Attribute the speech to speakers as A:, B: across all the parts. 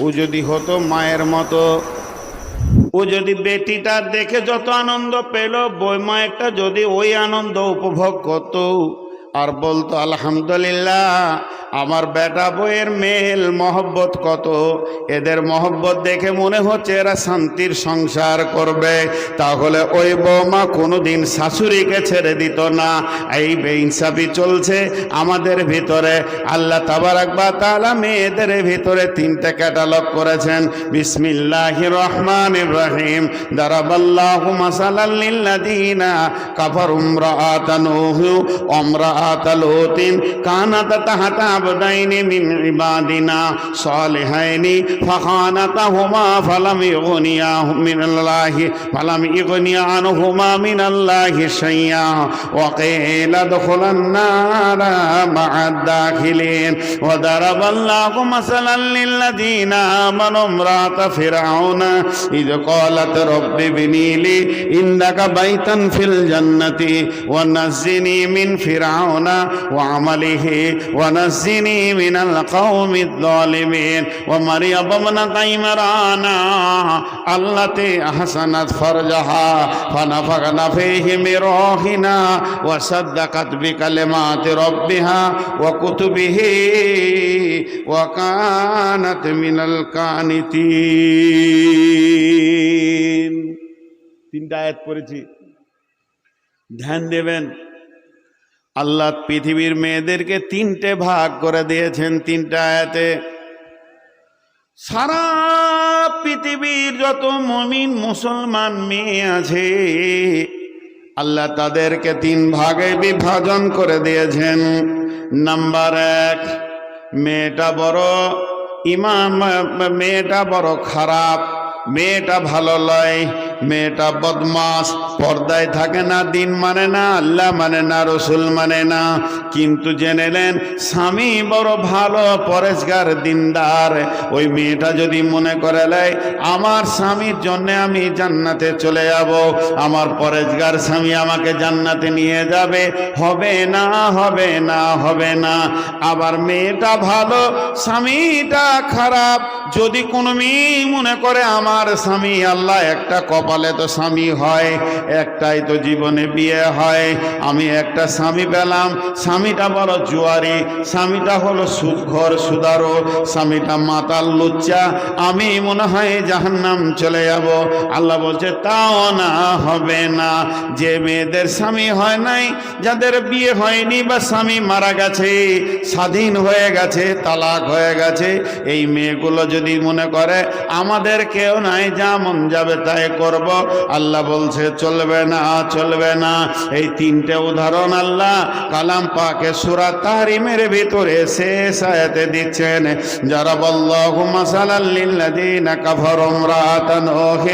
A: ও যদি হতো মায়ের মতো, ও যদি বেটিটা দেখে যত আনন্দ পেল, বৌমা একটা যদি ওই আনন্দ উপভোগ করত আর বলতো আলহামদুলিল্লাহ, আমার বেটা বউয়ের মেল মহব্বত কত, এদের মহব্বত দেখে মনে হচ্ছে এরা শান্তির সংসার করবে, তাহলে ওই বৌমা কোনোদিন শাশুড়িকে ছেড়ে দিত না। এই বেইনসাফি চলছে আমাদের ভিতরে। আল্লাহ তাবারাক ওয়া তাআলা মেয়েদের ভিতরে তিনটা ক্যাটালগ করেছেন। বিসমিল্লাহির রহমানির রহিম। দারাবাল্লাহু মাসালাল লিল্লাযীনা কাফারু ইমরাআতান নূহ ওয়া ইমরাআতাল লূতিন কানাতা তাহতা আবদাইনি মিন ইবাদিনা সালিহাইনি ফাখানাতাহুমা ফালাম ইগনিয়া আনহুমা মিনাল্লাহি শাইআ ওয়া কিলা দুখুলান নারা মা'আদ দাখিলিন। ওয়া দারাবাল্লাহু মাসালাল লিল্লাযীনা আমানু ইমরাআতা ফিরআউনা ইয ক্বালাত রাব্বি ইবনি লি ইন্দাকা বাইতান ফিল জান্নাতি ওয়া নাজ্জিনি মিন ফিরআউনা ওয়া আমালিহি ওয়া নাজ্জিনি মিনাল কওমিয যালিমিন। ওয়া মারইয়াম ইবনাতা ইমরানা আল্লাতী আহসানাত ফারজাহা ফানাফাখনা ফীহি মির রূহিনা ওয়া সাদ্দাকাত বিকালিমাতি রাব্বিহা ওয়া কুতুবিহি ওয়া কানাত মিনাল কানিতিন। তিনটা আয়াত পড়েছি, ধ্যান দেবেন। আল্লাহ পৃথিবীর মেয়েদেরকে তিনটে ভাগ করে দিয়েছেন তিনটা আয়াতে। সারা পৃথিবীর যত মুমিন মুসলমান মেয়ে আছে আল্লাহ তাদেরকে তিন ভাগে বিভাজন করে দিয়েছেন। নাম্বার এক, মেয়েটা বড় মেয়েটা বড় খারাপ, মেয়েটা ভালো লয়, মেয়েটা বদমাস, পর্দায় থাকে না, দিন মানে না, আল্লাহ মানে না, রসুল মানে না, কিন্তু জেনে নেন স্বামী বড় ভালো পরেশগার দিনদার। ওই মেয়েটা যদি মনে করে লাই আমার স্বামীর জন্যে আমি জান্নাতে চলে যাব, আমার পরেশগার স্বামী আমাকে জান্নাতে নিয়ে যাবে, হবে না, হবে না, হবে না। আবার মেয়েটা ভালো স্বামীটা খারাপ, যদি কোনো মেয়ে মনে করে আমার স্বামী আল্লাহ একটা কপালে তো স্বামী হয়, একটাই তো জীবনে বিয়ে হয়, আমি একটা স্বামী পেলাম, স্বামীটা বড় জুয়ারি, স্বামীটা হলো সুদখোর সুদারো, স্বামীটা মাতাল লুচ্চা, আমি মনে হয় জাহান্নাম চলে যাব। আল্লাহ বলছে তাও না, হবে না। যে মেয়েদের স্বামী হয় নাই, যাদের বিয়ে হয়নি বা স্বামী মারা গেছে, স্বাধীন হয়ে গেছে, তালাক হয়ে গেছে, এই মেয়েগুলো যদি মনে করে আমাদের কেউ নাই, যা মন যাবে তাই করব, আল্লাহ বলছে চলবে না, চলবে না। এই তিনটে উদাহরণ আল্লাহ কালাম পাকে সূরা তাহরিমের ভিতরে শেষ আয়াতে দিচ্ছেন। জারাবাল্লাহু মাসালাল লিল্লাযীনা কাফারু ইমরাআতান নূহ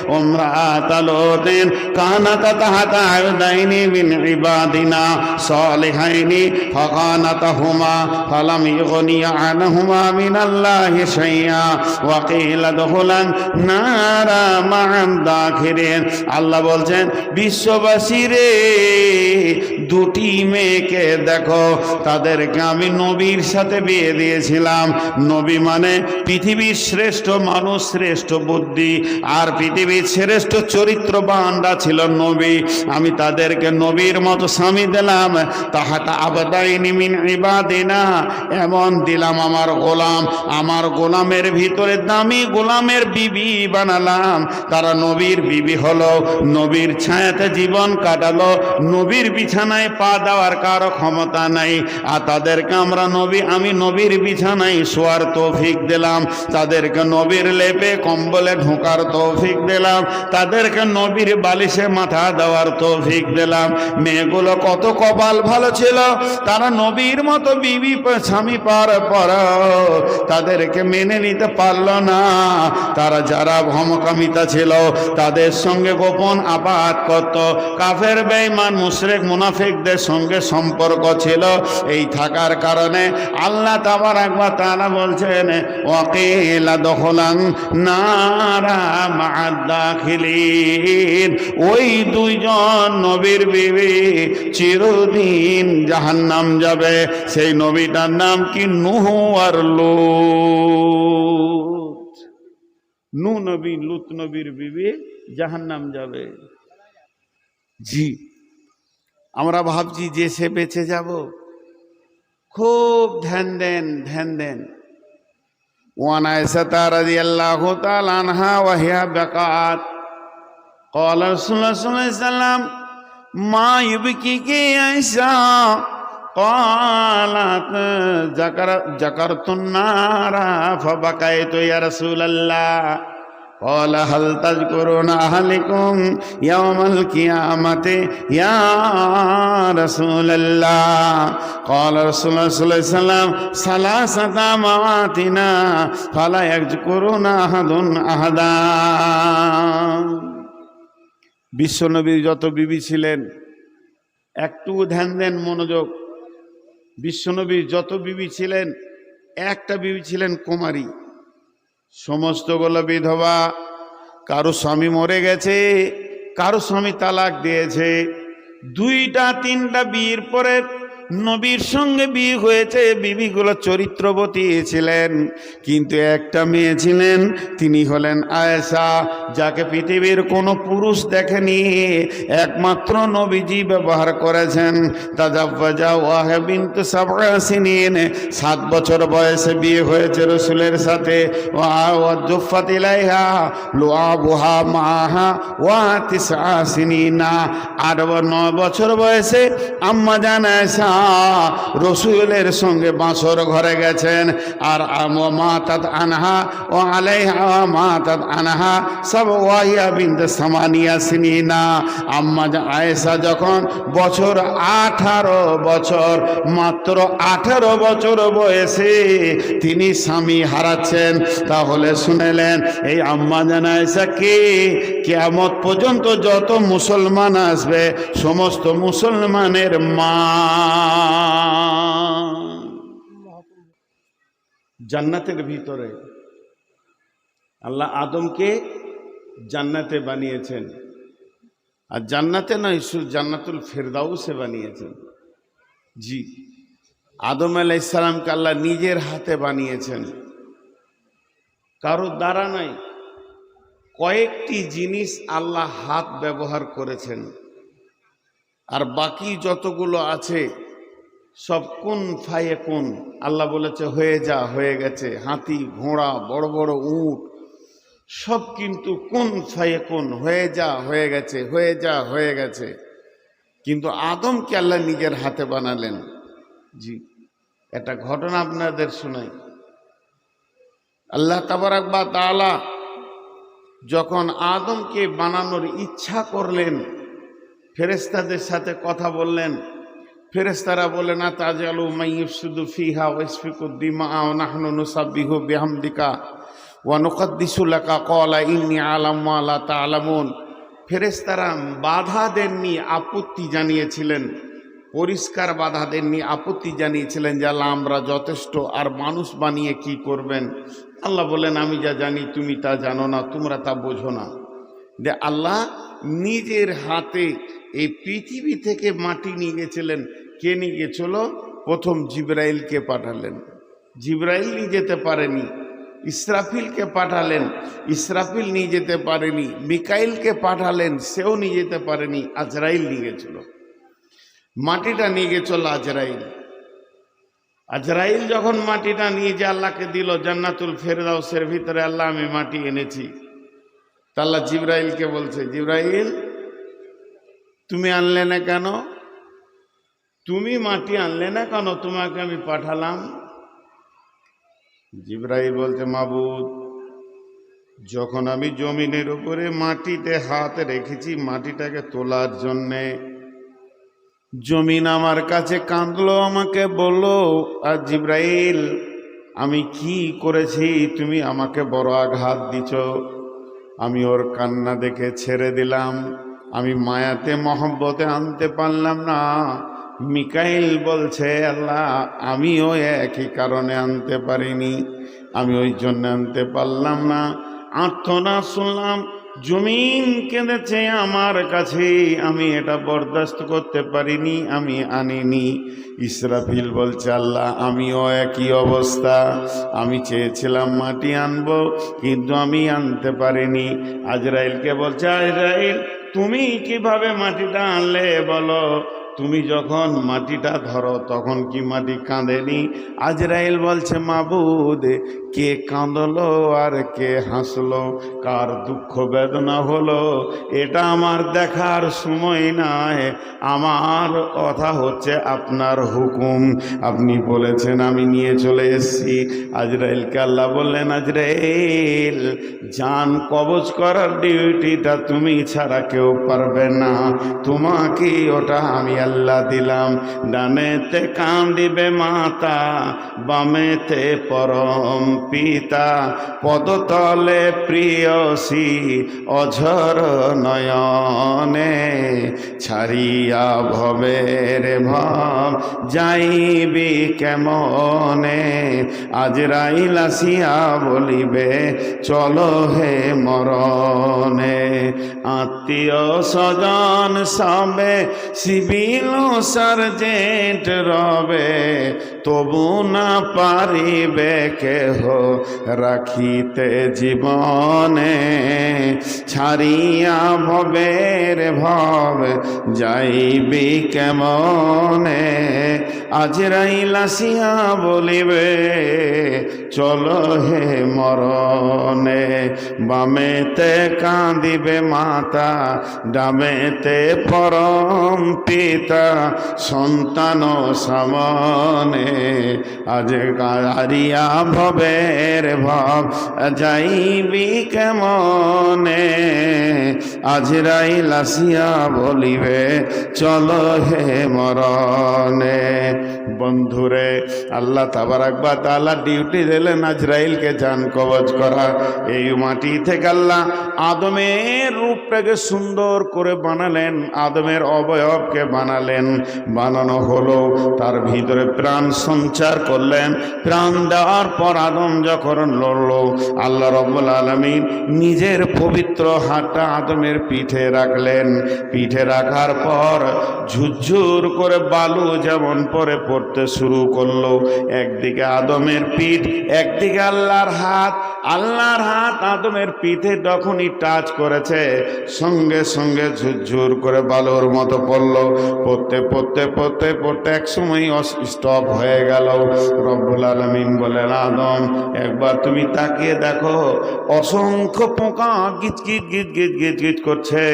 A: ওয়া ইমরাআতাল লূতিন কানাতা তাহতা আবদাইনি মিন ইবাদিনা সালিহাইনি ফাখানাতাহুমা ফালাম ইগনিয়া আনহুমা মিনাল্লাহি শাইআ ওয়া কিলা দুখুলান নারা মা'আদ দাখিলিন। আল্লাহ বলছেন বিশ্ববাসী রে, দুটি মেয়েকে দেখো, তাদেরকে আমি নবীর সাথে বিয়ে দিয়েছিলাম। নবী মানে পৃথিবীর শ্রেষ্ঠ মানুষ, শ্রেষ্ঠ বুদ্ধি আর পৃথিবীর শ্রেষ্ঠ চরিত্রবানরা ছিল নবী। আমি তাদেরকে নবীর মতো স্বামী দিলাম। তাহাতা আবদাইনি মিন ইবাদিনা, এমন দিলাম আমার গোলাম, আমার গোলামের ভিতরে দামি গোলামের বিবি বানালাম। তারা নবীর বিবি হলো, নবীর ছায়াতে জীবন কাটালো, নবীর বিছানায় পা দেওয়ার কারো ক্ষমতা নাই, আর তাদেরকে আমি নবীর বিছানায় শোয়ার তৌফিক দিলাম, তাদেরকে নবীর লেপে কম্বলে ঢোকার তৌফিক দিলাম, তাদেরকে নবীর বালিশে মাথা দেওয়ার তৌফিক দিলাম। মেয়েগুলো কত কপাল ভালো ছিল, তারা নবীর মতো বিবি স্বামী পাওয়ার পর তাদেরকে মেনে নিতে পারল না। তারা যারা ভমকামিতা ছিল তাদের সঙ্গে গোপন আবাদ করত, কাফের বেঈমান মুশরিক মুনাফিকদের সঙ্গে সম্পর্ক ছিল। এই থাকার কারণে আল্লাহ তাবারাক ওয়া তাআলা বলছেন ওয়াকিলা দুখুলান নারা মা'আদ দাখিলিন। ওই দুইজন নবীর বিবি চিরদিন জাহান্নাম যাবে। সেই নবীটার নাম কি? নূহ আর লূত। নূহ নবী লুত নবীর বিবি জাহান্নাম যাবে। জি, আমরা ভাবছি যে সে বেঁচে যাব, খুব ধ্যান দেন ধ্যান দেন। ওয়ান আয়েশা রাদিয়াল্লাহু তাআলা আনহা ওয়া হিয়া বাকাত قال رسول الله صلى الله عليه وسلم ما يبكيك يا عائشة قالت ذكرت النار فبكيت يا رسول الله قال هل تذكرون أهلكم يوم القيامة يا رسول الله قال رسول الله صلى الله عليه وسلم ثلاثة مواتنا فلا يذكرون أحد أحدا। বিশ্বনবীর যত বিবি ছিলেন, একটু ধ্যান দেন, মনোযোগ। বিশ্বনবীর যত বিবি ছিলেন, একটা বিবি ছিলেন কুমারী, সমস্তগুলো বিধবা। কারো স্বামী মরে গেছে, কারো স্বামী তালাক দিয়েছে, দুইটা তিনটা বিয়ের পরে নবীর সঙ্গে বিয়ে হয়েছে, বিবিগুলো চরিত্রবতী ছিলেন, কিন্তু একটা মেয়ে ছিলেন, তিনি হলেন আয়েশা, যাকে পৃথিবীর কোনো পুরুষ দেখেনি, একমাত্র নবীজি ব্যবহার করেছেন। তাজাওয়াজা ওয়াহা বিনত সাবআ সিনিন, 7 বছর বয়সে বিয়ে হয়েছে রসুলের সাথে। ওয়া জুফাত ইলাইহা লুআবুহা মাহা ওয়া 9 সিনিনা, 9 বছর বয়সে আম্মা জান আয়েশা রসুলের সঙ্গে বাসর ঘরে গেছেন। আর মাতাত আনহা ও আলাইহা মাতাত আনহা সব ওয়াহিয়া বিনত সামানিয়া সিনিনা। আম্মা আয়েশা যখন 18 বছর, মাত্র 18 বছর বয়সে তিনি স্বামী হারাচ্ছেন। তাহলে শুনেলেন এই আম্মা জান আয়েশা কে? কিয়ামত পর্যন্ত যত মুসলমান আসবে সমস্ত মুসলমানের মা। জান্নাতের ভিতরে আল্লাহ আদমকে জান্নাতে বানিয়েছেন, আর জান্নাতে নয়, শুধু জান্নাতুল ফেরদাউসে বানিয়েছেন। জি, আদম আলাইহিস সালামকে আল্লাহ নিজের হাতে বানিয়েছেন, কারো দ্বারা নাই। কয়েকটি জিনিস আল্লাহ হাত ব্যবহার করেছেন, আর বাকি যতগুলো আছে সব কুন ফায়াকুন। আল্লাহ বলেছে হয়ে যা, হয়ে গেছে। হাতি, ঘোড়া, বড় বড় উট সব কিন্তু কুন ফায়াকুন, হয়ে যা, হয়ে গেছে, হয়ে যা, হয়ে গেছে। কিন্তু আদমকে আল্লাহ নিজের হাতে বানালেন। জি, একটা ঘটনা আপনাদের শোনাই। আল্লাহ তাবারাক ওয়া তাআলা যখন আদমকে বানানোর ইচ্ছা করলেন, ফেরেশতাদের সাথে কথা বললেন। ফেরেশতারা বলে না তাজালু মাইয়ুফসিদু ফিহা ওয়া ইয়াসফিকুদ দিমা ওয়া নাহনু নুসাব্বিহু বিহামদিকা ওয়া নুকদ্দিসু লাকা ক্বালা ইন্নী আ'লামু মা লা তা'লামুন। ফেরেশতারা বাধা দেননি, আপত্তি জানিয়েছিলেন, পরিষ্কার বাধা দেননি, আপত্তি জানিয়েছিলেন যে আল্লাহ আমরা যথেষ্ট, আর মানুষ বানিয়ে কি করবেন। আল্লাহ বলেন আমি যা জানি তুমি তা জানো না, তোমরা তা বোঝো না। যে আল্লাহ নিজের হাতে এই পৃথিবী থেকে মাটি নিয়ে গেছিলেন। কে নিয়ে গেছিল? প্রথম জিবরাইলকে পাঠালেন, জিবরাইল নিয়ে যেতে পারেনি। ইসরাফিলকে পাঠালেন, ইসরাফিল নিয়ে যেতে পারেনি। মিকাইলকে পাঠালেন, সেও নিয়ে যেতে পারেনি। আজরাইল নিয়ে গেছিল, মাটিটা নিয়ে গেছিল আজরাইল। আজরাইল যখন মাটিটা নিয়ে যে আল্লাহকে দিল জান্নাতুল ফেরদাউসের ভিতরে, আল্লাহ আমি মাটি এনেছি। তা আল্লাহ জিবরাইলকে বলছে, জিবরাইল তুমি আনলে না কেন? তুমি মাটি আনলে না কেন? তোমাকে আমি পাঠালাম। জিবরাইল বলছে, মাবুদ যখন আমি জমিনের উপরে মাটিতে হাত রেখেছি মাটিটাকে তোলার জন্যে, জমিন আমার কাছে কাঁদলো, আমাকে বললো, আর জিবরাইল আমি কি করেছি তুমি আমাকে বড় আঘাত দিছ। আমি ওর কান্না দেখে ছেড়ে দিলাম, আমি মায়াতে মহব্বতে আনতে পারলাম না। মিকাইল বলছে আল্লাহ আমিও একই কারণে আনতে পারিনি, আমি ওই জন্য আনতে পারলাম না। আর্তনাদ শুনলাম, জমিন কেঁদেছে আমার কাছে, আমি এটা বরদাস্ত করতে পারিনি, আমি আনিনি। ইসরাফিল বলছে আল্লাহ আমিও একই অবস্থা, আমি চেয়েছিলাম মাটি আনবো কিন্তু আমি আনতে পারিনি। আজরাইলকে বলছে আজরাইল তুমি কিভাবে মাটিটা আনলে বলো, তুমি যখন মাটিটা ধরো তখন কি মাটি কাঁদেনি? আজরাইল বলছে মাবুদ কে কাঁদলো আর কে হাসলো, কার দুঃখ বেদনা হলো এটা আমার দেখার সময় নয়, আমার কথা হচ্ছে আপনার হুকুম, আপনি বলেছেন আমি নিয়ে চলে এসেছি। আজরাইলকে আল্লাহ বললেন আজরাইল জান কবজ করার ডিউটিটা তুমি ছাড়া কেউ পারবে না, তোমাকে ওটা আমি আল্লাহ দিলাম। ডানেতে কান্দিবে মাতা, বামেতে পরম পিতা, পদতলে প্রিয়সী অঝর নয়নে, ছাড়িয়া ভবের ভাব যাইবি কেমনে, আজরাইল আসিয়া বলিবে চলো হে মরণে। আত্মীয় স্বজন সবে সিভিল সার্জেন্ট রবে, তবু না পারিবে কেহ রাখিতে জীবনে, ছাড়িয়া ভবের ভব যাইবি কেমনে, আজরাইল আসিয়া বলিবে চলো হে মরণে। বামেতে কাঁদিবে মাতা, ডামেতে পরম পিতা, সন্তান সামনে, আজ কারিয়া ভবের ভব যাইবি কেমনে, আজরাইল আসিয়া বলিবে চলো হে মরণে। বন্ধুরে আল্লাহ তাবারাক ওয়া তাআলা ডিউটি দিলেন আজরাইলকে জান কবজ করা। এই মাটি থেকে আল্লাহ আদমের রূপটাকে সুন্দর করে বানালেন, আদমের অবয়বকে বানালেন, বানানো হলো তার ভিতরে প্রাণ সঞ্চার করলেন। প্রাণ দেওয়ার পর আদম যখন লড়ল, আল্লাহ রাব্বুল আলামিন নিজের পবিত্র হাতটা আদমের পিঠে রাখলেন। পিঠে রাখার পর ঝুরঝুর করে বালু যেমন পরে পড়তে শুরু করলো, একদিকে আদমের পিঠ একদিকে আল্লাহর হাত। আল্লাহর হাত আদমের পিঠে যখনই টাচ করেছে সঙ্গে সঙ্গে ঝুরঝুর করে বালুর মতো পড়লো। পড়তে পড়তে পড়তে পড়তে এক সময় স্টপ হয়ে গেল। রব্বুল আলামিন বলেন আদম একবার তুমি তাকিয়ে দেখো, অসংখ্য পোকা গিজগিজ গিজগিজ গিজগিজ করছে,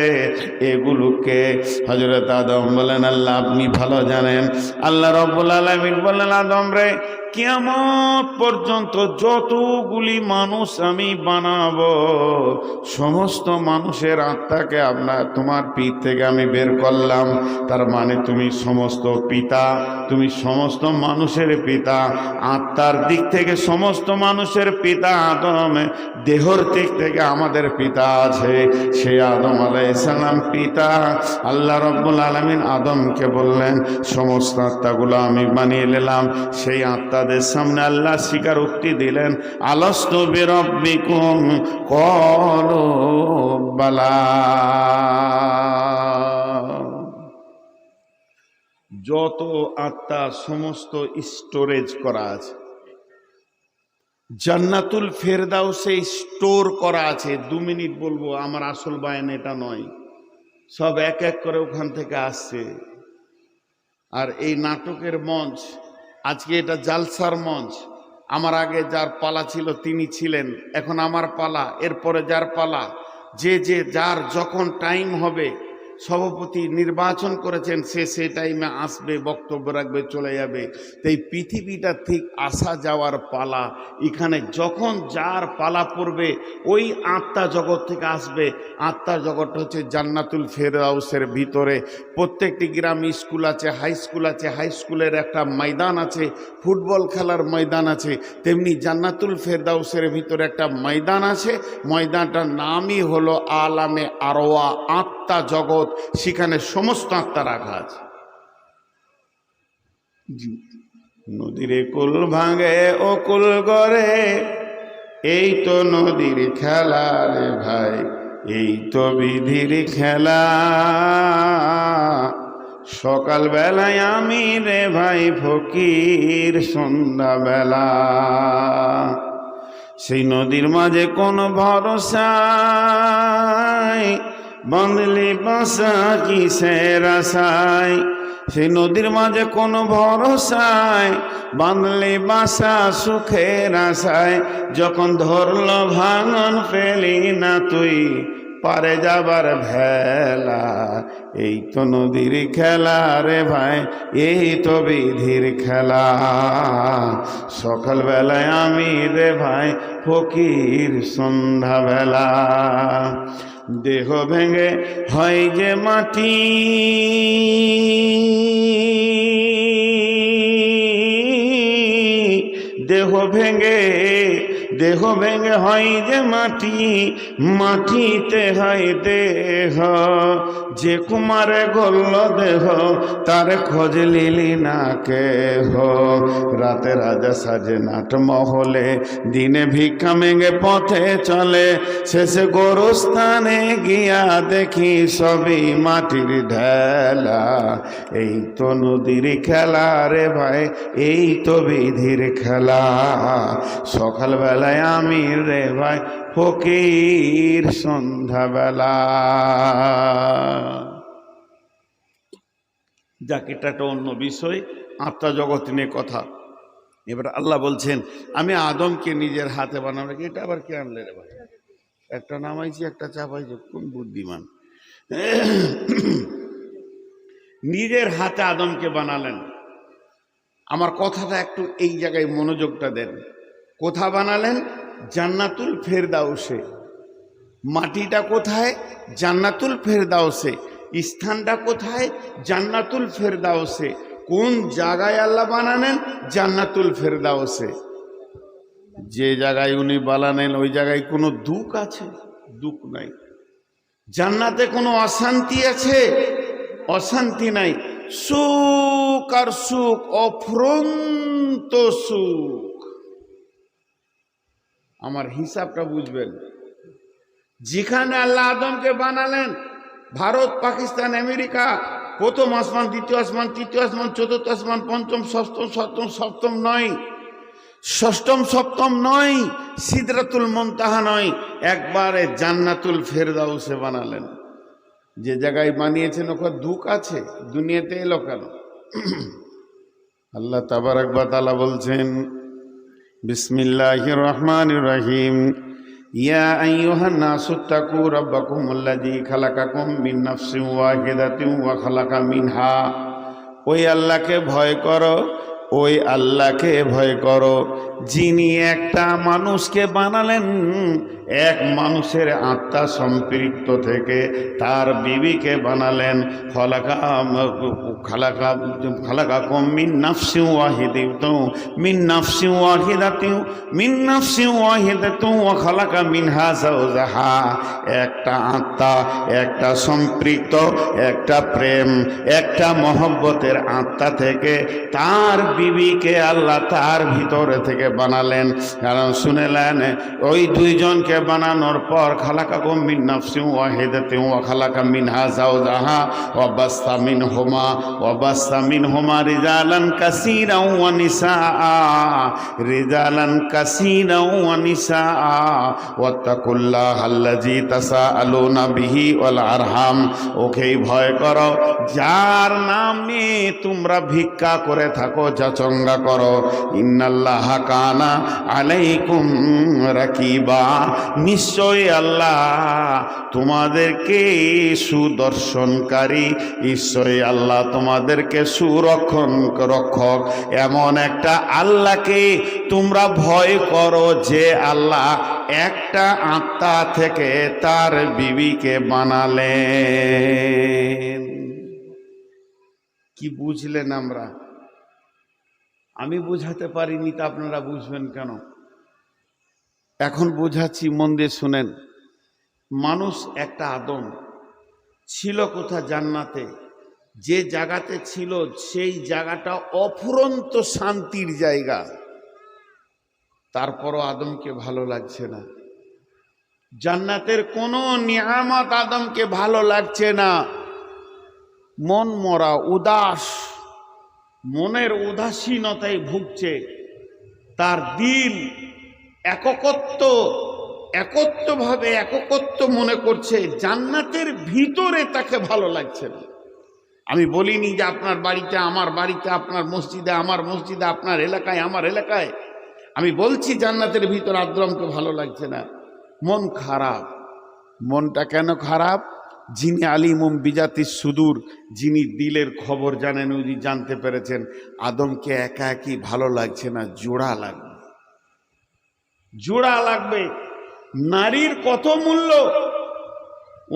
A: এগুলোকে? হযরত আদম বলেন আল্লাহ আপনি ভালো জানেন। আল্লাহ রব্বুল আলামিন বলেন আদম রে, কিয়ামত পর্যন্ত যতগুলি মানুষ আমি বানাবো সমস্ত মানুষের আত্মাকে তোমার পিঠ থেকে আমি বের করলাম। তার মানে তুমি সমস্ত পিতা, তুমি সমস্ত মানুষের পিতা। আত্মার দিক থেকে সমস্ত মানুষের পিতা আদম, দেহর দিক থেকে আমাদের পিতা আছে, সে আদম আলাইহিস সালাম পিতা। আল্লাহ রাব্বুল আলামিন আদমকে বললেন সমস্ত আত্মাগুলো আমি বানিয়ে নিলাম। সেই আত্মাদের সামনে আল্লাহ স্বীকারোক্তি দিলেন, আলাস্তু বিরাব্বিকুম ক্বালু বালা। যত আত্মা সমস্ত স্টোরেজ করা আছে, জান্নাতুল ফেরদাউসে স্টোর করা আছে। 2 মিনিট বলবো, আমার আসল বায়ান এটা নয়, সব এক এক করে ওখান থেকে আসছে। আর এই নাটকের মঞ্চ আজকে এটা জালসার মঞ্চ। আমার আগে যার পালা ছিল তিনি ছিলেন, এখন আমার পালা, এরপরে যার পালা, যে যার যখন টাইম হবে, সভাপতি নির্বাচন করেছেন সে সেই টাইমে আসবে, বক্তব্য রাখবে, চলে যাবে। তাই পৃথিবীটা ঠিক আসা যাওয়ার পালা। এখানে যখন যার পালা পড়বে ওই আত্মা জগৎ থেকে আসবে। আত্মা জগৎটা হচ্ছে জান্নাতুল ফেরদাউসের ভিতরে। প্রত্যেকটি গ্রামে স্কুল আছে, হাই স্কুল আছে, হাই স্কুলের একটা ময়দান আছে, ফুটবল খেলার ময়দান আছে, তেমনি জান্নাতুল ফেরদাউসের ভিতরে একটা ময়দান আছে। ময়দানটার নামই হলো আলামে আরওয়া, আত্মা জগৎ। সেখানে সমস্ত আত্মা রাখা আছে। নদীর কুল ভাঙে ও কুল গড়ে, এই তো নদীর খেলা রে ভাই, এই তো বিধির খেলা। সকালবেলায় আমি রে ভাই ফকির, সন্ধ্যাবেলা সেই নদীর মাঝে কোন ভরসায়, বাঁধলি বাসা কিসের আশায়। সেই নদীর মাঝে কোন ভরসায়, বাঁধলি বাসা সুখের আশায়। যখন ধরল ভাঙন পেলি না তুই পারে যাবার ভেলা। এই তো নদীর খেলা রে ভাই, এই তো বিধির খেলা। সকালবেলায় আমি রে ভাই ফকির, সন্ধ্যাবেলা দেহ ভেঙে হয় যে মাটি, দেহ ভেঙে হয় যে মাটি, মাটিতে হয় দেহ। যে কুমারে গল্ল দেহ তার খোঁজ লিলি না কেহ। রাতে রাজা সাজে নাট মহলে, দিনে ভিক্ষা মেঙে পথে চলে। শেষে গোরস্থানে গিয়া দেখি সবই মাটির ঢেলা। এই তো নদীর খেলা রে ভাই, এই তো বিধির খেলা। সকালবেলায় আমি রে ভাই ফকির, সন্ধ্যাবেলা। যাক, এটা একটা অন্য বিষয়, আত্মা জগৎ নিয়ে কথা। এবার আল্লাহ বলছেন আমি আদমকে নিজের হাতে বানাবো। এটা আবার কে আনলে রে ভাই? একটা নামাইছি একটা চাপাইছি, কোন বুদ্ধিমান। নিজের হাতে আদমকে বানালেন। আমার কথাটা একটু এই জায়গায় মনোযোগটা দেন। কোথা বানালেন? জান্নাতুল ফেরদাউসে। মাটিটা কোথায়? জান্নাতুল ফেরদাউসে। স্থানটা কোথায়? জান্নাতুল ফেরদাউসে। কোন জায়গায় আল্লাহ বানালেন? জান্নাতুল ফেরদাউসে। যে জায়গায় উনি বানালেন ওই জায়গায় কোনো দুঃখ আছে? দুঃখ নাই। জান্নাতে কোনো অশান্তি আছে? অশান্তি নাই। সুখ আর সুখ, অফুরন্ত সুখ। আমার হিসাবটা বুঝবেন। যেখানে আল্লাহ আদমকে বানালেন, ভারত, পাকিস্তান, আমেরিকা, প্রথম আসমান, দ্বিতীয় আসমান, তৃতীয় আসমান, চতুর্থ আসমান, পঞ্চম, সপ্তম নয়, ষষ্ঠম সপ্তম নয়, সিদরাতুল মুনতাহা নয়, একবারে জান্নাতুল ফেরদাউসে বানালেন। যে জায়গায় বানিয়েছেন ওখানে দুঃখ আছে? দুনিয়াতে এলো কেন? আল্লাহ তাবারক ওয়া তাআলা বলছেন বিসমিল্লাহির রহমানির রহিম, ইয়া আইয়ুহান নাসু তাকু রাব্বাকুমুল্লাযী খালাকাকুম মিন নাফসিন ওয়াহিদাতিন ওয়া খালাকা মিনহা। ওই আল্লাহকে ভয় করো, ওই আল্লাহকে ভয় করো যিনি একটা মানুষকে বানালেন, এক মানুষের আত্মা সম্পৃক্ত থেকে তার বিবিকে বানালেন। খালাকাকুম মিন নাফসিন ওয়াহিদাতিন ওয়া খালাকা মিনহা যাওজাহা। একটা আত্মা, একটা সম্পৃক্ত, একটা প্রেম, একটা মহব্বতের আত্মা থেকে তার বিবিকে আল্লাহ তার ভিতরে থেকে বানালেন। কারণ শুনেলেন ওই দুইজনকে বানানোর পর খালাকাকুম মিন নাফসিন ওয়াহিদাতিন ওয়া খালাকা মিনহা যাওজাহা ওয়া বাসসা মিনহুমা রিজালান কাসীরান ওয়া নিসা ওয়াত্তাকুল্লাহাল্লাযী তাসাআলুনা বিহি ওয়াল আরহাম। ওকেই ভয় করো যার নামে তোমরা ভিক্ষা করে থাকো, যাচঙ্গা করো। ইন্নাল্লাহা কানা আলাইকুম রাকিবা। নিশ্চয় আল্লাহ তোমাদেরকে সুদর্শনকারী, নিশ্চয়ই আল্লাহ তোমাদেরকে রক্ষক। এমন একটা আল্লাহকে তোমরা ভয় করো যে আল্লাহ একটা আত্মা থেকে তার বিবিকে বানালেন। কি বুঝলেন? আমি বুঝাতে পারিনি, তা আপনারা বুঝবেন কেন? এখন বুঝাচ্ছি, মন দিয়ে শুনেন। মানুষ একটা আদম ছিল কোথা? জান্নাতে। যে জায়গাতে ছিল সেই জায়গাটা অফুরন্ত শান্তির জায়গা। তারপরও আদমকে ভালো লাগছে না। জান্নাতের কোনো নিয়ামত আদমকে ভালো লাগছে না, মন মরা, উদাস, মনের উদাসীনতায় ভুগছে, তার দিল একত্ব মনে করছে, জান্নাতের ভিতরে তাকে ভালো লাগছে না। আমি বলিনি যে আপনার বাড়িতে, আমার বাড়িতে, আপনার মসজিদে, আমার মসজিদে, আপনার এলাকায়, আমার এলাকায়, আমি বলছি জান্নাতের ভিতর আদমকে ভালো লাগছে না, মন খারাপ। মনটা কেন খারাপ? যিনি আলিমুম বিজাতি সুদূর, যিনি দিলের খবর জানেন, উনি জানতে পেরেছেন আদমকে একা একই ভালো লাগছে না, জোড়া লাগবে, জোড়া লাগবে। নারীর কত মূল্য,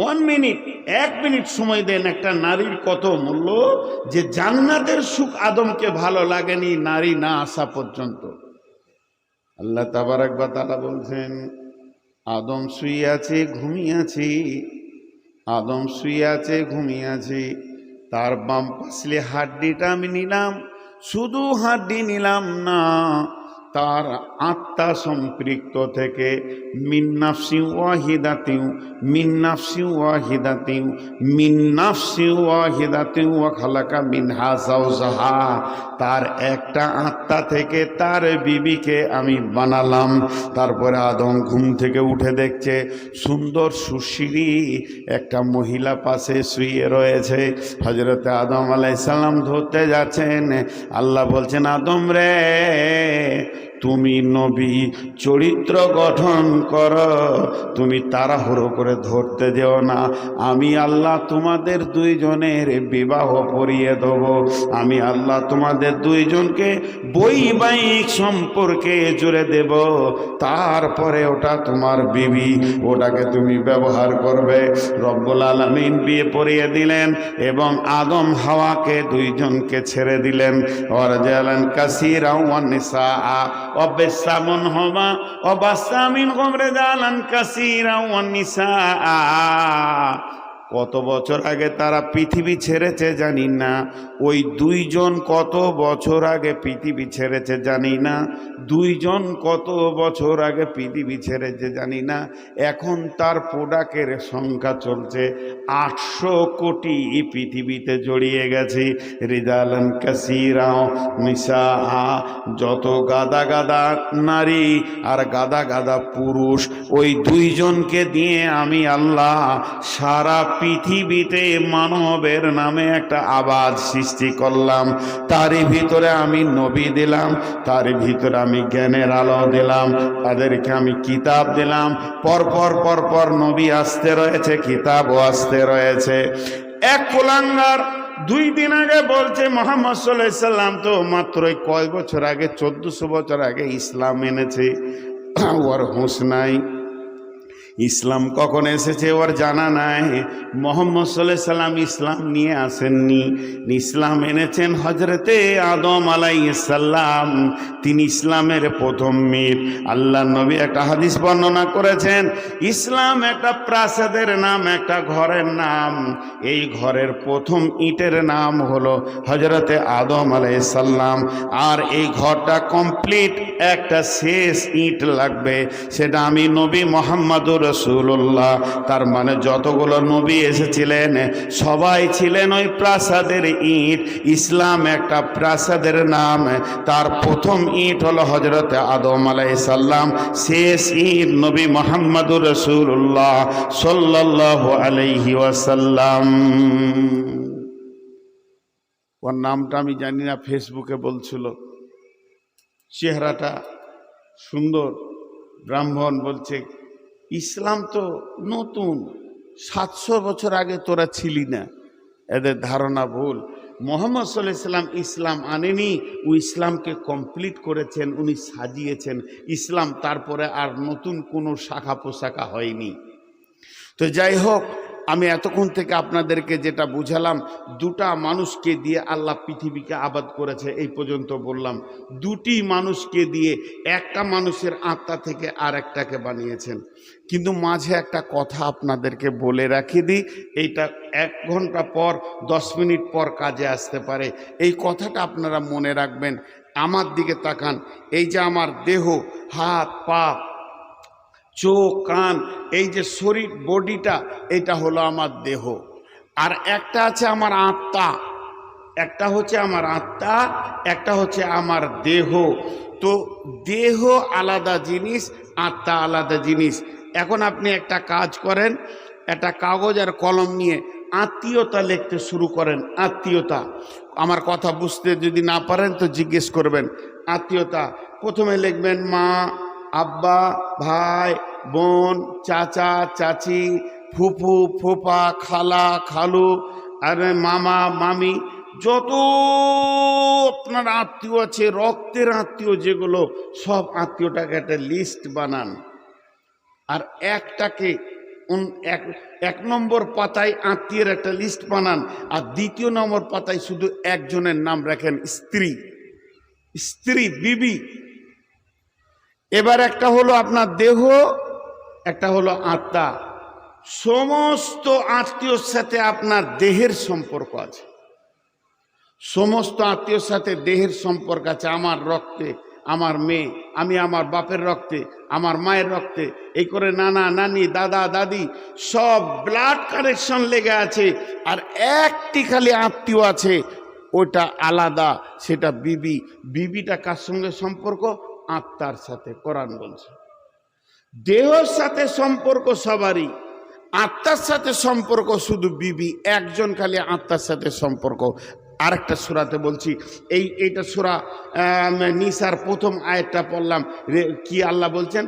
A: 1 মিনিট সময় দেন, একটা নারীর কত মূল্য, যে জান্নাতের সুখ আদমকে ভালো লাগেনি নারী না আসা পর্যন্ত। আল্লাহ তাবারক ওয়া তাআলা বলছেন, আদম শুয়ে আছে, ঘুমিয়ে আছে, আদম শুয়ে আছে, ঘুমিয়ে আছে, তার বাম পাশে হাড্ডিটা আমি নিলাম, শুধু হাড্ডি নিলাম না, তার আত্মা সম্পৃক্ত থেকে মিন্নাফসি ওয়াহিদাতিউ মিন্নাফসি ওয়াহিদাতিউ মিন্নাফসি ওয়াহিদাতিউ ওয়া খালাকা মিনহা যাওজাহা, তার একটা আত্মা থেকে তার বিবিকে আমি বানালাম। তারপরে আদম ঘুম থেকে উঠে দেখছে সুন্দর সুশীলী একটা মহিলা পাশে শুয়ে রয়েছে। হযরতে আদম আলাইহিস সালাম ধরতে যাচ্ছেন, আল্লাহ বলছেন, আদম রে, তুমি নবী, চরিত্র গঠন করো, তুমি তাড়াহুড়ো করে ধরতে যেও না, আমি আল্লাহ তোমাদের দুইজনের বিবাহ পড়িয়ে দেব, আমি আল্লাহ তোমাদের দুইজনকে বৈবাহিক সম্পর্কে জুড়ে দেব, তারপরে ওটা তোমার বিবি, ওটাকে তুমি ব্যবহার করবে। রব্বুল আলামিন বিয়ে পড়িয়ে দিলেন এবং আদম হাওয়াকে দুইজনকে ছেড়ে দিলেন। ওয়ারজালান কাসীরা ওয়ান নিসা অবেসামন হবা অবাসামিন গমরে জালান কাসীরা ওয়ান নিসা। কত বছর আগে তারা পৃথিবী ছেড়েছে জানি না, ওই দুইজন কত বছর আগে পৃথিবী ছেড়েছে জানি না, দুইজন কত বছর আগে পৃথিবী ছেড়েছে জানি না, এখন তার প্রোডাক্টের সংখ্যা চলছে 800 কোটি পৃথিবীতে জড়িয়ে গেছে। রিজালান কাসীরা নিসা, যত গাদা গাদা নারী আর গাদা গাদা পুরুষ, ওই দুইজনকে দিয়ে আমি আল্লাহ সারা পৃথিবীতে মানবের নামে একটা আবাদ সৃষ্টি করলাম। তারই ভিতরে আমি নবী দিলাম, তারই ভিতরে আমি জ্ঞানের আলো দিলাম, তাদেরকে আমি কিতাব দিলাম। পরপর নবী আসতে রয়েছে, কিতাবও আসতে রয়েছে। এক কুলাঙ্গার 2 দিন আগে বলছে মুহাম্মদ সাল্লাল্লাহু আলাইহি সাল্লাম তো মাত্রই কয় বছর আগে, 1400 বছর আগে ইসলাম এনেছে, ওর হুঁশ নাই। ইসলাম কখন এসেছে ওর জানা নাই। মুহাম্মদ সাল্লাল্লাহু আলাইহি সাল্লাম ইসলাম নিয়ে আসেননি, ইসলাম এনেছেন হযরতে আদম আলাইহিস সালাম, তিনি ইসলামের প্রথম মীর। আল্লাহ নবী একটা হাদিস বর্ণনা করেছেন, ইসলাম একটা প্রাসাদের নাম, একটা ঘরের নাম। এই ঘরের প্রথম ইটের নাম হলো হযরতে আদম আলাইহিস সালাম, আর এই ঘরটা কমপ্লিট একটা শেষ ইট লাগবে, সেটা আমি নবী মুহাম্মদুর রাসূলুল্লাহ। তার মানে যতগুলো নবী এসেছিলেন সবাই ছিলেন ওই প্রাসাদের ইট। ইসলাম একটা প্রাসাদের নাম, তার প্রথম ইট হলো হযরতে আদম আলাইহিস সালাম, শেষ ইট নবী মুহাম্মদুর রাসূলুল্লাহ সাল্লাল্লাহু আলাইহি ওয়াসাল্লাম। ওর নামটা আমি জানি না, ফেসবুকে বলছিল, চেহারাটা সুন্দর, ব্রাহ্মণ। বলছে ইসলাম তো নতুন, 700 বছর আগে তোরা ছিলি না। এদের ধারণা ভুল। মুহাম্মদ সাল্লাল্লাহু আলাইহি সাল্লাম ইসলাম আনেনি, ও ইসলামকে কমপ্লিট করেছেন, উনি সাজিয়েছেন ইসলাম, তারপরে আর নতুন কোনো শাখা পোশাখা হয়নি। তো যাই হোক, আমি এতক্ষণ থেকে আপনাদেরকে যেটা বুঝালাম, 2টা মানুষকে দিয়ে আল্লাহ পৃথিবীকে আবাদ করেছে, এই পর্যন্ত বললাম। 2টি মানুষকে দিয়ে একটা মানুষের আত্মা থেকে আর একটাকে বানিয়েছেন। কিন্তু মাঝে একটা কথা আপনাদেরকে বলে রাখি দিই, এইটা 1 ঘন্টা পর 10 মিনিট পর কাজে আসতে পারে। এই কথাটা আপনারা মনে রাখবেন। আমার দিকে তাকান, এই যে আমার দেহ, হাত পা, চোখ, কান, এই যে শরীর বডিটা, এটা হলো আমার দেহ। আর একটা আছে আমার আত্মা, একটা হচ্ছে আমার আত্মা, একটা হচ্ছে আমার দেহ। তো দেহ আলাদা জিনিস, আত্মা আলাদা জিনিস। এখন আপনি একটা কাজ করেন, একটা কাগজ আর কলম নিয়ে আত্মীয়তা লিখতে শুরু করেন। আত্মীয়তা, আমার কথা বুঝতে যদি না পারেন তো জিজ্ঞেস করবেন। আত্মীয়তা প্রথমে লিখবেন মা, আব্বা, ভাই, বোন, চাচা, চাচি, ফুফু, ফুফা, খালা, খালু, আর মামা, মামি, যত আপনার আত্মীয় আছে, রক্তের আত্মীয় যেগুলো, সব আত্মীয়টাকে একটা লিস্ট বানান। আর একটাকে এক নম্বর পাতায় আত্মীয়ের একটা লিস্ট বানান, আর দ্বিতীয় নম্বর পাতায় শুধু একজনের নাম রাখেন, স্ত্রী, স্ত্রী, বিবি। এবার একটা হলো আপনার দেহ, একটা হলো আত্মা। সমস্ত আত্মীয়র সাথে আপনার দেহের সম্পর্ক আছে, সমস্ত আত্মীয়র সাথে দেহের সম্পর্ক আছে। আমার রক্তে আমার মেয়ে, আমি আমার বাপের রক্তে, আমার মায়ের রক্তে, এই করে নানা নানি, দাদা দাদি, সব ব্লাড কানেকশন লেগে আছে। আর একটি খালি আত্মীয় আছে, ওটা আলাদা, সেটা বিবি। বিবিটা কার সঙ্গে সম্পর্ক? আত্মার সাথে। কোরআন বলছে দেহের সাথে সম্পর্ক সবারই, আত্মার সাথে সম্পর্ক শুধু বিবি একজন, খালি আত্মার সাথে সম্পর্ক। আরেকটা সূরাতে বলছি, এইটা সূরা নিসার প্রথম আয়াতটা পড়লাম, কি আল্লাহ বলছেন?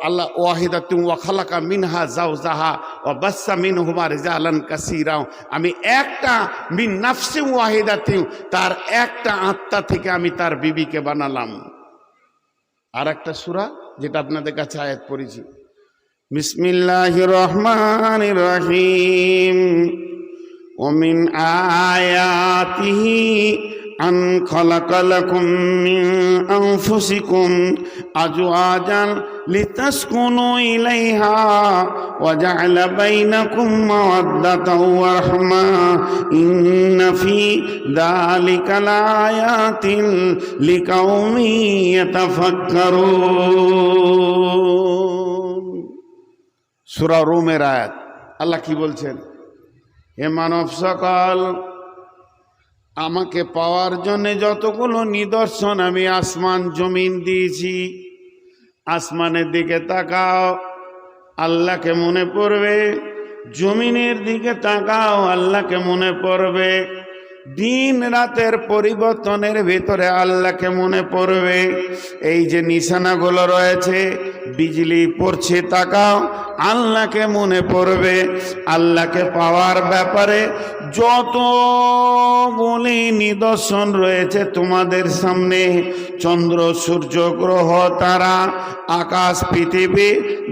A: আল্লাহ ওয়াহিদাতুন ওয়া খালাকা মিনহা যাওজাহা ওয়া বাসসা মিনহুমা রিজালান কাসীরা। আমি একটা মিন নাফসিন ওয়াহিদাতিন, তার একটা আত্মা থেকে আমি তার বিবিকে বানালাম। আর একটা সূরা যেটা আপনাদের কাছে আয়াত পড়েছি, বিসমিল্লাহির রহমানির রহিম। ومن آياته أن خلق لكم من أنفسكم أزواجا لتسكنوا إليها وجعل بينكم مودة ورحمة إن في ذلك لآيات لقوم يتفكرون। সূরা রুমের আয়াত। আল্লাহ কি বলছেন? হে মানব সকল, আমাকে পাওয়ার জন্য যতগুলো নিদর্শন আমি আসমান জমিন দিয়েছি, আসমানের দিকে তাকাও, আল্লাহকে মনে পড়বে। জমিনের দিকে তাকাও, আল্লাহকে মনে পড়বে। দিন রাতের পরিবর্তনের ভিতরে আল্লাহকে মনে পড়বে। এই যে নিশানাগুলো রয়েছে, বিজলি পড়ছে, তাকাও, আল্লাহকে মনে পড়বে। আল্লাহকে পাওয়ার ব্যাপারে যতগুলি নিদর্শন রয়েছে তোমাদের সামনে, চন্দ্র, সূর্য, গ্রহ, তারা, আকাশ, পৃথিবী,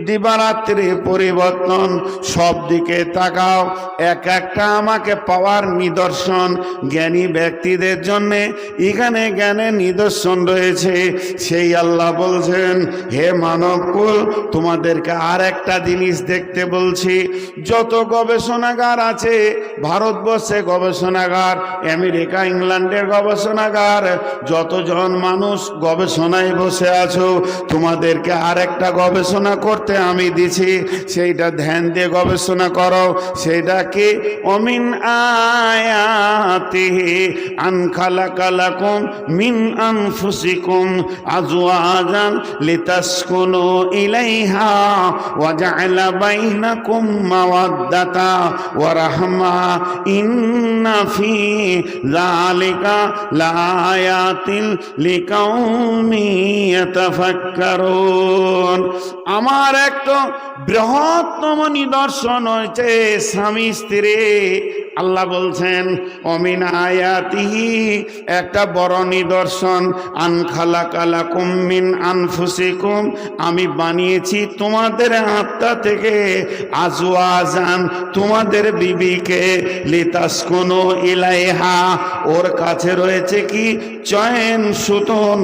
A: দিবারাত্রি পরিবর্তন, সব দিকে তাকাও। এক একটা আমাকে পাওয়ার নিদর্শন। জ্ঞানী ব্যক্তিদের জন্য এখানে জ্ঞানের নিদর্শন রয়েছে। সেই আল্লাহ বলছেন, হে মানবকুল, তোমাদেরকে আর একটা জিনিস দেখতে বলছি। যত গবেষণাগার আছে ভারতবর্ষে, গবেষণাগার, আমেরিকা, ইংল্যান্ডের গবেষণাগার, যতজন মানুষ গবেষণায় বসে আছো, তোমাদেরকে আর একটা গবেষণা করতে আমি দিছি। সেইটা ধ্যান দিয়ে গবেষণা করো। সেইটা কি? অমিন আয়াতিহি আন খালাকা লাকুম মিন আনফুসিকুম আজওয়াজান লিতাসকুনু ইলাইহা ওয়া জাআলা বাইনাকুম মাওয়াদ্দাতা ওয়া রাহমা ইন্না ফি যালিকা লাআয়াতিন লিকাউমি ইয়াতাফাক্কারুন। আমার একটা বৃহত্তম নিদর্শন হয়েছে স্বামী স্ত্রী। আল্লাহ বলছেন, অমিন আয়াতিহি, একটা বড় নিদর্শন, আন খালাকা লাকুম মিন আনফুসিকুম, আমি বানিয়েছি তোমাদের আত্মা থেকে আজওয়াজান তোমাদের বিবিকে লিতাসকুনু ইলাইহা ওর কাছে রয়েছে কি চয়ন সুতন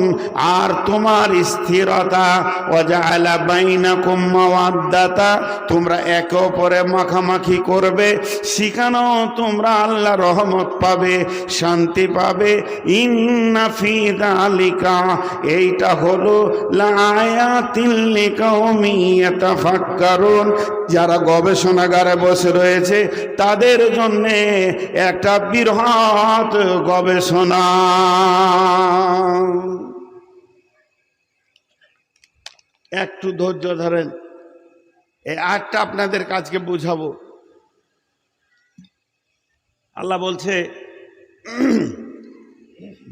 A: আর তোমার স্থিরতা ওয়াজআলা বাইনাকুম মাওয়াদ্দাতা তোমরা একে অপরে মাখামাখি করবে সেখানেও তোমরা আল্লাহ রহমত পাবে শান্তি পাবে ইন্না ফি যালিকা এইটা হলো লাআয়াতিল লিকাউমি ইয়াতাফাক্কারুন যারা গবেষণাগারে বসে রয়েছে তাদের জন্য একটা বৃহৎ গবেষণা। একটু ধৈর্য ধরেন, এই আয়াতটা আপনাদের কাজকে বুঝাবো। আল্লাহ বলছে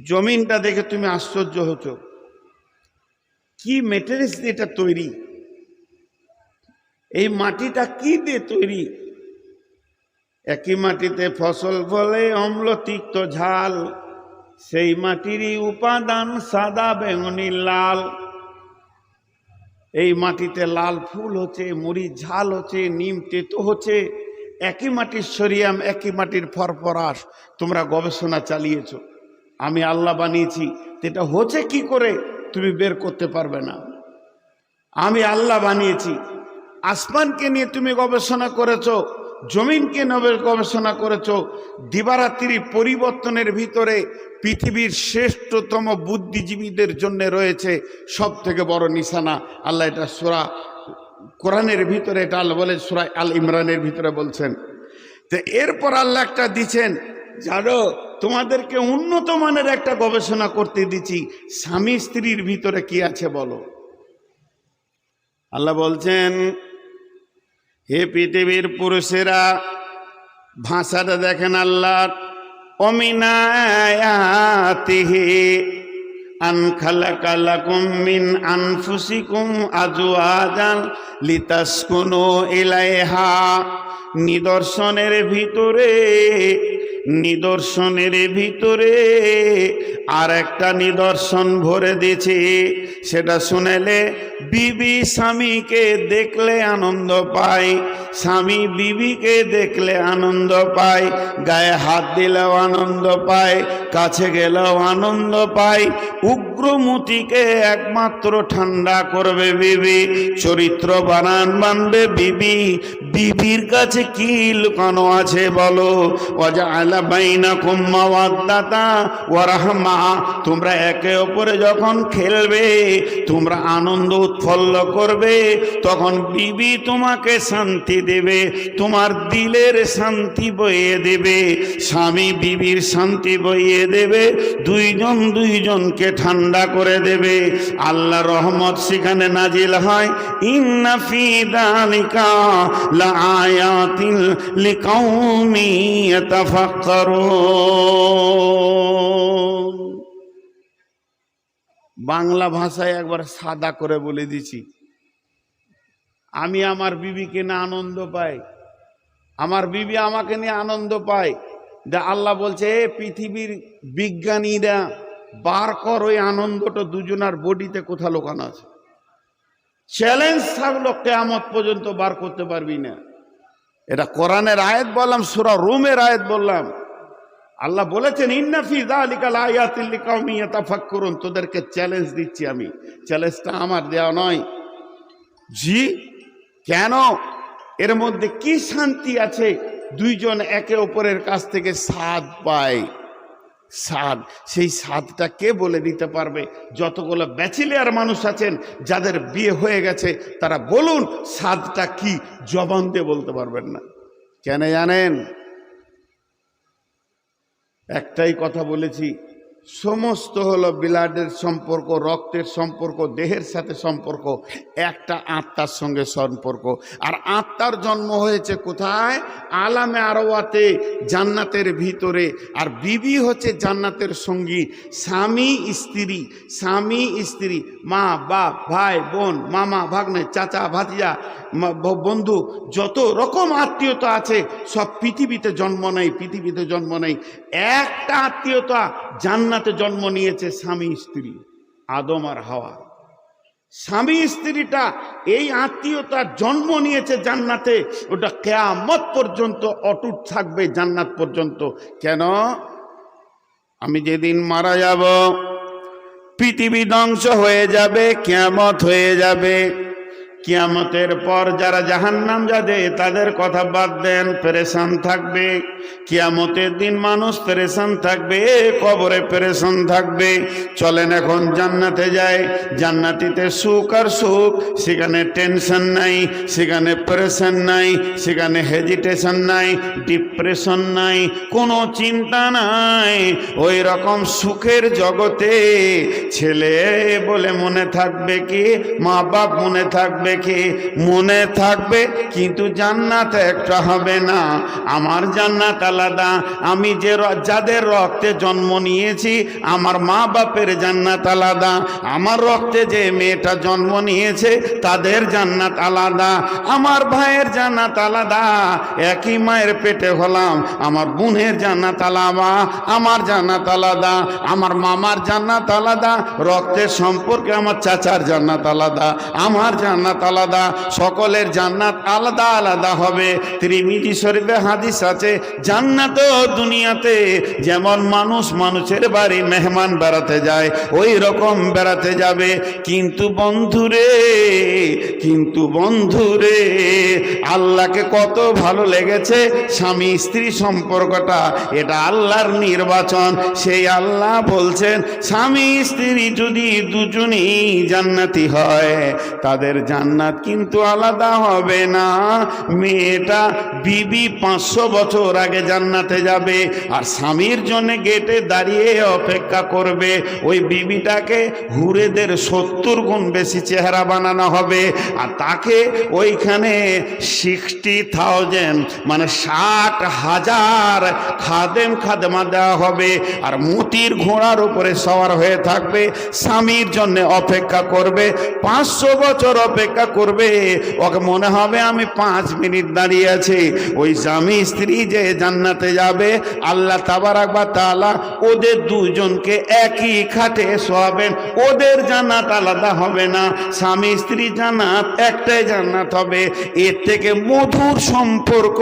A: জমিনটা দেখে তুমি আশ্চর্য হচ্ছ, কি মেটেরিয়ালস দিয়ে এটা তৈরি, এই মাটিটা কি দিয়ে তৈরি। একই মাটিতে ফসল ফলে অম্ল তিক্ত ঝাল, সেই মাটিরই উপাদান সাদা বেগুনি লাল। এই মাটিতে লাল ফুল হচ্ছে, মরিচ ঝাল হচ্ছে, নিম তেতো হচ্ছে। একই মাটির সরিয়াম, একই মাটির ফরফরাস। তোমরা গবেষণা চালিয়েছ, আমি আল্লাহ বানিয়েছি, এটা হচ্ছে কি করে তুমি বের করতে পারবে না। আমি আল্লাহ বানিয়েছি। আসমানকে নিয়ে তুমি গবেষণা করেছো, জমিনকে নিয়ে গবেষণা করেছো। দিবারাত্রি পরিবর্তনের ভিতরে পৃথিবীর শ্রেষ্ঠতম বুদ্ধিজীবীদের জন্য রয়েছে সব থেকে বড় নিশানা। আল্লাহ এটা সূরা কোরআনের ভিতরে, এটা আল্লাহ বলে সূরা আল ইমরানের ভিতরে বলছেন। তো এরপর আল্লাহ একটা দিচ্ছেন, জানো তোমাদেরকে উন্নত মানের একটা গবেষণা করতে দিচ্ছি, স্বামী স্ত্রীর ভিতরে কি আছে বলো। আল্লাহ বলছেন, হে পৃথিবীর পুরুষেরা, ভাষাটা দেখেন আল্লাহ, ওমিন আয়াতিহি আন খালাকা লাকুম মিন আনফুসিকুম আজওয়াজান লিতাসকুনু ইলাইহা। নিদর্শনের ভিতরে আর একটা নিদর্শন ভরে দিয়েছি, সেটা শুনেলে বিবি স্বামীকে দেখলে আনন্দ পায়, স্বামী বিবিকে দেখলে আনন্দ পায়, গায়ে হাত দিলেও আনন্দ পায়, কাছে গেলেও আনন্দ পায়। উগ্রমতিকে একমাত্র ঠান্ডা করবে বিবি, চরিত্র বানাবে বিবি। বিবির কাছে কি লুকানো আছে বলো। ওয়াজআলা বাইনাকুম মাওয়াদ্দাতা ওয়া রাহমা, তোমরা একে অপরে যখন খেলবে, তোমরা আনন্দ উৎফুল্ল করবে, তখন বিবি তোমাকে শান্তি দেবে, তোমার দিলের শান্তি বইয়ে দেবে, স্বামী বিবির শান্তি বইয়ে দেবে, দুইজনকে ঠান্ডা করে দেবে। আল্লাহ রহমত সেখানে নাজিল হয়। ইন্না ফি যালিকা লাআয়াতিন লিকাউমি ইয়াতাফাক্কারুন। বাংলা ভাষায় একবার সাদা করে বলে দিছি, আমি আমার বিবিকে নিয়ে আনন্দ পাই, আমার বিবি আমাকে নিয়ে আনন্দ পায়। আল্লাহ বলছে, পৃথিবীর বিজ্ঞানীরা বার কর ওই আনন্দটা দুজনার বডিতে কোথা লোকানো আছে। চ্যালেঞ্জ থাকলো, কিয়ামত পর্যন্ত বার করতে পারবি না। এটা কোরআনের আয়াত বললাম, সূরা রুমের আয়াত বললাম। আল্লাহ বলেছেন, ইন্না ফি যালিকা লাআয়াতিন লিকাউমিন ইয়াতাফাক্কারুন। তোদেরকে চ্যালেঞ্জ দিচ্ছি আমি, চ্যালেঞ্জটা আমার দেওয়া নয়। জি কেন? এর মধ্যে কি শান্তি আছে? দুইজন একে অপরের কাছ থেকে স্বাদ পায়। স্বাদ, সেই স্বাদটা কে বলে দিতে পারবে? যতগুলো ব্যাচেলিয়ার মানুষ আছেন, যাদের বিয়ে হয়ে গেছে, তারা বলুন স্বাদটা কি, জবান দিয়ে বলতে পারবেন না। কেন জানেন? একটাই কথা বলেছি, সমস্ত হলো ব্লাডের সম্পর্ক, রক্তের সম্পর্ক, দেহের সাথে সম্পর্ক, একটা আত্মার সঙ্গে সম্পর্ক। আর আত্মার জন্ম হয়েছে কোথায়? আলামে আরওয়াতে, জান্নাতের ভিতরে। আর বিবি হচ্ছে জান্নাতের সঙ্গী। স্বামী স্ত্রী, মা বাপ, ভাই বোন, মামা ভাগ্নে, চাচা ভাতিজা, বন্ধু, যত রকম আত্মীয়তা আছে সব পৃথিবীতে জন্ম নেই। একটা আত্মীয়তা জান্নাতে জন্ম নিয়েছে, স্বামী স্ত্রী, আদম আর হাওয়া। স্বামী স্ত্রীটা এই আত্মীয়তার জন্ম নিয়েছে জান্নাতে, ওটা কিয়ামত পর্যন্ত অটুট থাকবে, জান্নাত পর্যন্ত। কেন? আমি যেদিন মারা যাব, পৃথিবী ধ্বংস হয়ে যাবে, কিয়ামত হয়ে যাবে। কিয়ামতের পর যারা জাহান্নাম যাবে তাদের কথা বাদ দেন, পেরেশান থাকবে। কিয়ামতের দিন মানুষ পেরেশান থাকবে, কবরে পেরেশান থাকবে। চলেন এখন জান্নাতে যাই। জান্নাতিতে সুখ আর সুখ, সেখানে টেনশন নাই, সেখানে প্রেশান নাই, সেখানে হেজিটেশন নাই, ডিপ্রেশন নাই, কোনো চিন্তা নাই। ওই রকম সুখের জগতে ছেলে বলে মনে থাকবে কি, মা বাপ মনে থাকবে কি? মনে থাকবে, কিন্তু জান্নাত একটা হবে না। আমার জান্নাত আলাদা। আমি যাদের রক্তে জন্ম নিয়েছি, আমার মা বাপের জান্নাত আলাদা। আমার রক্তে যে মেয়েটা জন্ম নিয়েছে তাদের জান্নাত আলাদা। আমার ভাইয়ের জান্নাত আলাদা। একই মায়ের পেটে হলাম, আমার বোনের জান্নাত আলাদা, আমার জান্নাত আলাদা। আমার মামার জান্নাত আলাদা, রক্তের সম্পর্কে আমার চাচার জান্নাত আলাদা, আমার জান্নাত আলাদা। সকলের জান্নাত আলাদা আলাদা হবে। তিরমিজি শরীফে হাদিস আছে, জান্নাত দুনিয়াতে যেমন মানুষ মানুষের বাড়ি মেহমান বেড়াতে যায়, ওই রকম বেড়াতে যাবে। কিন্তু বন্ধুরে আল্লাহকে কত ভালো লেগেছে স্বামী স্ত্রী সম্পর্কটা, এটা আল্লাহর নির্বাচন। সেই আল্লাহ বলছেন, স্বামী স্ত্রী যদি দুজনেই জান্নাতি হয়, তাদের জান্নাত কিন্তু আলাদা হবে না। মেয়েটা বিবি 500 বছর আগে জান্নাতে যাবে, আর স্বামীর জন্য গেটে দাঁড়িয়ে অপেক্ষা করবে। ওই বিবিটাকে হুরেদের 70 গুণ বেশি চেহারা বানানো হবে, আর তাকে ওইখানে 60,000 মানে 60,000 খাদেমা দেওয়া হবে, আর মতির ঘোড়ার উপরে সওয়ার হয়ে থাকবে, স্বামীর জন্য অপেক্ষা করবে। 500 বছর অপেক্ষা করবে। ওকে মনে হবে আমি 5 মিনিট দাঁড়িয়ে আছি। ওই স্বামী স্ত্রী যে জান্নাতে যাবে, আল্লাহ তাবারাক ওয়া তাআলা ওদের দুজনকে একই খাটে শোয়াবেন। ওদের জান্নাত আলাদা হবে না, স্বামী স্ত্রী জান্নাত একটাই জান্নাত হবে। এর থেকে মধুর সম্পর্ক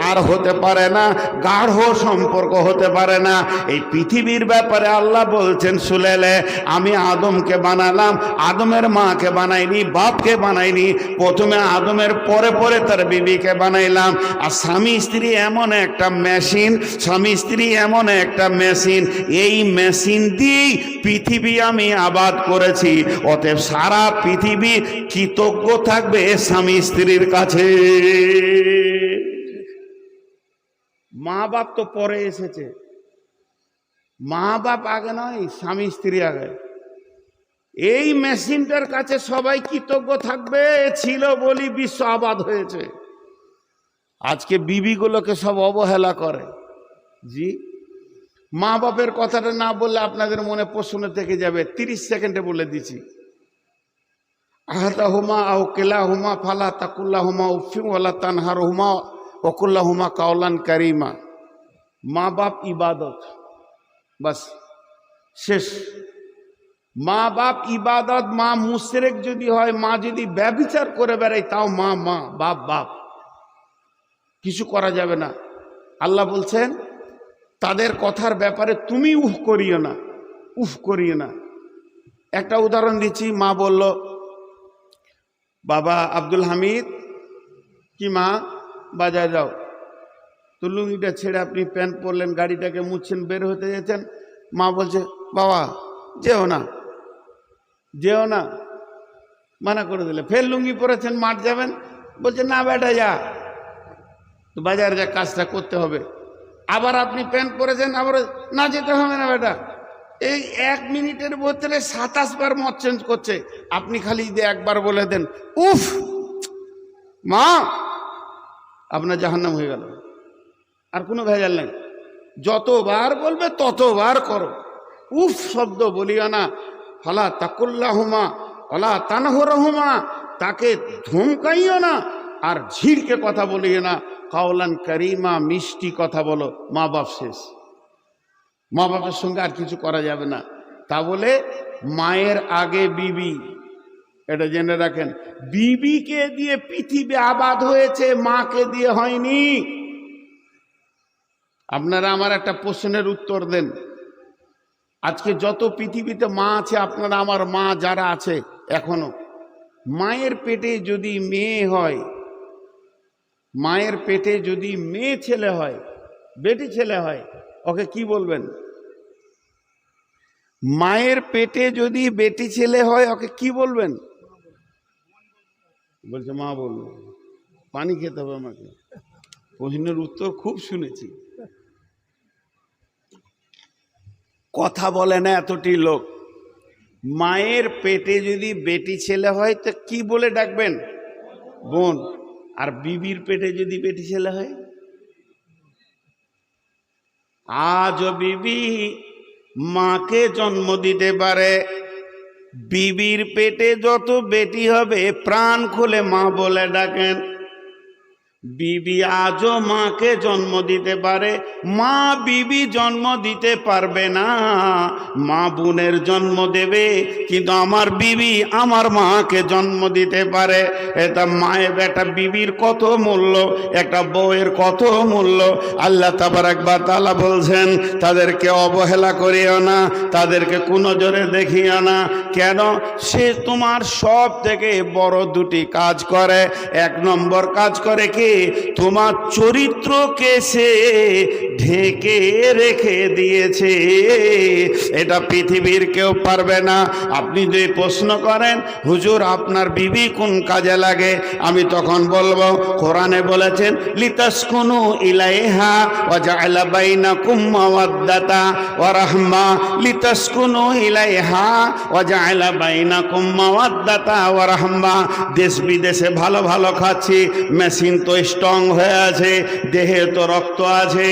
A: আর হতে পারে না, গাঢ় সম্পর্ক হতে পারে না। এই পৃথিবীর ব্যাপারে আল্লাহ বলছেন, সুলেলে আমি আদমকে বানালাম, আদমের মাকে বানাইনি, বাপকে বানাইনি, প্রথমে আদমের পরে পরে তার বিবিকে বানাইলাম। আর স্বামী স্ত্রী এমন একটা মেশিন, স্বামী স্ত্রী এমন একটা মেশিন, এই মেশিন দিয়েই পৃথিবী আমি আবাদ করেছি। অতএব সারা পৃথিবী কৃতজ্ঞ থাকবে স্বামী স্ত্রীর কাছে। মা বাপ তো পরে এসেছে, মা বাপ আগে নয়, স্বামী স্ত্রী আগে। এই মেশিনটার কাছে সবাই কৃতজ্ঞ থাকবে, ছিল বলি বিশ্ব আবাদ হয়েছে। আজকে বিবিগুলোকে সব অবহেলা করে। জি, মা বাপের কথাটা না বললে আপনাদের মনে প্রশ্ন থেকে যাবে, 30 সেকেন্ডে বলে দিচ্ছি। আহাদাহুমা আও কিলাহুমা ফালা তাকুল্লাহুমা উফিন ওয়ালা তানহারহুমা ওয়াকুল্লাহুমা কাওলান কারিমা। মা বাপ ইবাদত, বাস শেষ। মা বাপ ইবাদত। মা মুশরিক যদি হয়, মা যদি ব্যভিচার করে বেড়ায়, তাও মা মা, বাপ বাপ, কিছু করা যাবে না। আল্লাহ বলছেন তাদের কথার ব্যাপারে তুমি উফ করিও না। একটা উদাহরণ দিচ্ছি। মা বলল, বাবা আব্দুল হামিদ, কি মা বাজারে যাও, তো লুঙ্গিটা ছেড়ে আপনি প্যান্ট পরলেন, গাড়িটাকে মুছছেন, বের হতে যাচ্ছেন। মা বলছে, বাবা যেও না, মানা করে দিলে। ফের লুঙ্গি পরেছেন, মাঠ যাবেন, বলছে না বেটা যা, তো বাজারে যা কাজটা করতে হবে। আবার আপনি প্যান্ট পরেছেন, আবার না যেতে হবে না বেটা। এই 1 মিনিটের ভিতরে 27 বার মত চেঞ্জ করছে। আপনি খালি যদি একবার বলে দেন উফ মা, আপনার জাহান্নাম হয়ে গেল, আর কোনো ভেজাল নেই। যতবার বলবে ততবার করো। উফ শব্দ বলিও না। ফালা তাকুল্লাহুমা ওয়ালা তানহুরহুমা, তাকে ধমকাইও না, আর ঝিড়কে কথা বলিও না। কাওলান কারিমা, মিষ্টি কথা বলো। মা বাপ শেষ, মা বাপের সঙ্গে আর কিছু করা যাবে না। তা বলে মায়ের আগে বিবি, এটা জেনে রাখেন। বিবিকে দিয়ে পৃথিবী আবাদ হয়েছে, মাকে দিয়ে হয়নি। আপনারা আমার একটা প্রশ্নের উত্তর দেন। আজকে যত পৃথিবীতে মা আছে, আপনারা আমার মা যারা আছে এখনো, মায়ের পেটে যদি মেয়ে হয়, মায়ের পেটে যদি মেয়ে ছেলে হয়, বেটি ছেলে হয়, ওকে কি বলবেন? মায়ের পেটে যদি বেটি ছেলে হয় ওকে কি বলবেন? বলছে মা বলবো। পানি খেতে হবে আমাকে। প্রশ্নের উত্তর খুব শুনেছি, কথা বলে না এতটি লোক। মায়ের পেটে যদি বেটি ছেলে হয় তো কি বলে ডাকবেন? বোন। আর বিবির পেটে যদি বেটি ছেলে হয়? আজও বিবি মাকে জন্ম দিতে পারে। বিবির পেটে যত বেটি হবে প্রাণ খুলে মা বলে ডাকেন। বিবি আজও মাকে জন্ম দিতে পারে, মা বিবি জন্ম দিতে পারবে না। মা বোনের জন্ম দেবে, কিন্তু আমার বিবি আমার মাকে জন্ম দিতে পারে। এটা মায়ের একটা বিবির কত মূল্য, একটা বউয়ের কত মূল্য। আল্লাহ তাবারাক ওয়া তাআলা বলছেন, তাদেরকে অবহেলা করিও না, তাদেরকে কুনজরে দেখিও না। কেন? সে তোমার সব থেকে বড় দুটি কাজ করে। এক নম্বর কাজ করে কি? তোমার চরিত্রকে সে ঢেকে রেখে দিয়েছে, এটা পৃথিবীর কেউ পারবে না। আপনি যদি প্রশ্ন করেন হুজুর আপনার বিবি কোন কাজে লাগে, আমি তখন বলবো কোরআনে বলেছেন লিতাসকুনু ইলাইহা ওয়া জাআলা বাইনাকুম মাওয়াদ্দাতা ওয়া রাহমা। লিতাসকুনু ইলাইহা ওয়া জাআলা বাইনাকুম মাওয়াদ্দাতা ওয়া রাহমা। দেশ বিদেশে ভালো ভালো খাচ্ছি, মেশিন তো স্ট্রং হয়ে আছে, দেহে তো রক্ত আছে,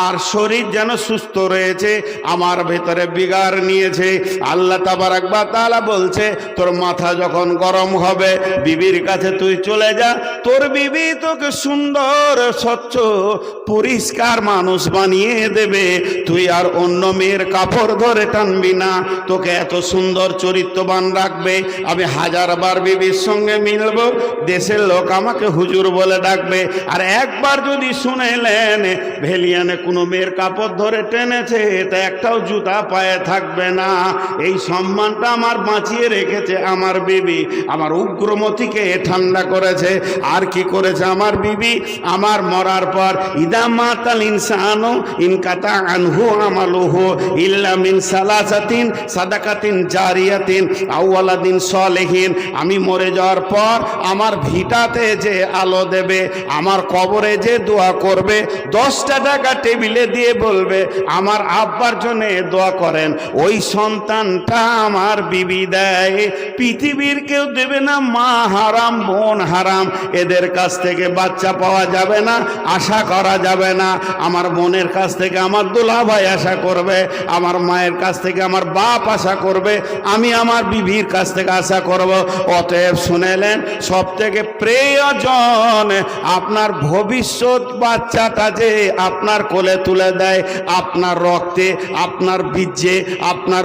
A: আর শরীর যেন সুস্থ রয়েছে, আমার ভেতরে বিগার নিয়েছে। আল্লাহ তাবারাক ওয়া তাআলা বলছে তোর মাথা যখন গরম হবে বিবির কাছে তুই চলে যা, তোর বিবি তোকে সুন্দর স্বচ্ছ পরিষ্কার মানুষ বানিয়ে দেবে। তুই আর অন্য মেয়ের কাপড় ধরে টানবি না, তোকে এত সুন্দর চরিত্রবান রাখবে। আমি হাজারবার বিবির সঙ্গে মিলবো, দেশের লোক আমাকে হুজুর বলে ডাকবে। আর একবার যদি শুনেলেন ভেলিয়ানে কোনো মেয়ের কাপড় ধরে টেনেছে, তা একটাও জুতা পায়ে থাকবে না। এই সম্মানটা আমার বাঁচিয়ে রেখেছে আমার বিবি, আমার উগ্রমতিকে ঠান্ডা করেছে। আর কি করেছে আমার বিবি? আমার মরার পর ইদা মাতাল ইনসানু ইনকাতা আনহু আমালুহু ইল্লা মিন সালাসাতিন সাদাকাতিন জারিয়াতিন আও ওয়ালাদিন সলিহিন। আমি মরে যাওয়ার পর আমার ভিটাতে যে আলো দেবে, আমার কবরে যে দোয়া করবে, 10টা টাকা টেবিলে দিয়ে বলবে আমার আব্বার জন্য দোয়া করেন, ওই সন্তানটা আমার বিবি দেয়। পৃথিবীর কেউ দেবে না। মা হারাম, বোন হারাম, এদের কাছ থেকে বাচ্চা পাওয়া যাবে না, আশা করা যাবে না। আমার বোনের কাছ থেকে আমার দুলাভাই আশা করবে, আমার মায়ের কাছ থেকে আমার বাপ আশা করবে, আমি আমার বিবির কাছ থেকে আশা করব। অতএব শুনেলেন, সব থেকে প্রয়োজন আপনার ভবিষ্যৎ বাচ্চাটা যে আপনার কোলে তুলে দেয়, আপনার রক্তে, আপনার বীর্যে, আপনার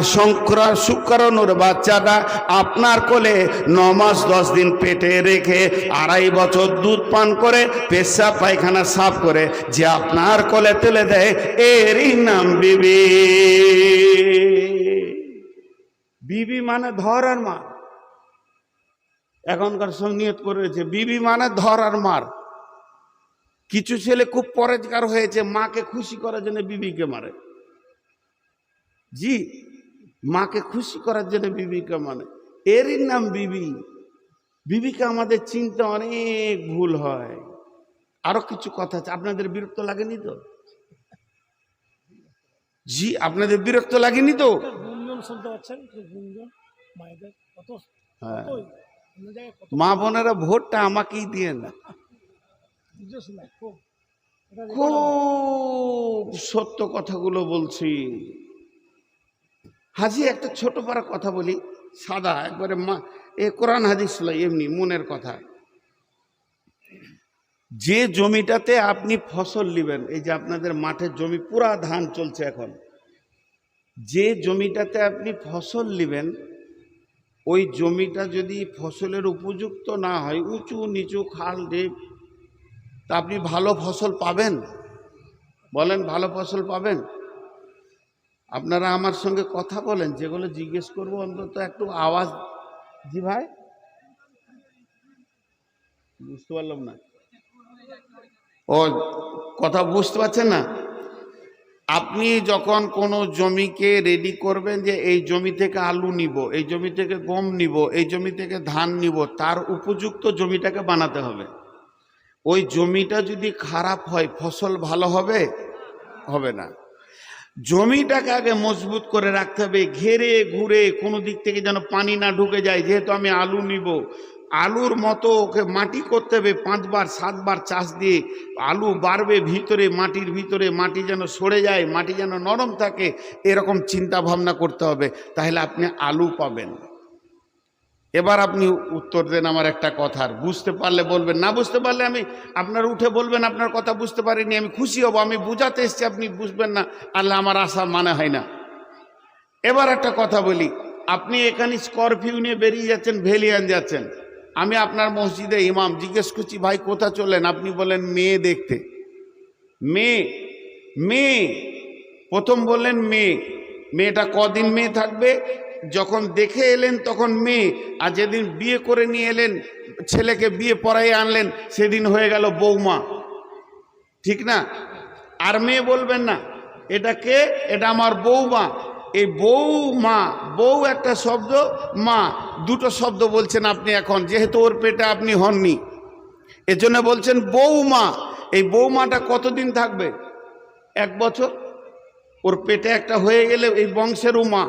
A: শুক্রাণুর বাচ্চাটা আপনার কোলে 9 মাস 10 দিন পেটে রেখে 2.5 বছর দুধ পান করে পেশাব পায়খানা সাফ করে যে আপনার কোলে তুলে দেয়, এরই নাম বিবি। বিবি মানে ধর আর মার। এখনকার সব নিয়ত করেছে বিবি মানে ধর আর মার। কিছু ছেলে খুব পরেজগার হয়েছে, মাকে খুশি করার জন্য বিবিকে মারে। জি, মাকে খুশি করার জন্য বিবিকে মানে, এরই নাম বিবি। বিবিকে আমাদের চিন্তা অনেক ভুল হয়। আরো কিছু কথা আছে, আপনাদের বিরক্ত লাগেনি তো? জি, আপনাদের বিরক্ত লাগেনি তো? হ্যাঁ, মা বোনেরা ভোটটা আমাকেই দিয়ে না। খুব সত্য কথাগুলো বলছি। হাজি একটা ছোট পারা কথা বলি, সাদা একবারে কোরআন হাদিস এমনি মনের কথা। যে জমিটাতে আপনি ফসল নেবেন, এই যে আপনাদের মাঠের জমি পুরা ধান চলছে এখন, যে জমিটাতে আপনি ফসল নেবেন ওই জমিটা যদি ফসলের উপযুক্ত না হয়, উঁচু নিচু খাল ঢিপ, তা আপনি ভালো ফসল পাবেন? বলেন, ভালো ফসল পাবেন? আপনারা আমার সঙ্গে কথা বলেন, যেগুলো জিজ্ঞেস করবো অন্তত একটু আওয়াজ। জি ভাই, বুঝতে পারলাম না। ও, কথা বুঝতে পারছেন না? আপনি যখন কোনো জমিকে রেডি করবেন যে এই জমি থেকে আলু নিব, এই জমি থেকে গম নিব, এই জমি থেকে ধান নিব, তার উপযুক্ত জমিটাকে বানাতে হবে। ওই জমিটা যদি খারাপ হয় ফসল ভালো হবে? হবে না। জমিটাকে আগে মজবুত করে রাখতে হবে, ঘেরে ঘুরে কোনো দিক থেকে যেন পানি না ঢুকে যায়। যেহেতু আমি আলু নিব, আলুর মতো ওকে মাটি করতে হবে, 5 বার 7 বার চাষ দিয়ে আলু বাড়বে ভিতরে, মাটির ভিতরে, মাটি যেন সরে যায়, মাটি যেন নরম থাকে, এরকম চিন্তা ভাবনা করতে হবে, তাহলে আপনি আলু পাবেন। এবার আপনি উত্তর দেন আমার একটা কথার, বুঝতে পারলে বলবেন, না বুঝতে পারলে আমি আপনার উঠে বলবেন আপনার কথা বুঝতে পারিনি, আমি খুশি হব। আমি বুঝাতে এসেছি, আপনি বুঝবেন না, আল্লাহ আমার আশা মানে হয় না। এবার একটা কথা বলি, আপনি এখানে স্করপিও নিয়ে বেরিয়ে যাচ্ছেন, ভেলিয়ান যাচ্ছেন, আমি আপনার মসজিদে ইমাম, জিজ্ঞেস করছি ভাই কোথা চলেন, আপনি বলেন মেয়ে দেখতে। মেয়ে, মেয়ে, প্রথম বললেন মেয়ে। মেয়েটা কদিন মেয়ে থাকবে? যখন দেখে এলেন তখন মেয়ে, আর যেদিন বিয়ে করে নিয়ে এলেন, ছেলেকে বিয়ে পড়াই আনলেন, সেদিন হয়ে গেল বৌমা, ঠিক না? আর মেয়ে বলবেন না, এটা কে? এটা আমার বৌমা। এই বৌমা, বউ একটা শব্দ, মা দুটো শব্দ বলছেন আপনি এখন, যেহেতু ওর পেটে আপনি হননি, এজন্য বলছেন বৌমা। এই বৌমাটা কতদিন থাকবে? 1 বছর। ওর পেটে একটা হয়ে গেলে এই বংশের মা,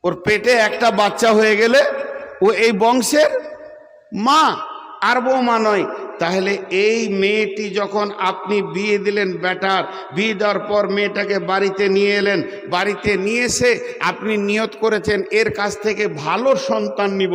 A: ওর পেটে একটা বাচ্চা হয়ে গেলে ও এই বংশের মা, আর বৌমা নয়। তাহলে এই মেয়েটি যখন আপনি বিয়ে দিলেন, বেটার বিয়ে দেওয়ার পর মেয়েটাকে বাড়িতে নিয়ে এলেন, বাড়িতে নিয়ে এসে আপনি নিয়ত করেছেন এর কাছ থেকে ভালো সন্তান নিব,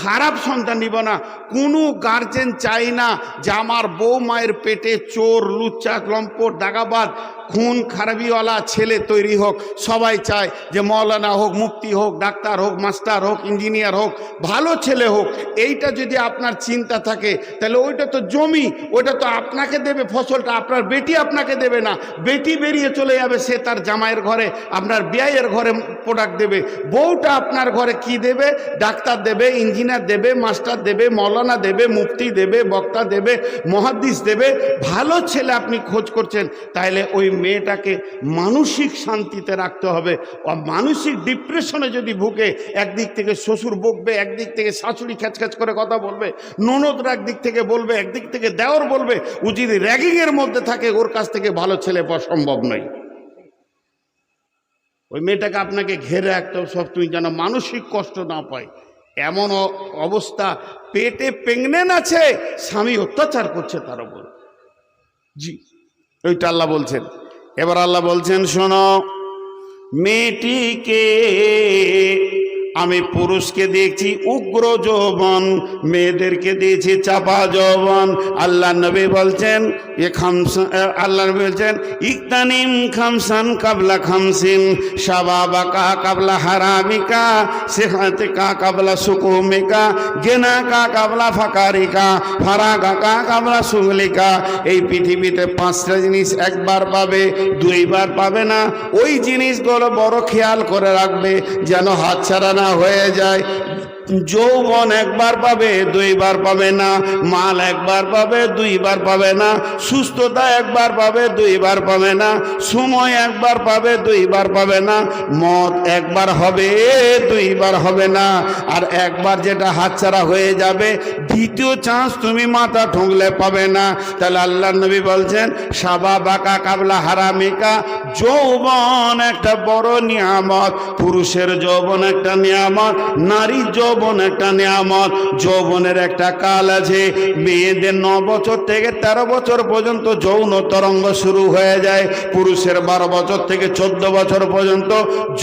A: খারাপ সন্তান নিব না। কোনো গার্জেন চাই না যে আমার বউ মায়ের পেটে চোর, লুচ্চা, লম্পট, দাগাবাজ, খুন খারাপিওয়ালা ছেলে তৈরি হোক। সবাই চায় যে মৌলানা হোক, মুফতি হোক, ডাক্তার হোক, মাস্টার হোক, ইঞ্জিনিয়ার হোক, ভালো ছেলে হোক। এইটা যদি আপনার চিন্তা থাকে তাহলে ওইটা তো জমি, ওইটা তো আপনাকে দেবে ফসলটা, আপনার বেটি আপনাকে দেবে না। বেটি বেরিয়ে চলে যাবে, সে তার জামাইয়ের ঘরে, আপনার বিয়ের ঘরে প্রোডাক্ট দেবে। বউটা আপনার ঘরে কি দেবে? ডাক্তার দেবে, ইঞ্জিনিয়ার দেবে, মাস্টার দেবে, মৌলানা দেবে, মুফতি দেবে, বক্তা দেবে, মুহাদ্দিস দেবে। ভালো ছেলে আপনি খোঁজ করছেন, তাহলে ওই মেয়েটাকে মানসিক শান্তিতে রাখতে হবে। মানসিক ডিপ্রেশনে যদি ভুগে, একদিক থেকে শ্বশুর বকবে, একদিক থেকে শাশুড়ি খ্যাচখ্যাচ করে কথা বলবে, ননদরা একদিক থেকে বলবে, একদিক থেকে দেওর বলবে, ও যদি র্যাগিংয়ের মধ্যে থাকে, ওর কাছ থেকে ভালো ছেলে পাওয়া সম্ভব নয়। ওই মেয়েটাকে আপনাকে ঘেরে রাখতে হবে সব, তুমি যেন মানসিক কষ্ট না পায়। এমন অবস্থা, পেটে প্রেগনেন্ট আছে, স্বামী অত্যাচার করছে তার উপর। জি, ওইটা আল্লাহ বলছেন। এবার আল্লাহ বলছেন, শোনো, মেয়েটিকে আমি পুরুষকে দেখছি উগ্র যৌবন, মেয়েদেরকে দিয়েছি চাপা যৌবন। আল্লাহ নবী বলছেন, আল্লাহ নবী বলছেন, ইকতানিম খামসান কাবলা খামসিন, শাবাবাকা কাবলা হারামিকা, সিহাতিকা কাবলা সুকুমিকা, গেনাকা কাবলা ফাকারিকা, ফারাগাকা কাবলা সুগলিকা। এই পৃথিবীতে 5টা জিনিস একবার পাবে, 2বার পাবে না। ওই জিনিসগুলো বড় খেয়াল করে রাখবে যেন হাতছাড়া না হয়ে যায়। যৌবন একবার পাবে, 2বার পাবে না। মাল একবার পাবে, 2বার পাবে না। সুস্থতা একবার পাবে, 2বার পাবে না। সময় একবার পাবে, 2বার পাবে না। মত একবার হবে, 2বার হবে না। আর একবার যেটা হাতছাড়া হয়ে যাবে, দ্বিতীয় চান্স তুমি মাথা ঠুকলে পাবে না। তাহলে আল্লাহ নবী বলছেন, শাবাবাকা কাবলা হারামিকা, যৌবন একটা বড় নিয়ামত। পুরুষের যৌবন একটা নিয়ামত, নারীর যৌবন যৌবন একটা নিয়ামত, যৌবনের একটা কাল আছে। মেয়েদের 9 বছর থেকে 13 বছর পর্যন্ত যৌন তরঙ্গ শুরু হয়ে যায়। পুরুষের 12 বছর থেকে 14 বছর পর্যন্ত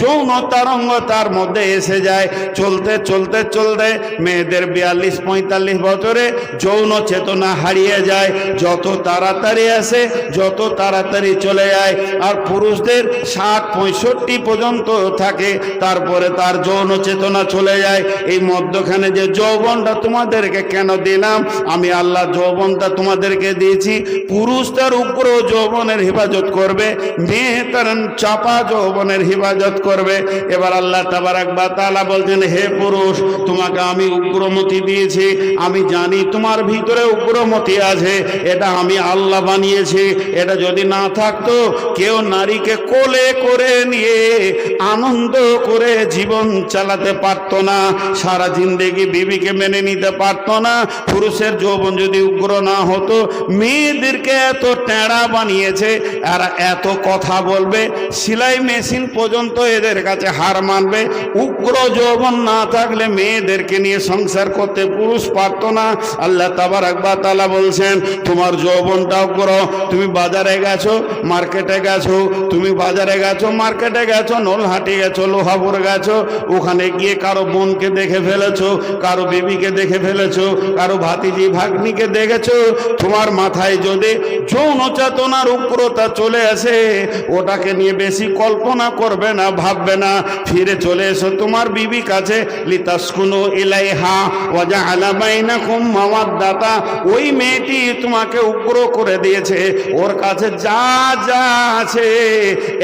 A: যৌন তরঙ্গ তার মধ্যে এসে যায়। চলতে চলতে চলতে মেয়েদের 42-45 বছরে যৌন চেতনা হারিয়ে যায়। যত তাড়াতাড়ি আসে যত তাড়াতাড়ি চলে যায়। আর পুরুষদের 60-65 পর্যন্ত থাকে, তারপরে তার যৌন চেতনা চলে যায়। এই মধ্যখানে যে যৌবনটা তোমাদেরকে কেন দিলাম, আমি আল্লাহ যৌবনটা তোমাদেরকে দিয়েছি। পুরুষ তার উগ্র যৌবনের হেফাজত করবে, মেয়ে তার চাপা যৌবনের হেফাজত করবে। এবার আল্লাহ তাবারাক ওয়া তাআলা বলছেন, হে পুরুষ, তোমাকে আমি উগ্রমতি দিয়েছি। আমি জানি তোমার ভিতরে উগ্রমতি আছে, এটা আমি আল্লাহ বানিয়েছি। এটা যদি না থাকতো, কেউ নারীকে কোলে করে নিয়ে আনন্দ করে জীবন চালাতে পারতো না, সারা জিন্দেগি বিবিকে মেনে নিতে পারতো না। পুরুষের যৌবন যদি উগ্র না হতো, মেয়েদেরকে এত টেঁড়া বানিয়েছে, আর এত কথা বলবে, সেলাই মেশিন পর্যন্ত এদের কাছে হার মানবে। উগ্র যৌবন না থাকলে মেয়েদেরকে নিয়ে সংসার করতে পুরুষ পারতো না। আল্লাহ তাবারাক ওয়া তাআলা বলছেন, তোমার যৌবনটা উগ্র। তুমি বাজারে গেছো, মার্কেটে গেছো, তুমি বাজারে গেছো, মার্কেটে গেছো, নলহাটি গেছো, লোহাপুর গেছো, ওখানে গিয়ে কারো বোনকে দেখে ফেলেছো, কারো বিবিকে দেখে ফেলেছো, কারো ভাতিজি ভাগ্নিকে দেখেছো। তোমার মাথায় যদি যৌন চেতনার উগ্রতা চলে আসে, ওটাকে নিয়ে বেশি কল্পনা করবে না, ভাববে না। ফিরে চলে এসো তোমার বিবি কাছে, লিতাসকুনু ইলাইহা ওয়া জাআলা বাইনাকুম মাওয়াদ্দাতা। ওই মেয়েটি তোমাকে উগ্র করে দিয়েছে, ওর কাছে যা যা আছে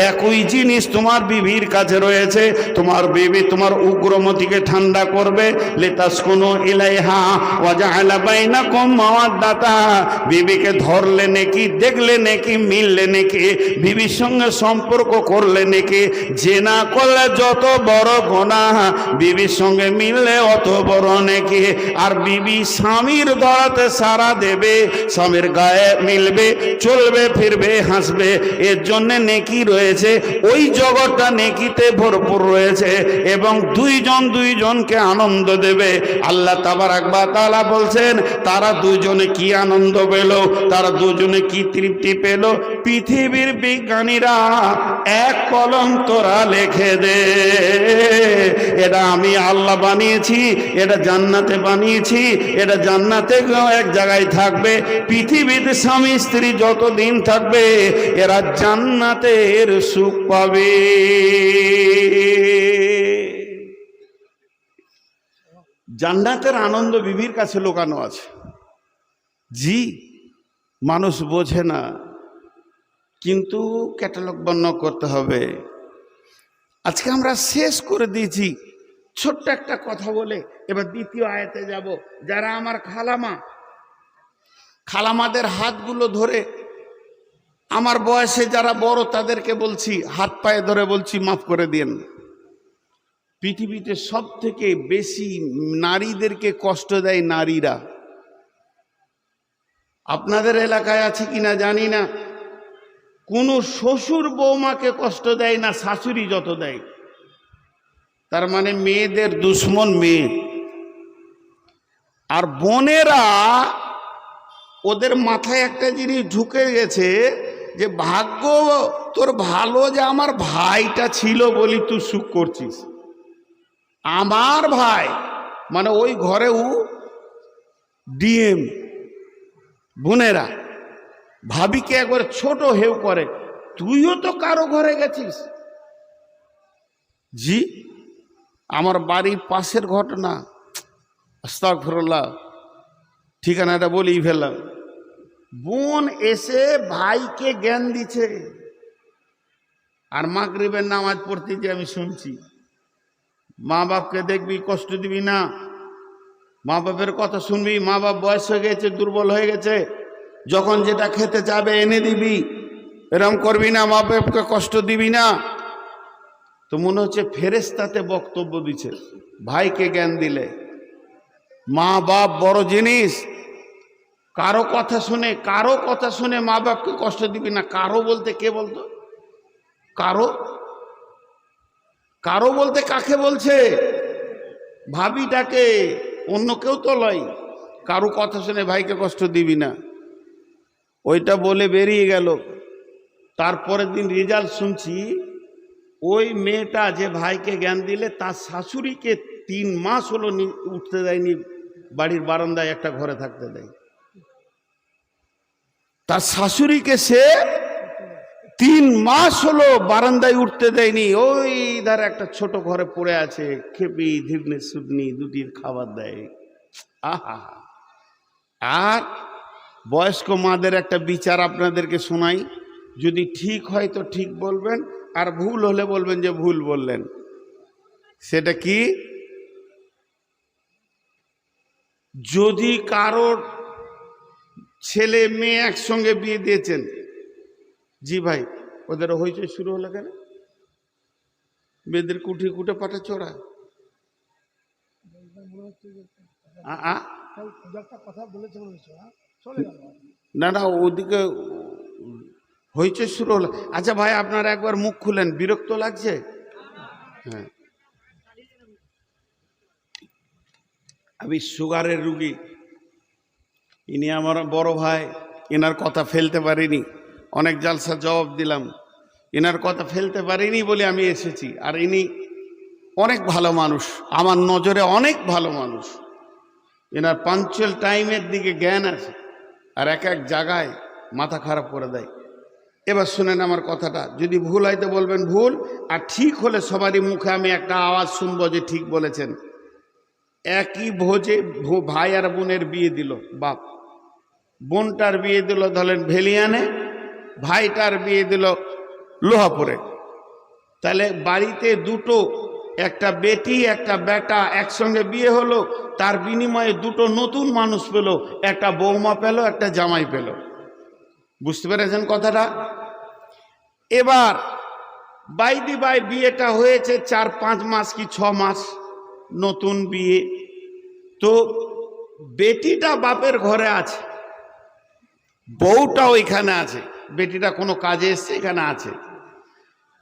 A: একই জিনিস তোমার বিবির কাছে রয়েছে। তোমার বিবি তোমার উগ্রমতিকে ঠান্ডা করবে। লিতাসকুনু ইলাইহা ওয়া জাআলা বাইনাকুম মাওয়াদ্দাতা। বিবিকে ধরলে নাকি, দেখলে নাকি, মিললে নাকি, বিবির সঙ্গে সম্পর্ক করলে নাকি, জেনা করলে যত বড় গুনাহ, বিবির সঙ্গে মিললে অত বড় নাকি। আর বিবি স্বামীর ধরাতে সারা দেবে, স্বামীর গায়ে মিলবে, চলবে ফিরবে, হাসবে, এর জন্য নেকি রয়েছে। ওই জগৎটা নেকিতে ভরপুর রয়েছে, এবং দুইজন দুইজনকে আনন্দ দেবে। আল্লাহ তাবারাক ওয়া তাআলা বলছেন, তারা দুজনে কি আনন্দ পেল, তারা দুজনে কি তৃপ্তি পেল, পৃথিবীর বিজ্ঞানীরা এক কলম তোরা লিখে দে। এটা আমি আল্লাহ বানিয়েছি, এটা জান্নাতে বানিয়েছি, এটা জান্নাতে এক জায়গায় থাকবে। পৃথিবীতে স্বামী স্ত্রী যতদিন থাকবে, এরা জান্নাতের সুখ পাবে। জান্নাতের আনন্দ বিবির কাছে লুকানো আছে। জি, মানুষ বোঝে না, কিন্তু ক্যাটালগ বর্ণনা করতে হবে। আজকে আমরা শেষ করে দিয়েছি ছোট্ট একটা কথা বলে। এবার দ্বিতীয় আয়াতে যাব। যারা আমার খালামাদের হাতগুলো ধরে, আমার বয়সে যারা বড় তাদেরকে বলছি, হাত পায়ে ধরে বলছি, মাফ করে দিন। পৃথিবীতে সব থেকে বেশি নারীদেরকে কষ্ট দেয় নারীরা। আপনাদের এলাকায় আছে কিনা জানি না, কোনো শ্বশুর বৌমাকে কষ্ট দেয় না শাশুড়ি যত দেয়। তার মানে মেয়েদের দুশ্মন মেয়ে। আর বোনেরা, ওদের মাথায় একটা জিনিস ঢুকে গেছে যে ভাগ্য তোর ভালো যে আমার ভাইটা ছিল বলি তুই সুখ করছিস। আমার ভাই মানে ওই ঘরেও ডিএম। বোনেরা ভাবিকে একবার ছোট হেউ করে, তুইও তো কারো ঘরে গেছিস। জি, আমার বাড়ির পাশের ঘটনা, আস্তাগফিরুল্লাহ, ঠিকানাটা বলেই ফেললাম। বোন এসে ভাইকে জ্ঞান দিচ্ছে, আর মাগরিবের নামাজ পড়তে যে আমি শুনছি, মা বাপকে দেখবি, কষ্ট দিবি না, মা বাপের কথা শুনবি। মা বাপ বয়স হয়ে গেছে, দুর্বল হয়ে গেছে, যখন যেটা খেতে চাবে এনে দিবি, এরম করবি না, মা বাপকে কষ্ট দিবি না। তো মনে হচ্ছে ফেরেশতাতে বক্তব্য দিচ্ছে ভাইকে জ্ঞান দিলে। মা বাপ বড় জিনিস। কারো কথা শুনে মা বাপকে কষ্ট দিবি না। কারো বলতে কে বলতো? কারো বলতে কাকে বলছে? ভাবিটাকে, অন্য কেউ তো লয়। কারো কথা শুনে ভাইকে কষ্ট দিবি না, ওইটা বলে বেরিয়ে গেল। তারপরের দিন রেজাল্ট শুনছি, ওই মেয়েটা যে ভাইকে জ্ঞান দিলে তার শাশুড়িকে 3 মাস হলো উঠতে দেয়নি, বাড়ির বারান্দায় একটা ঘরে থাকতে দেয়। তার শাশুড়িকে সে 3 মাস হলো বারান্দায় উঠতে দেয়নি, ওই ধারে একটা ছোট ঘরে পড়ে আছে, খেপি ধীরনে সুদনি দুটির খাবার দেয়। আহা, আর বয়স্ক মাদের একটা বিচার আপনাদেরকে শোনাই, যদি ঠিক হয় তো ঠিক বলবেন, আর ভুল হলে বলবেন যে ভুল বললেন। সেটা কি, যদি কারোর ছেলে মেয়ে একসঙ্গে বিয়ে দিয়েছেন, জি ভাই ওদের হইচই শুরু হলো কেন? মেয়েদের কুঠি কুটে পাঠে চড়া। না না, ওদিকে হইচই শুরু হলো। আচ্ছা ভাই আপনারা একবার মুখ খুলেন, বিরক্ত লাগছে? হ্যাঁ, আমি সুগারের রুগী, ইনি আমার বড় ভাই, এনার কথা ফেলতে পারিনি, অনেক জালসা জবাব দিলাম, এনার কথা ফেলতে পারিনি বলে আমি এসেছি। আর ইনি অনেক ভালো মানুষ, আমার নজরে অনেক ভালো মানুষ, এনার পাঞ্চুয়াল টাইমের দিকে জ্ঞান আছে, আর এক এক জায়গায় মাথা খারাপ করে দেয়। এবার শুনেন আমার কথাটা, যদি ভুল হয় তো বলবেন ভুল, আর ঠিক হলে সবারই মুখে আমি একটা আওয়াজ শুনবো যে ঠিক বলেছেন। একই ভোজে ভাই আর বোনের বিয়ে দিল বাপ, বোনটার বিয়ে দিল ধরেন ভেলিয়ানে, ভাইটার বিয়ে দিল লোহাপুরে। তাহলে বাড়িতে দুটো, একটা বেটি একটা বেটা একসঙ্গে বিয়ে হলো, তার বিনিময়ে দুটো নতুন মানুষ পেল, একটা বৌমা পেল একটা জামাই পেল। বুঝতে পেরেছেন কথাটা? এবার বাইদি বাই বিয়েটা হয়েছে 4-5 মাস কি 6 মাস, নতুন বিয়ে। তো বেটিটা বাপের ঘরে আছে, বউটা ওইখানে আছে, বেটিটা কোনো কাজে এসছে এখানে আছে।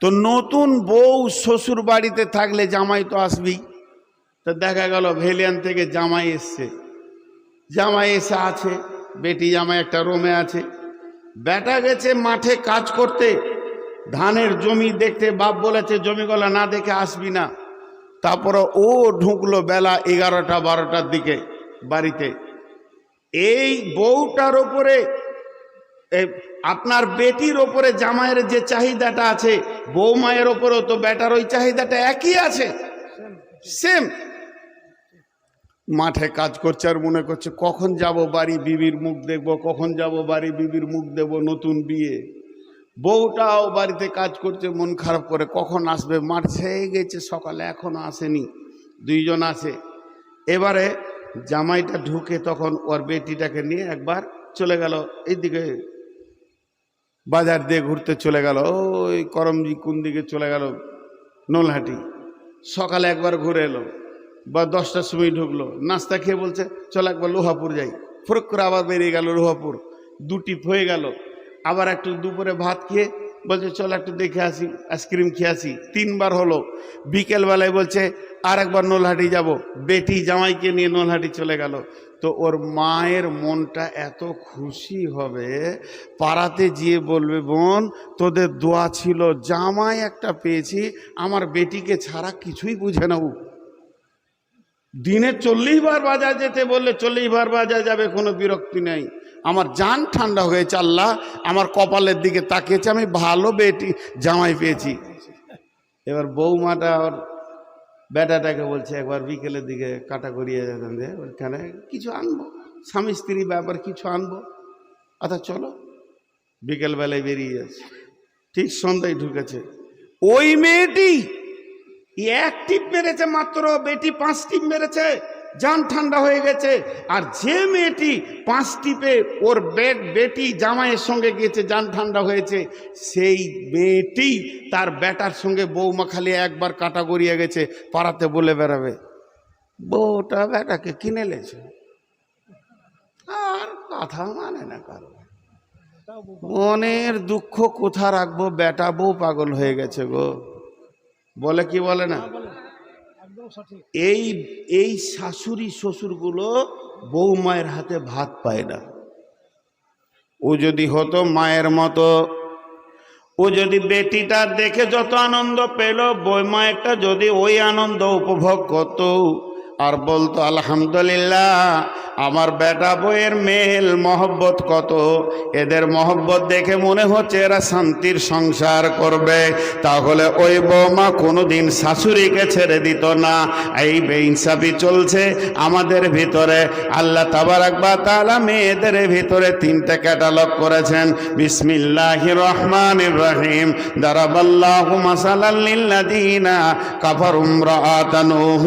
A: তো নতুন বউ শ্বশুর বাড়িতে থাকলে জামাই তো আসবেই। তো দেখা গেল ভেলিয়ান থেকে জামাই এসছে, জামাই এসে আছে, বেটি জামাই একটা রুমে আছে, বেটা গেছে মাঠে কাজ করতে, ধানের জমি দেখতে, বাপ বলেছে জমিগুলো না দেখে আসবি না। তারপরে ও ঢুকলো বেলা 11টা-12টার দিকে বাড়িতে। এই বউটার ওপরে, আপনার বেটির ওপরে জামাইয়ের যে চাহিদাটা আছে, বৌমায়ের ওপরেও তো বেটার ওই চাহিদাটা একই আছে, সেম। মাঠে কাজ করছে আর মনে করছে কখন যাব বাড়ি বিবির মুখ দেখব, কখন যাব বাড়ি বিবির মুখ দেব, নতুন বিয়ে। বউটাও বাড়িতে কাজ করছে মন খারাপ করে, কখন আসবে, মাঠ ছেয়ে গেছে সকালে এখনো আসেনি, দুইজন আছে। এবারে জামাইটা ঢুকে তখন ওর বেটিটাকে নিয়ে একবার চলে গেল এইদিকে, বাজার দিয়ে ঘুরতে চলে গেল, ওই করমজি কোন দিকে চলে গেল, নলহাটি। সকালে একবার ঘুরে এলো বা 10টার সময় ঢুকলো, নাস্তা খেয়ে বলছে চল একবার লোহাপুর যাই, ফরক করে আবার বেরিয়ে গেল লোহাপুর, 2 টিপ হয়ে গেল। আবার একটু দুপুরে ভাত খেয়ে বলছে চল একটু দেখে আসি, আইসক্রিম খেয়ে আসি, 3বার হলো। বিকেলবেলায় বলছে আর একবার নলহাটি যাব, বেটি জামাইকে নিয়ে নলহাটি চলে গেল। তো ওর মায়ের মনটা এত খুশি হবে, পাড়াতে গিয়ে বলবে বোন তোদের দোয়া ছিল, জামাই একটা পেয়েছি, আমার বেটিকে ছাড়া কিছুই বুঝে না। দিনে 40 বার বাজার যেতে বললে 40 বার বাজার যাবে, কোনো বিরক্তি নেই। আমার জান ঠান্ডা হয়েছে, আল্লাহ আমার কপালের দিকে তাকিয়েছে, আমি ভালো বেটি জামাই পেয়েছি। এবার বৌমাটা ওর বেটাটাকে বলছে একবার বিকেলের দিকে কাটা করিয়ে যেতেন যে ওইখানে কিছু আনবো, স্বামী স্ত্রী ব্যাপার কিছু আনবো, আচ্ছা চলো। বিকেলবেলায় বেরিয়ে যাচ্ছে, ঠিক সন্ধ্যায় ঢুকেছে। ওই মেয়েটি 1 টিপ মেরেছে মাত্র, বেটি 5 টিপ মেরেছে, জান ঠান্ডা হয়ে গেছে। আর যে মেয়েটি 5 টিপে ওর বেটি জামাইয়ের সঙ্গে গিয়েছে, জান ঠান্ডা হয়েছে, সেই মেয়েটি তার বেটার সঙ্গে বৌমা খালি একবার কাটা গড়িয়ে গেছে, পাড়াতে বলে বেড়াবে বউটা বেটাকে কিনে লেছে। আর কথা মানে না কারো, মনের দুঃখ কোথা রাখবো, বেটা বউ পাগল হয়ে গেছে গো, বলে কি বলে না? এই এই শাশুড়ি শ্বশুরগুলো বৌমায়ের হাতে ভাত পায় না। ও যদি হতো মায়ের মতো, ও যদি বেটিটা দেখে যত আনন্দ পেল, বৌমা একটা যদি ওই আনন্দ উপভোগ করত আর বলতো আলহামদুলিল্লাহ, আমার বেটা বউয়ের মেল মহব্বত কত, এদের মহব্বত দেখে মনে হচ্ছে এরা শান্তির সংসার করবে, তাহলে ওই বৌমা কোনোদিন শাশুড়িকে ছেড়ে দিত না। এই বেইনসাফি চলছে আমাদের ভিতরে। আল্লাহ তাবারাক ওয়া তাআলা মেয়েদের ভিতরে তিনটা ক্যাটালগ করেছেন। বিসমিল্লাহির রহমানির রহিম। দারাবাল্লাহু মাসালাল লিল্লাযীনা কাফারু ইমরাআতান নূহ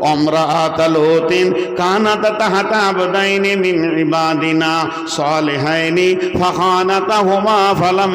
A: ওয়া লূতিন কানাতা তাহতা আবদাইনি মিন ইবাদিনা সালিহাইনি ফাখানাতাহুমা ফালাম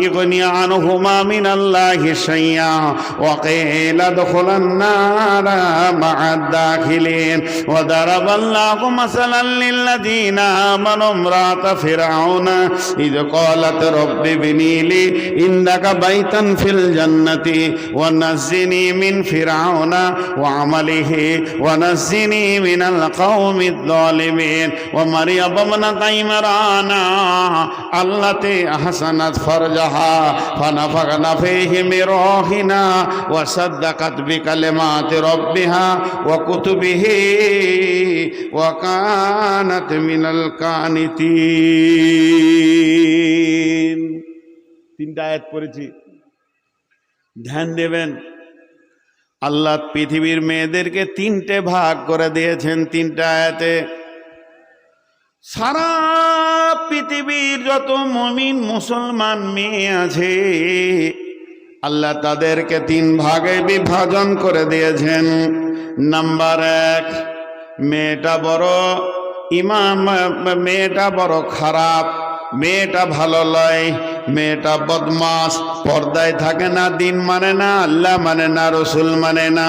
A: ইগনিয়া আনহুমা মিনাল্লাহি শাইআ ওয়া কিলা দুখুলান নারা মা'আদ দাখিলিন। ওয়া দারাবাল্লাহু মাসালাল লিল্লাযীনা আমানু ইমরাআতা ফিরআউনা ইয ক্বালাত রাব্বি ইবনি লি ইন্নাকা বাইতান ফিল জান্নাতি ওয়া নাজ্জিনি মিন ফিরআউনা ওয়া আমালিহি ওয়া নাজ্জিনি মিনাল কওমিদ যালিমিন। ওয়া মারইয়াম ইবনাতা ইমরানা আল্লাতী আহসানাত ফারজাহা ফানাফাখনা ফীহি মির রূহিনা ওয়া সাদ্দাকাত বিকালিমাতি রাব্বিহা ওয়া কুতুবিহি ওয়া কানাত মিনাল কানিতিন। তিনটা আয়াত পড়েছি, ধ্যান দেবেন। আল্লাহ পৃথিবীর মেয়েদেরকে তিনটে ভাগ করে দিয়েছেন তিনটা আয়াতে। সারা পৃথিবীর যত মুমিন মুসলমান মেয়ে আছে আল্লাহ তাদেরকে তিন ভাগে বিভাজন করে দিয়েছেন। নাম্বার এক, মেয়েটা বড় মেয়েটা বড় খারাপ, মেয়েটা ভালো লয়, মেয়েটা বদমাস, পর্দায় থাকে না, দিন মানে না, আল্লাহ মানে না, রসুল মানে না,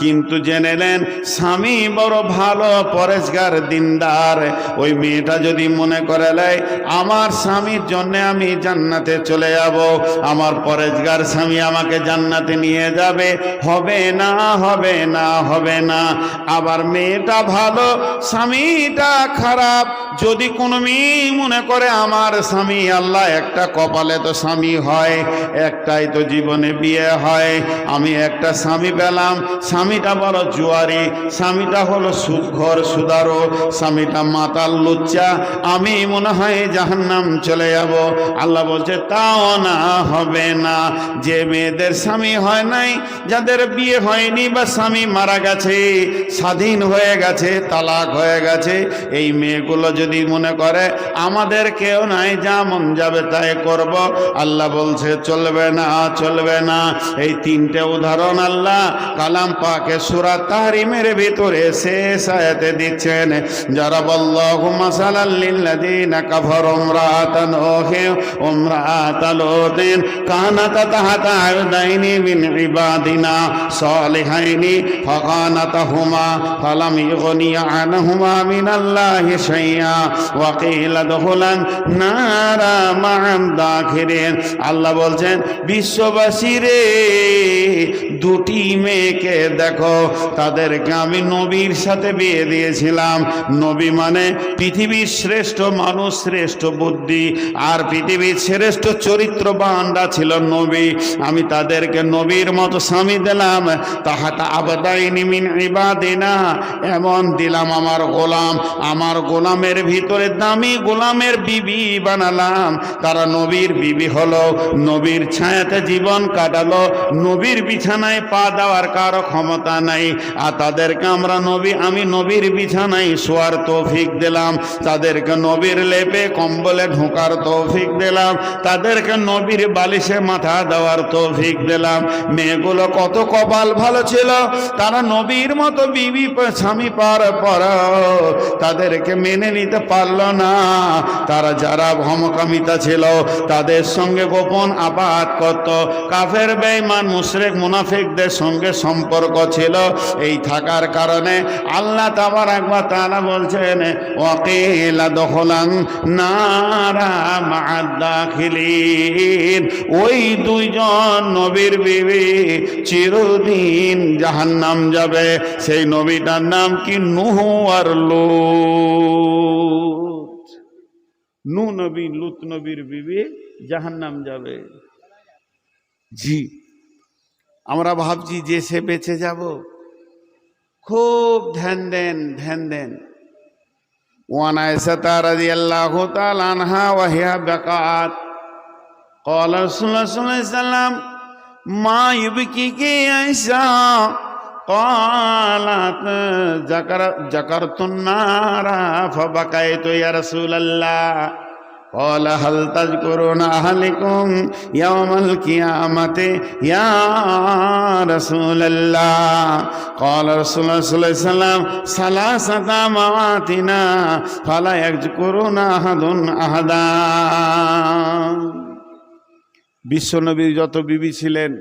A: কিন্তু জেনে নেন স্বামী বড় ভালো পরেশগার দিনদার। ওই মেয়েটা যদি মনে করে লাই আমার স্বামীর জন্যে আমি জান্নাতে চলে যাব, আমার পরেশগার স্বামী আমাকে জান্নাতে নিয়ে যাবে, হবে না, হবে না, হবে না। আবার মেয়েটা ভালো স্বামীটা খারাপ, যদি কোনো মেয়ে মনে করে আমার স্বামী, আল্লাহ একটা কপালে তো স্বামী হয়, একটাই তো জীবনে বিয়ে হয়, আমি একটা স্বামী পেলাম, স্বামীটা বড় জুয়ারি, স্বামীটা হলো সুদঘর সুদারো, স্বামীটা মাতাল লুচ্চা, আমি মনে হয় জাহান্নাম চলে যাব। আল্লাহ বলছে তাও না, হবে না। যে মেয়েদের স্বামী হয় নাই, যাদের বিয়ে হয়নি বা স্বামী মারা গেছে, স্বাধীন হয়ে গেছে, তালাক হয়ে গেছে, এই মেয়েগুলো যদি মনে করে আমাদের কেউ নাই, যা মন যাবে তাই করব, আল্লাহ বলছে চলবে না, চলবে না। এই তিনটে উদাহরণ আল্লাহ কালাম পাকে সূরা তাহরিমের ভিতরে শেষ আয়াতে দিচ্ছেন। জারাবাল্লাহু মাসালাল লিল্লাযীনা কাফারু ইমরাআতান নূহ ওয়া ইমরাআতা লূতিন কানাতা তাহতা আবদাইনি মিন ইবাদিনা সালিহাইনি ফাখানাতাহুমা ফালাম ইগনিয়া আনহুমা মিনাল্লাহি শাইআ ওয়া কিলা দুখুলান নারা মা'আদ দাখিলিন। আল্লাহ বলছেন বিশ্ববাসী রে, দুটি মেয়েকে দেখো, তাদেরকে আমি নবীর সাথে বিয়ে দিয়েছিলাম। নবী মানে পৃথিবীর শ্রেষ্ঠ মানুষ, শ্রেষ্ঠ বুদ্ধি আর পৃথিবীর শ্রেষ্ঠ চরিত্রবানরা ছিল নবী। আমি তাদেরকে নবীর মতো স্বামী দিলাম। তাহাতা আবদাইনি মিন ইবাদিনা, এমন দিলাম আমার গোলাম, আমার গোলামের ভিতরে দামি গোলামের বিবি বানালাম। তারা নবীর বিবি হলো, নবীর ছায়াতে জীবন কাটালো, নবীর বিছানায় পা দেওয়ার কারো ক্ষমতা নাই, আর তাদেরকে আমি নবীর বিছানায় শোয়ার তৌফিক দিলাম, তাদেরকে নবীর লেপে কম্বলে ঢোকার তৌফিক দিলাম, তাদেরকে নবীর বালিশে মাথা দেওয়ার তৌফিক দিলাম। মেয়েগুলো কত কপাল ভালো ছিল, তারা নবীর মতো বিবি স্বামী পাওয়ার পর তাদেরকে মেনে নিতে পারল না। তারা যারা ভমকামিতা ছিল, তাদের সঙ্গে গোপন আপাত করত, কাফের বেঈমান মুশরিক মুনাফিক মুনাফিকদের সঙ্গে সম্পর্ক ছিল। এই থাকার কারণে আল্লাহ তাবারাক ওয়া তাআলা বলছেন ওয়াকিলা দখলান নারা মা'আদ দাখিলিন, ওই দুইজন নবীর বিবি চিরদিন জাহান্নাম যাবে। সেই নবীটার নাম কি? নূহ আর লূত। নূহ নবী লূত নবীর বিবি জাহান্নাম যাবে। জি, আমরা ভাবছি যে সে বেঁচে যাব, খুব ধ্যান দেন, ধ্যান দেন। ওয়ান আয়েশা রাদিয়াল্লাহু তাআলা আনহা ওয়া হিয়া বাকাত قال رسول الله صلى الله عليه وسلم ما يبكيك يا عائشة قالت ذكرت النار فبكيت يا رسول الله قال هل تذكرون أهلكم يوم القيامة يا رسول الله قال رسول الله صلى الله عليه وسلم ثلاثة مواتنا فلا يذكرون أحد أحدا। বিশ্বনবীর যত বিবি ছিলেন,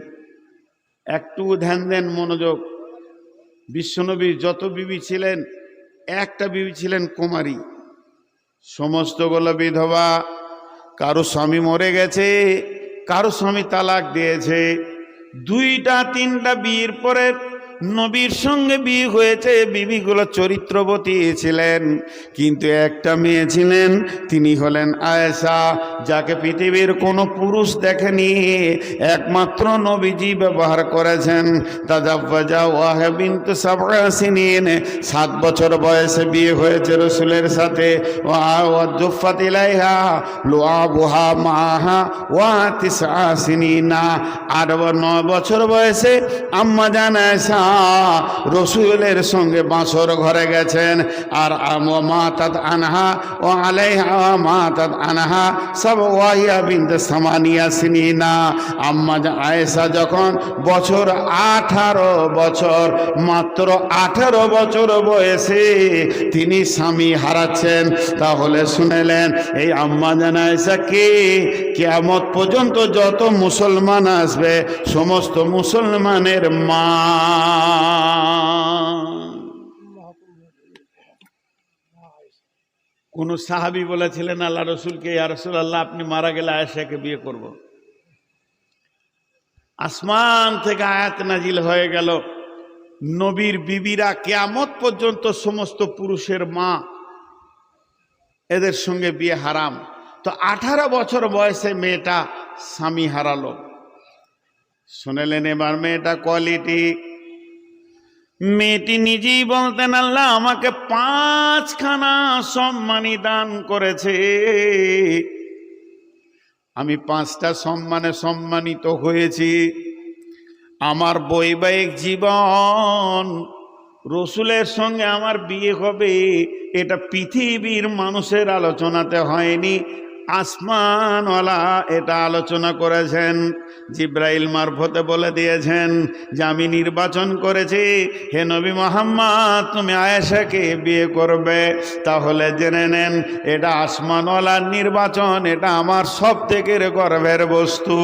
A: একটু ধ্যান দেন, মনোযোগ। বিশ্বনবীর যত বিবি ছিলেন, একটা বিবি ছিলেন কুমারী, সমস্তগুলো বিধবা। কারো স্বামী মরে গেছে, কারো স্বামী তালাক দিয়েছে। দুইটা তিনটা বিয়ের পরে নবীর সঙ্গে বিয়ে হয়েছে, বিবিগুলো চরিত্রবতী ছিলেন, কিন্তু একটা মেয়ে ছিলেন, তিনি হলেন আয়েশা, যাকে পৃথিবীর কোনো পুরুষ দেখেনি, একমাত্র নবীজি ব্যবহার করেছেন। তাজাওয়াজা ওয়াহা বিনত সাবআ সিনিন, 7 বছর বয়সে বিয়ে হয়েছে রাসূলের সাথে। ওয়া জুফাত ইলাইহা লুআবুহা মাহা ওয়া 9 সিনিনা, আর 9 বছর বয়সে আম্মা জান আয়েশা রসুলের সঙ্গে বাসর ঘরে গেছেন। আর মাতাত আনহা ও আলাইহা মাতাত আনহা সব ওয়াহিয়া বিনত সামানিয়া সিনিনা। আম্মা আয়েশা যখন বছর 18 বছর, মাত্র 18 বছর বয়সে তিনি স্বামী হারাচ্ছেন। তাহলে শুনেলেন এই আম্মা জান আয়েশা কে? কিয়ামত পর্যন্ত যত মুসলমান আসবে সমস্ত মুসলমানের মা। কোন সাহাবী বলেছিলেন আল্লাহ রসুলকে, ইয়া রাসূলুল্লাহ আপনি মারা গেলে আয়েশাকে বিয়ে করব। আসমান থেকে আয়াত নাজিল হয়ে গেল, নবীর বিবিরা কিয়ামত পর্যন্ত সমস্ত পুরুষের মা, এদের সঙ্গে বিয়ে হারাম। তো 18 বছর বয়সে মেয়েটা স্বামী হারালো। শুনেলেন এবার মেয়েটা কোয়ালিটি। মেয়েটি নিজেই বলতেন আল্লাহ আমাকে 5খানা সম্মানী দান করেছে, আমি 5টা সম্মানে সম্মানিত হয়েছি। আমার বৈবাহিক জীবন, রসুলের সঙ্গে আমার বিয়ে হবে, এটা পৃথিবীর মানুষের আলোচনাতে হয়নি, আসমানওয়ালা এটা আলোচনা করেছেন। জিব্রাইল মারফতে বলে দিয়েছেন যে আমি নির্বাচন করেছি, হে নবী মুহাম্মদ তুমি আয়েশাকে বিয়ে করবে। তাহলে জেনে নেন এটা আসমানওয়ালার নির্বাচন, এটা আমার সব থেকে গর্বের বস্তু।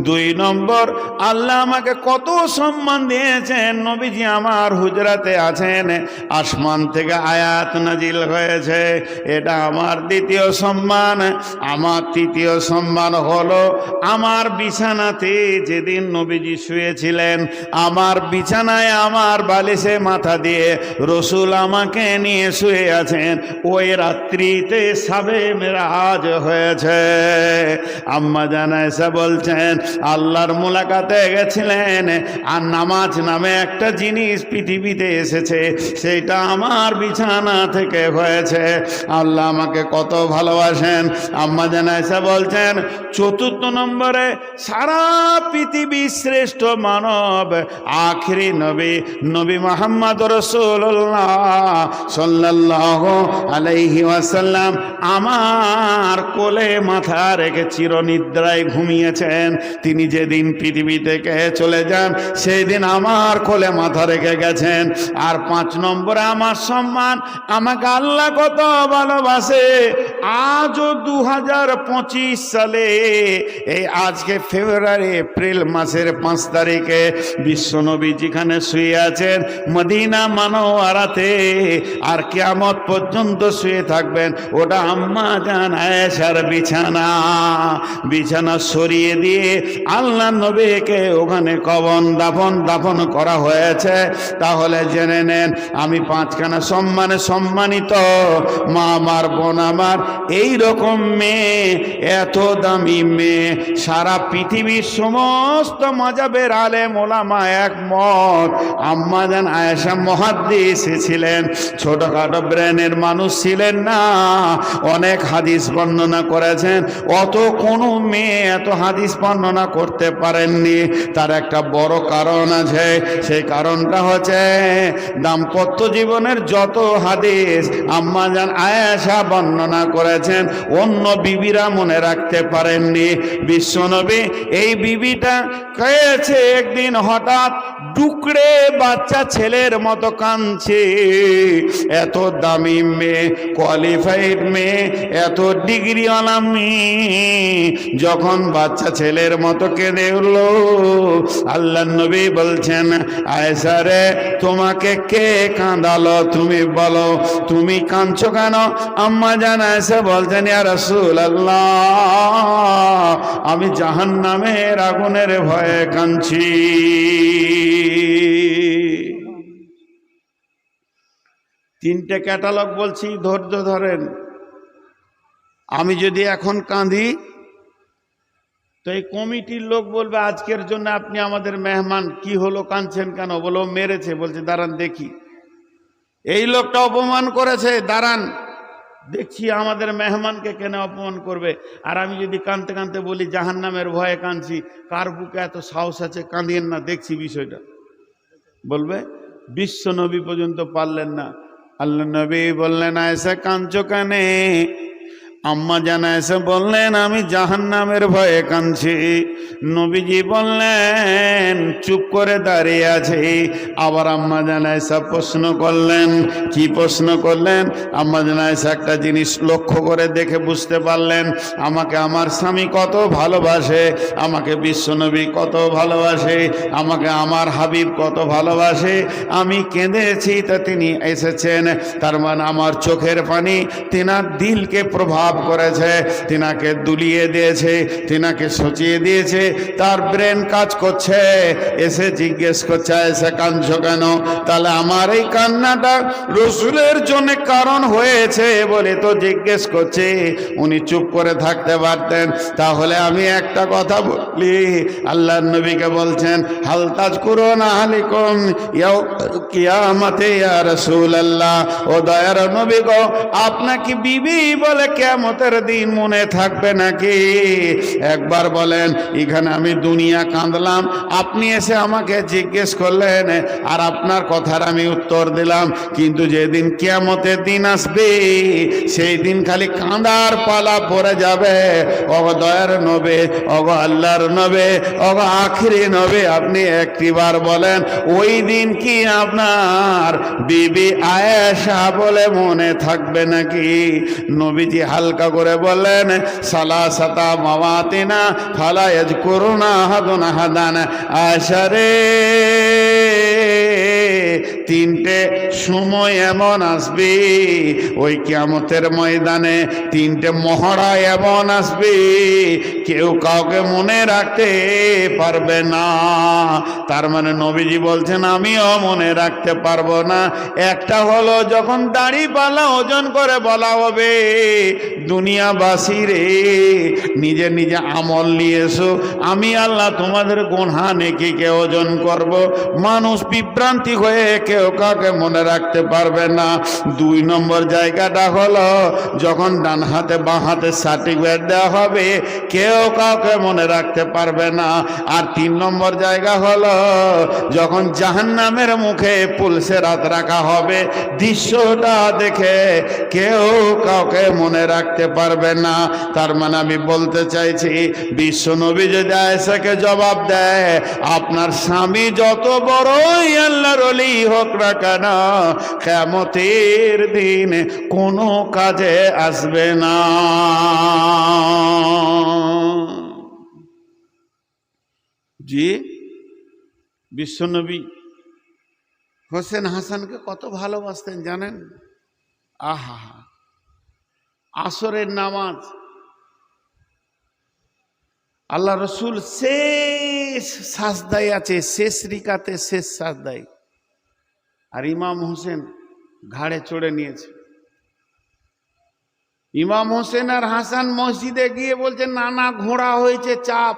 A: 2 নম্বর, আল্লাহ আমাকে কত সম্মান দিয়েছেন। নবীজি আমার হুজরাতে আছেন, আসমান থেকে আয়াত নাজিল হয়েছে, এটা আমার 2য় সম্মান। আমার 3য় সম্মান হলো আমার বিছানাতে যেদিন নবীজি শুয়েছিলেন, আমার বিছানায় আমার বালিশে মাথা দিয়ে রসুল আমাকে নিয়ে শুয়ে আছেন, ওই রাত্রিতে সাবে মেরাজ হয়েছে। আম্মা জান আয়েশা বলছেন আল্লাহর মুলাকাতে গেছিলেন, আর নামাজ নামে একটা জিনিস পৃথিবীতে এসেছে, সেটা আমার বিছানা থেকে হয়েছে। আল্লাহ আমাকে কত ভালোবাসেন। আম্মা জান আয়েশা বলছেন 4 নম্বরে সারা পৃথিবীর শ্রেষ্ঠ মানব আখিরি নবী নবী মুহাম্মদ রাসূলুল্লাহ সাল্লাল্লাহু আলাইহি ওয়াসাল্লাম আমার কোলে মাথা রেখে চিরনিদ্রায় ঘুমিয়েছেন। তিনি যেদিন পৃথিবী থেকে চলে যান সেই দিন আমার কোলে মাথা রেখে গেছেন। আর 5 নম্বরে আমার সম্মান, আমাকে আল্লাহ কত ভালোবাসে। আজও 2000 2025 সালে এই আজকে ফেব্রুয়ারি এপ্রিল মাসের 5 তারিখে বিশ্বনবী যেখানে শুয়ে আছেন মদিনা মানওয়ারাতে, আর কিয়ামত পর্যন্ত শুয়ে থাকবেন, ওটা আম্মা জান আয়েশার বিছানা। বিছানা সরিয়ে দিয়ে আল্লাহ নবীকে ওখানে কবর দাফন করা হয়েছে। তাহলে জেনে নেন, আমি 5খানা সম্মানে সম্মানিত মা আমার, বোন আমার, এইরকম মেয়ে, এত দামি মেয়ে, সারা পৃথিবীর সমস্ত মাযহাবের আলেম ওলামা একমত। আম্মা জান আয়েশা মুহাদ্দিস ছিলেন, ছোটখাটো ব্রেনের মানুষ ছিলেন না, অনেক হাদিস বর্ণনা করেছেন। অত কোনো মেয়ে এত হাদিস বর্ণনা করতে পারেননি। তার একটা বড় কারণ আছে, সেই কারণটা হচ্ছে দাম্পত্য জীবনের যত হাদিস আম্মা জান আয়েশা বর্ণনা করেছেন অন্য বিবিরা মনে রাখতে পারেননি। বিশ্বনবী এই বিবিটা কয়েছে একদিন হঠাৎ টুকরে বাচ্চা ছেলের মতো কাঁদছে। এত দামি মেয়ে, কোয়ালিফাইড মেয়ে, এত ডিগ্রিওয়ালা মেয়ে যখন বাচ্চা ছেলের মতো কেঁদে উঠল, আল্লাহ নবী বলছেন, আয়েশা রে, তোমাকে কে কাঁদালো? তুমি বলো, তুমি কাঁদছো কেন? আম্মা জান আয়েশা বলছেন, ইয়া রাসূলুল্লাহ, আমি জাহান্নামের আগুনের ভয়ে কাঁদছি। তিনটে ক্যাটালগ বলছি, ধৈর্য ধরেন। আমি যদি এখন কাঁদি তো এই কমিটির লোক বলবে, আজকের জন্য আপনি আমাদের মেহমান, কি হলো, কাঁদছেন কেন? বলো মেরেছে। বলছে দাঁড়ান দেখি, এই লোকটা অপমান করেছে, দাঁড়ান দেখছি আমাদের মেহমানকে কেন অপমান করবে। আর আমি যদি কাঁদতে কাঁদতে বলি জাহান্নামের ভয়ে কাঁদছি, কার বুকে এত সাহস আছে, কাঁদিয়েন না, দেখছি বিষয়টা। বলবে বিশ্ব নবী পর্যন্ত পারলেন না। আল্লাহ নবী বললেন, আয়েশা কাঁদছো কেন? আম্মা জান আয়েশা বললেন, আমি জাহান্নামের ভয়ে কাঁদছি। নবীজি বললেন, চুপ করে দাঁড়িয়ে আছে। আবার আম্মা জান আয়েশা প্রশ্ন করলেন। কি প্রশ্ন করলেন? আম্মা জান আয়েশা একটা জিনিস লক্ষ্য করে দেখে বুঝতে পারলেন, আমাকে আমার স্বামী কত ভালোবাসে, আমাকে বিশ্বনবী কত ভালোবাসে, আমাকে আমার হাবিব কত ভালোবাসে। আমি কেঁদেছি তা তিনি এসেছেন, তার মানে আমার চোখের পানি তিনার দিলকে প্রভাব করেছে, তিনাকে দুলিয়ে দিয়েছে, তিনাকে সচিয়ে দিয়েছে, তার ব্রেন কাজ করছে। এসে জিজ্ঞেস করছে, এসে কাঁদছো কেন? তাহলে আমার এই কান্নাটা রসুলের জন্য কারণ হয়েছে বলে তো জিজ্ঞেস করছে। উনি চুপ করে থাকতে পারতেন। তাহলে আমি একটা কথা বলি, আল্লাহর নবীকে বলছেন, হাল তাজকুরুনা আলাইকুম কিয়ামতে ইয়া রাসূলুল্লাহ, ও দয়ার নবী গো, আপনাকে বিবি বলে কিয়ামতের দিন মনে থাকবে নাকি? একবার বলেন, এখানে আমি দুনিয়া কাঁদলাম, আপনি এসে আমাকে জিজ্ঞেস করলেন, আর আপনার কথার আমি উত্তর দিলাম, কিন্তু যেদিন কিয়ামতের দিন আসবে সেই দিন খালি কাঁদার পালা পড়ে যাবে। ওগো দয়ার নবী, ওগো আল্লাহর নবী, ওগো আখিরি নবী, আপনি একটিবার বলেন, ওই দিন কি আপনার বিবি আয়েশা বলে মনে থাকবে নাকি? নবীজি হালকা করে বললেন, সালাসাতা মাওয়াতিনা ফালা ইয়াজকুরুনা আহাদুন আহাদান। আয়েশা রে, তিনটে সময় এমন আসবে ওই কিয়ামতের ময়দানে, তিনটে মহড়া এমন আসবে কেউ কাউকে মনে রাখতে পারবে না। তার মানে নবীজি বলছেন, আমিও মনে রাখতে পারবো না। একটা হলো যখন দাড়ি পাল্লা ওজন করে বলা হবে, দুনিয়াবাসী রে, নিজে নিজে আমল নিয়ে এসো, আমি আল্লাহ তোমাদের গুনাহ নেকিকে ওজন করব। মানুষ বিভ্রান্তি হয়ে কেউ কাউকে মনে রাখতে পারবে না। 2 নম্বর জায়গাটা হলো যখন ডান হাতে বাঁ হাতে সার্টিফিকেট দেওয়া হবে, কেউ কাউকে মনে রাখতে পারবে না। আর 3 নম্বর জায়গা হলো যখন জাহান্নামের মুখে পুলসেরাত রাখা হবে, দৃশ্যটা দেখে কেউ কাউকে মনে রাখতে পারবে না। তার মানে আমি বলতে চাইছি, বিশ্বনবী যদি আয়েশাকে জবাব দেয়, আপনার স্বামী যত বড়ই আল্লাহর ওলি হোক হোক না কেন কিয়ামতের দিন কোনো কাজে আসবে না। জি, বিশ্বনবী হোসেন হাসানকে কত ভালোবাসতেন জানেন? আহা, আসরের নামাজ আল্লাহ রসুল শেষ সাজদায় আছে, শেষ রিকাতে শেষ সাজদায়, আর ইমাম হোসেন ঘাড়ে চড়ে নিয়েছে। ইমাম হোসেন আর হাসান মসজিদে গিয়ে বলছে না না ঘোড়া হয়েছে চাপ,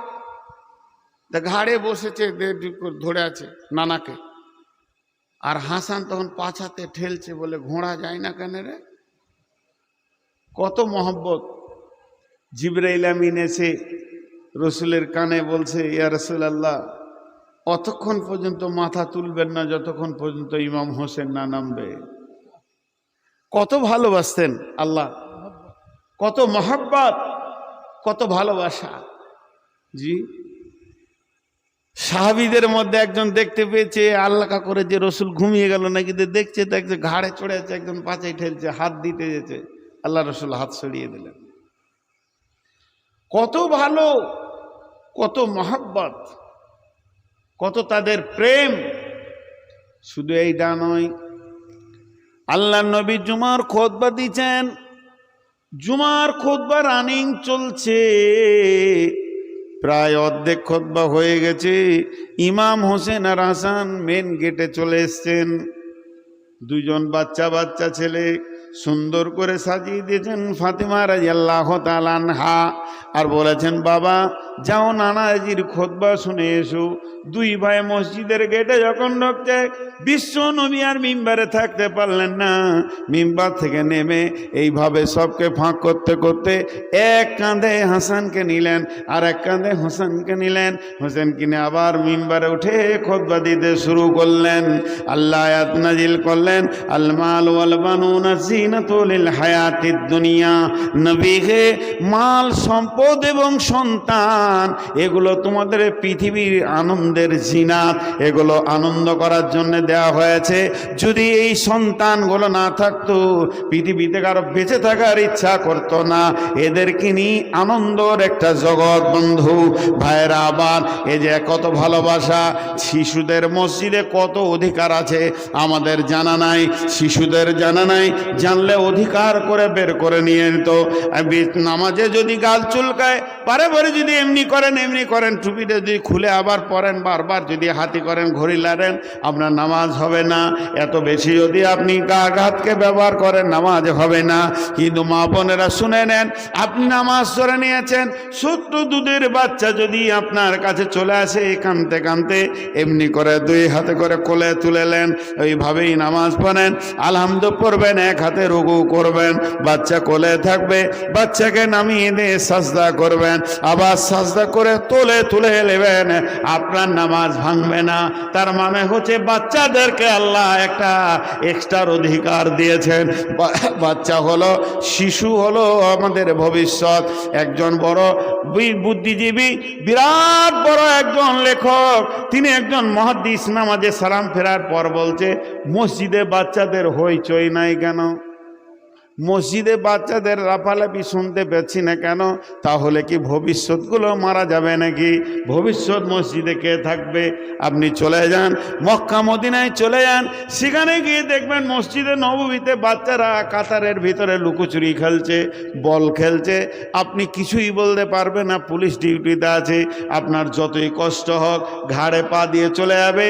A: ঘাড়ে বসেছে ধরে আছে নানাকে, আর হাসান তখন পাছাতে ঠেলছে, বলে ঘোড়া যায় না কেন রে? কত মহব্বত। জিবরাইল আমিন এসে রসুলের কানে বলছে, ইয়া রাসূলুল্লাহ, অতক্ষণ পর্যন্ত মাথা তুলবেন না যতক্ষণ পর্যন্ত ইমাম হোসেন না নামবে। কত ভালোবাসতেন আল্লাহ, কত মহব্বত, কত ভালোবাসা। জি, সাহাবীদের মধ্যে একজন দেখতে পেয়েছে আল্লাহকা করে যে রসুল ঘুমিয়ে গেল নাকি, দেখছে তো একজন ঘাড়ে চড়ে আছে, একজন পাছায় ঠেলছে, হাত দিতে যেছে, আল্লাহ রসুল হাত সরিয়ে দিলেন। কত ভালো, কত মহব্বত, কত তাদের প্রেম। শুধু এইটা নয়, আল্লাহ নবী জুমার খুতবা দিচ্ছেন, জুমার খুতবা রানিং চলছে, প্রায় অর্ধেক খুতবা হয়ে গেছে। ইমাম হোসেন আর হাসান মেন গেটে চলে এসছেন। দুজন বাচ্চা বাচ্চা ছেলে সুন্দর করে সাজিয়ে দিয়েছেন ফাতিমা রাদিয়াল্লাহু তাআলা আনহা, আর বলেছেন বাবা যাও নানাজির খুতবা শুনে এসো। দুই ভাই মসজিদের গেটে যখন ঢুকছে, বিশ্ব নবী আর মিম্বারে থাকতে পারলেন না, মিম্বার থেকে নেমে এইভাবে সবকে ফাঁক করতে করতে এক কাঁধে হাসানকে নিলেন আর এক কাঁধে হোসেনকে নিলেন। হোসেন কিনে আবার মিম্বারে উঠে খুতবা দিতে শুরু করলেন। আল্লাহ আয়াত নাজিল করলেন, আল মাল ওয়াল বানুনা জিনাতুল লিল হায়াতিদ দুনিয়া। নবী হে, মাল সম্পদ এবং সন্তান এগুলো তোমাদের পৃথিবীর আনন্দের জিনাত, এগুলো আনন্দ করার জন্য দেওয়া হয়েছে। যদি এই সন্তানগুলো না থাকতো পৃথিবীতে কারো বেঁচে থাকার ইচ্ছা করতো না। এদেরকে নিয়ে আনন্দর একটা জগৎ বন্ধু ভাইরা। আবার এই যে কত ভালোবাসা, শিশুদের মসজিদে কত অধিকার আছে আমাদের জানা নাই, শিশুদের জানা নাই, জানলে অধিকার করে বের করে নিয়ে নিত। নামাজে যদি গাল চুলকায় পারে পারে যদি এমনি করেন, টুপিটা যদি খুলে আবার পরেন, বারবার যদি হাতি করেন, ঘড়ি লাড়েন, আপনার নামাজ হবে না। এত বেশি যদি আপনি হাতকে ব্যবহার করেন, নামাজ হবে না। কিন্তু মা বোনেরা শুনে নেন, আপনি নামাজ ধরে নিয়েছেন, ছোট্ট দুধের বাচ্চা যদি আপনার কাছে চলে আসে কাঁদতে কাঁদতে, এমনি করে দুই হাতে করে কোলে তুলেলেন, ওইভাবেই নামাজ পড়েন, আলহামদু পড়বেন, এক হাতে রুকু করবেন, বাচ্চা কোলে থাকবে, বাচ্চাকে নামিয়ে দিয়ে সাজদা করবেন, আবার সাজদা করে তুলে নেবেন, আপনার নামাজ ভাঙবে না। তার মানে হচ্ছে বাচ্চাদেরকে আল্লাহ একটা এক্সট্রার অধিকার দিয়েছেন। বাচ্চা হলো, শিশু হলো আমাদের ভবিষ্যৎ। একজন বড় বুদ্ধিজীবী, বিরাট বড় একজন লেখক, তিনি একজন মুহাদ্দিস, নামাজে সালাম ফেরার পর বলছে, মসজিদে বাচ্চাদের হইচই নাই কেন? মসজিদে বাচ্চাদের লাফালাফি শুনতে পাচ্ছি না কেন? তাহলে কি ভবিষ্যৎগুলো মারা যাবে নাকি? ভবিষ্যৎ মসজিদে কে থাকবে? আপনি চলে যান মক্কা মদিনায়, চলে যান, সেখানে গিয়ে দেখবেন মসজিদে নববীতে বাচ্চারা কাতারের ভিতরে লুকোচুরি খেলছে, বল খেলছে। আপনি কিছুই বলতে পারবেন না, পুলিশ ডিউটিতে আছে। আপনার যতই কষ্ট হোক ঘাড়ে পা দিয়ে চলে যাবে।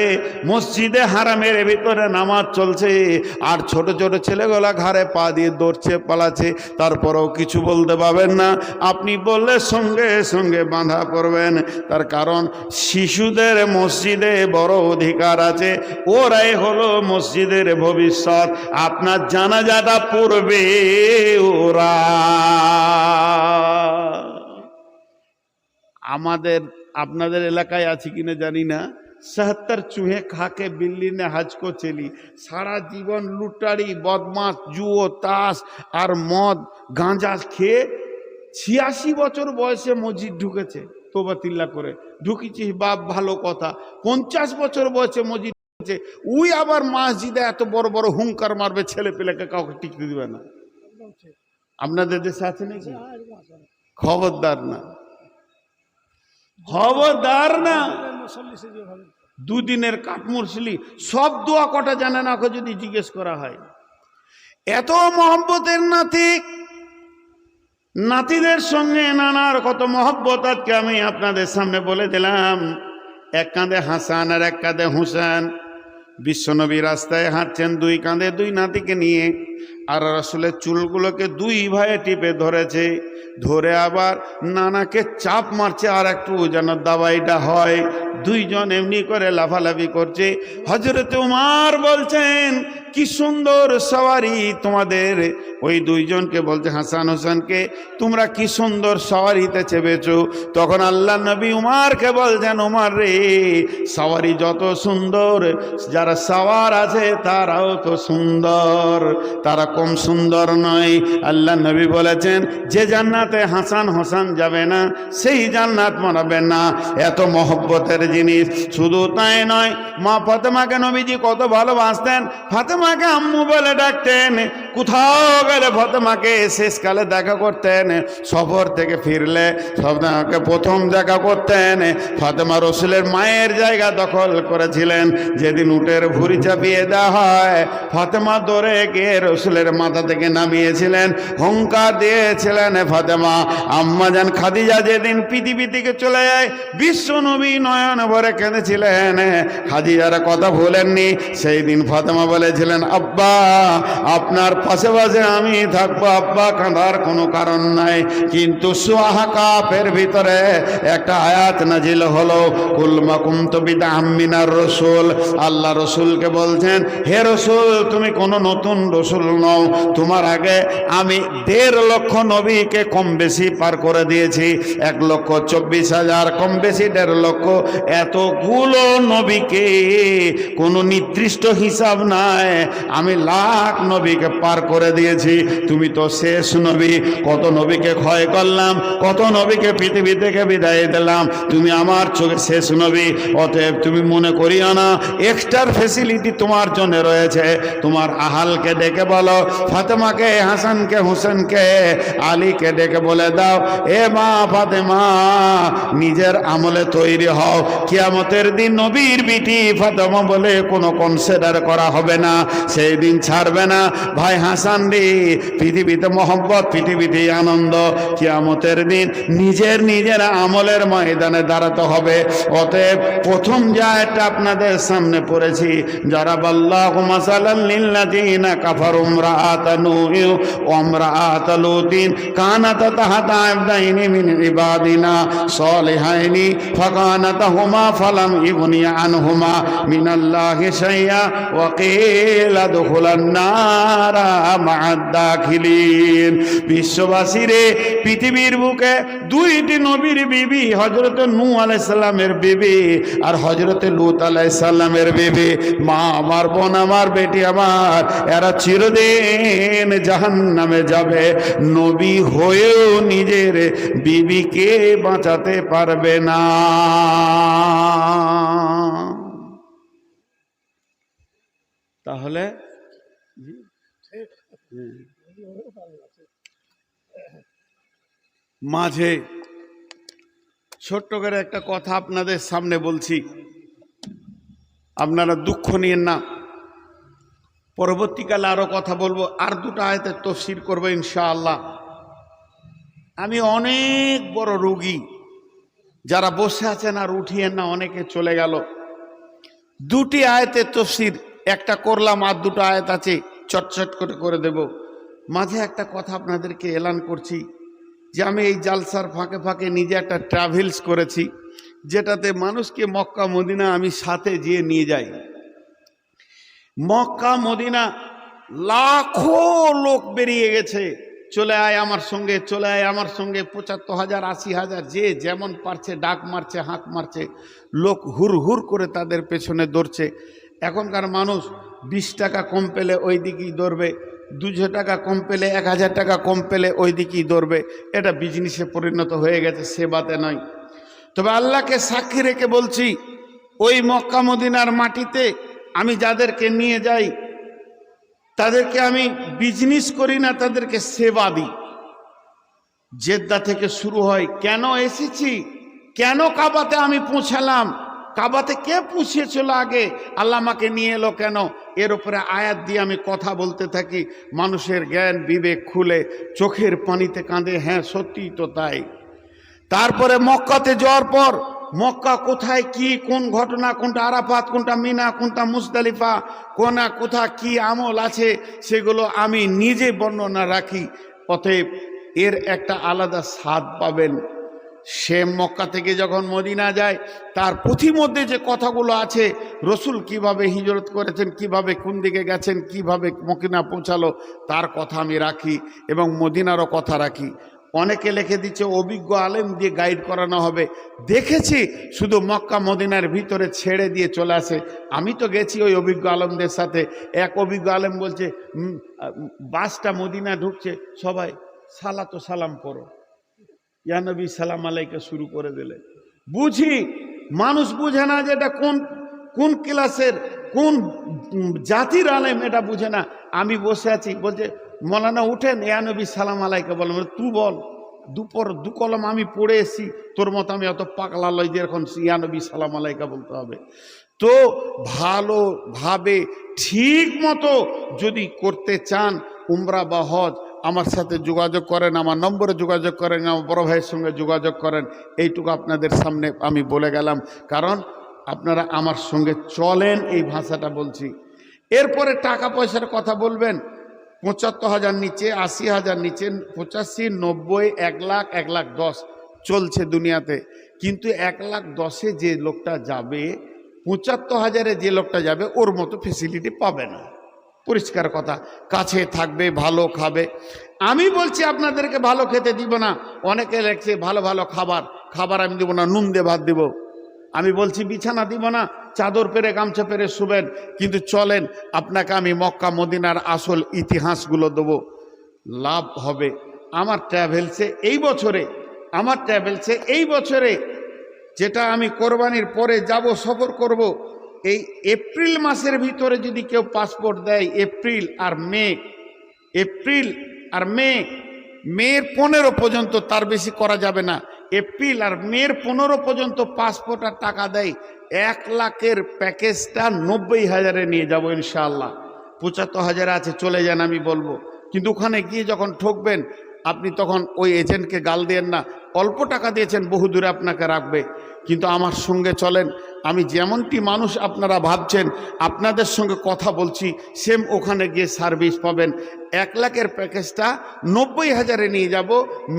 A: মসজিদে হারামের ভিতরে নামাজ চলছে, আর ছোট ছোট ছেলেগুলা ঘাড়ে পা দিয়ে দৌড় পালাচ্ছে, তারপরেও কিছু বলতে পারবেন না। আপনি বললে সঙ্গে সঙ্গে বাঁধা পড়বেন। তার কারণ শিশুদের মসজিদে বড় অধিকার আছে, ওরাই হলো মসজিদের ভবিষ্যৎ। আপনার জানাজাটা পড়বে ওরা। আপনাদের এলাকায় আছে কিনা জানি না, ৭৭ চুহে খাকে বিল্লি নে হাজকো চেলি। সারা জীবন লুটারি, বদমাস, জুয়ো, তাস আর মদ গাঁজা খেয়ে ৮৬ বছর বয়সে মসজিদ ঢুকেছে, তোবা তিল্লা করে ঢুকেছি, বাপ ভালো কথা। ৫০ বছর বয়সে মসজিদ ওই আবার মসজিদে এত বড় বড় হুঙ্কার মারবে, ছেলে পেলেকে কাউকে টিকতে দিবে না। আপনাদের দেশে আছে নাকি? খবরদার না, খবরদার না। দুদিনের কাঠমুরসলি সব দোয়া কটা জানে না, যদি জিজ্ঞেস করা হয়। এত মহব্বতের নাতি, নাতিদের সঙ্গে নানার কত মহব্বত আজকে আমি আপনাদের সামনে বলে দিলাম। এক কাঁধে হাসান আর এক কাঁধে হুসেন। বিশ্বনবী রাস্তায় হাঁটছেন দুই কাঁধে দুই নাতিকে নিয়ে, আর রাসূলের চুলগুলোকে দুই ভাইয়ে টিপে ধরেছে, ধরে আবার নানাকে চাপ মারছে আর একটু যেন দাবাইটা হয়। দুইজন এমনি করে লাফালাফি করছে। হযরত উমর বলছেন, কি সুন্দর সওয়ারি তোমাদের। ওই দুইজনকে বলছে, হাসান হোসেনকে, তোমরা কি সুন্দর সওয়ারিতে চেপেছো। তখন আল্লাহ নবী উমরকে বলছেন, উমর রে, সওয়ারি যত সুন্দর, যারা সওয়ার আছে তারাও তো সুন্দর, তারা কম সুন্দর নয়। আল্লাহ নবী বলেছেন, যে জান্নাতে হাসান হোসেন যাবে না সেই জান্নাত মানাবেন না। এত মহব্বতের জিনিস। শুধু তাই নয়, মা ফাতেমাকে নবীজি কত ভালোবাসতেন, ফাতেমাকে আম্মু বলে ডাকতেন। কোথাও গেলে ফাতেমাকে শেষকালে দেখা করতেন। সফর থেকে ফিরলে ফাতেমাকে প্রথম দেখা করতেন। ফাতেমা রসুলের মায়ের জায়গা দখল করেছিলেন। যেদিন উটের ভুঁড়ি চাপিয়ে দেওয়া হয়, ফাতেমা দৌড়ে গিয়ে রসুলের মাথা থেকে নামিয়েছিলেন, হুঙ্কার দিয়েছিলেন। ফাতেমা আম্মাজান খাদিজা যেদিন পৃথিবী থেকে চলে যায়, বিশ্ব নবী নয়ন ভরে কেঁদেছিলেন। খাদিজার কথা ভুলেননি। সেই দিন ফাতেমা বলেছিলেন, আব্বা আপনার পাশে পাশে আমি থাকবো, আব্বা কাঁদার কোনো কারণ নাই। কিন্তু সূরা কাফের ভিতরে একটা আয়াত নাজিল হলো, কুল মা কুনতু বিদআম মিনার রাসূল। আল্লাহ রসুলকে বলছেন, হে রসুল, তুমি কোনো নতুন রসুল নও, তোমার আগে আমি 1.5 লক্ষ নবীকে কম বেশি পার করে দিয়েছি। 1,24,000 কম বেশি 1.5 লক্ষ, এতগুলো নবীকে কোনো নির্দিষ্ট হিসাব নাই, আমি লাখ নবীকে পার করে দিয়েছি। তুমি তো শেষ নবী। কত নবীকে ক্ষয় করলাম, কত নবীকে পৃথিবী থেকে বিদায় দিলাম, তুমি আমার চোখে শেষ নবী। অতএব তুমি মনে করিও না এক্সট্রা ফেসিলিটি তোমার জন্য রয়েছে। তোমার আহালকে ডেকে বলো, ফাতেমাকে, হাসানকে, হুসেনকে, আলীকে ডেকে বলে দাও, এ মা ফাতেমা, নিজের আমলে তৈরি হও। কিয়ামতের দিন নবীর বিটি ফাতেমা বলে কোনো কনসিডার করা হবে না, সেই দিন ছাড়বে না। ভাই হাসান রে, পৃথিবীতে মহব্বত, পৃথিবীতে আনন্দ। কিয়ামতের দিন নিজের আমলের ময়দানে দাঁড়াতে হবে। অতএব প্রথম যে আয়াতটা আপনাদের সামনে পড়েছি, যারা আল্লাহু মাসালাল লিল্লাযিনা কাফারু ইমরাআতা নূহ ওয়া ইমরাআতা লূতিন কানাতা তাহতা আবদাইনি মিন ইবাদিনা সালিহাইনি ফাকানাতাহুমা ফালাম ইগনিয়া আনহুমা মিনাল্লাহি শাইআ ওয়া কিলা দুখুলান নারা মা'আদ দাখিলিন। বিশ্ববাসীরে, পৃথিবীর বুকে দুইটি নবীর বিবি, হযরত নূহ আলাইহিস সালামের বিবি আর হযরত লূত আলাইহিস সালামের বিবি, মা আমার, বোন আমার, বেটি আমার, এরা চিরদিন জাহান্নামে যাবে। নবী হয়েও নিজের বিবিকে বাঁচাতে পারবে না। তাহলে মাঝে ছোট্ট করে একটা কথা আপনাদের সামনে বলছি, আপনারা দুঃখ নিয়েন না। পরবর্তীকালে আরো কথা বলবো, আর 2টা আয়াতের তাফসীর করবো ইনশাআল্লাহ। আমি অনেক বড় রোগী, যারা বসে আছেন আর উঠিয়েন না, অনেকে চলে গেল। 2টি আয়াতের তাফসীর একটা করলাম, আর 2টা আয়াত আছে, চটচট করে দেব। মাঝে একটা কথা আপনাদেরকে এলান করছি, যে আমি এই জালসার ফাঁকে ফাঁকে নিজে একটা ট্রাভেলস করেছি, যেটাতে মানুষকে মক্কা মদিনা আমি সাথে যেয়ে নিয়ে যাই। মক্কা মদিনা লাখো লোক বেরিয়ে গেছে, চলে আয় আমার সঙ্গে, চলে আয় আমার সঙ্গে। 75,000 80,000 যে যেমন পারছে ডাক মারছে, হাঁক মারছে, লোক হুর হুর করে তাদের পেছনে দৌড়ছে। এখনকার মানুষ 20 টাকা কম পেলে ওই দিকেই দৌড়বে, 200 টাকা কম পেলে, 1000 টাকা কম পেলে ওই দিকেই দৌড়বে। এটা বিজনেসে পরিণত হয়ে গেছে, সেবাতে নয়। তবে আল্লাহকে সাক্ষী রেখে বলছি, ওই মক্কা মদিনার মাটিতে আমি যাদেরকে নিয়ে যাই তাদেরকে আমি বিজনেস করি না, তাদেরকে সেবা দিই। জেদ্দা থেকে শুরু হয়, কেন এসেছি, কেন কাবাতে আমি পৌঁছালাম, কাবাতে কে পৌঁছেছিল আগে, আল্লাহ আমাকে নিয়ে এলো কেন, এর উপরে আয়াত দিয়ে আমি কথা বলতে থাকি। মানুষের জ্ঞান বিবেক খুলে চোখের পানিতে কাঁদে, হ্যাঁ সত্যিই তো তাই। তারপরে মক্কাতে যাওয়ার পর মক্কা কোথায় কি, কোন ঘটনা, কোনটা আরাফাত, কোনটা মিনা, কোনটা মুজদালিফা, কোথা কি আমল আছে, সেগুলো আমি নিজে বর্ণনা রাখি। অতএব এর একটা আলাদা স্বাদ পাবেন। সে মক্কা থেকে যখন মদিনা যায় তার পথিমধ্যে যে কথাগুলো আছে, রসুল কিভাবে হিজরত করেছেন, কিভাবে কোন দিকে গেছেন, কিভাবে মদিনা পৌঁছালো, তার কথা আমি রাখি এবং মদিনারও কথা রাখি। অনেকে লিখে দিচ্ছে অভিজ্ঞ আলেম দিয়ে গাইড করানো হবে। দেখেছি শুধু মক্কা মদিনার ভিতরে ছেড়ে দিয়ে চলে আসে। আমি তো গেছি ওই অভিজ্ঞ আলেমদের সাথে। এক অভিজ্ঞ আলেম বলছে বাসটা মদিনা ঢুকছে, সবাই সালাতো সালাম করো, ইয়া নবী সালাম আলাইকে শুরু করে দিলে। বুঝি মানুষ বুঝে না যে এটা কোন ক্লাসের কোন জাতির আলেম, এটা বুঝে না। আমি বসে আছি, বলছে মৌলানা উঠেন, ইয়া নবী সালাম আলাইকে বলেন। তুই বল, দু কলম আমি পড়ে এসেছি, তোর মতো আমি অত পাগলা লয় যে এখন ইয়া নবী সালাম আলাইকা বলতে হবে। তো ভালোভাবে ঠিক মতো যদি করতে চান উমরা বা হজ, আমার সাথে যোগাযোগ করেন, আমার নম্বরে যোগাযোগ করেন, আমার বড় ভাইয়ের সঙ্গে যোগাযোগ করেন। এইটুকু আপনাদের সামনে আমি বলে গেলাম, কারণ আপনারা আমার সঙ্গে চলেন, এই ভাষাটা বলছি। এরপরে টাকা পয়সার কথা বলবেন, ৭৫,০০০ নিচে, ৮০,০০০ নিচে, ৮৫, ৯০, ১ লাখ, ১,১০,০০০ চলছে দুনিয়াতে। কিন্তু ১,১০,০০০ যে লোকটা যাবে, ৭৫,০০০ যে লোকটা যাবে, ওর মতো ফেসিলিটি পাবে না। পরিষ্কার কথা, কাছে থাকবে, ভালো খাবে। আমি বলছি আপনাদেরকে ভালো খেতে দিব না। অনেকে লেখছে ভালো ভালো খাবার আমি দেবো না, নুন দিয়ে ভাত দিব। আমি বলছি বিছানা দিব না, চাদর পেরে গামছা পেরে শুবেন। কিন্তু চলেন, আপনাকে আমি মক্কা মদিনার আসল ইতিহাসগুলো দেবো, লাভ হবে। আমার ট্রাভেলসে এই বছরে যেটা আমি কোরবানির পরে যাব, সফর করব, এই এপ্রিল মাসের ভিতরে যদি কেউ পাসপোর্ট দেয়, এপ্রিল আর মের 15 পর্যন্ত, তার বেশি করা যাবে না। এপ্রিল আর মের 15 পর্যন্ত পাসপোর্ট আর টাকা দেয়, 1 লাখের প্যাকেজটা 90,০০০ নিয়ে যাব ইনশাআল্লাহ। ৭৫,০০০ আছে, চলে যান আমি বলবো। কিন্তু ওখানে গিয়ে যখন ঠকবেন আপনি, তখন ওই এজেন্টকে গাল দেন না, অল্প টাকা দিয়েছেন, বহু দূরে আপনাকে রাখবে। কিন্তু আমার সঙ্গে চলেন, আমি যেমনটি মানুষ আপনারা ভাবছেন, আপনাদের সঙ্গে কথা বলছি, সেম ওখানে গিয়ে সার্ভিস পাবেন। 1 লাখের প্যাকেজটা 90,০০০ নিয়ে যাব,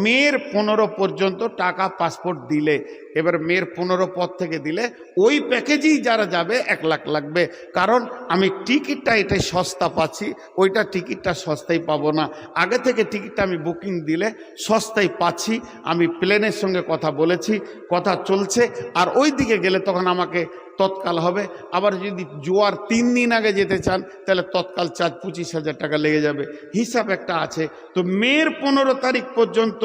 A: মের 15 পর্যন্ত টাকা পাসপোর্ট দিলে। এবার মের 15 পর থেকে দিলে ওই প্যাকেজেই যারা যাবে 1 লাখ লাগবে। কারণ আমি টিকিটটা এটাই সস্তা পাচ্ছি, ওইটা টিকিটটা সস্তায় পাবো না। আগে থেকে টিকিটটা আমি বুকিং দিলে সস্তায় পাচ্ছি। আমি প্লেনের সঙ্গে কথা বলেছি, কথা চলছে। আর ওই দিকে গেলে তখন আমাকে তৎকাল হবে। আবার যদি জোয়ার 3 দিন আগে যেতে চান, তাহলে তৎকাল চার্জ 25,০০০ টাকা লেগে যাবে, হিসাব একটা আছে। তো মের 15 তারিখ পর্যন্ত,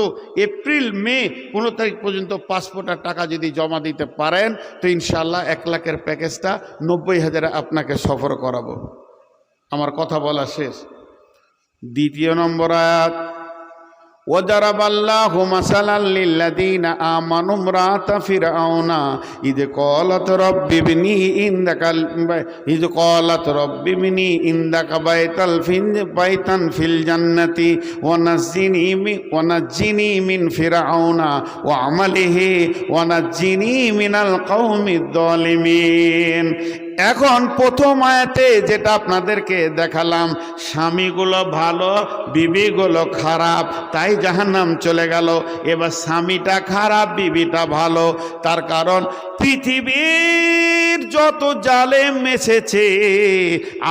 A: এপ্রিল মে 15 তারিখ পর্যন্ত পাসপোর্ট আর টাকা যদি জমা দিতে পারেন, তো ইনশাআল্লাহ 1 লাখের প্যাকেজটা 90,০০০ আপনাকে সফর করাবো। আমার কথা বলা শেষ। দ্বিতীয় নম্বর আয়াত, وضرب الله مثلا للذين آمنوا امرأة فرعون إذ قالت رب ابني عندك بيتا في الجنة ونجني من فرعون وعمله ونجني من القوم الظالمين। এখন প্রথম আয়াতে যেটা আপনাদেরকে দেখালাম, স্বামীগুলো ভালো, বিবিগুলো খারাপ, তাই জাহান্নাম চলে গেল। এবার স্বামীটা খারাপ, বিবিটা ভালো। তার কারণ পৃথিবীর যত জালেম এসেছে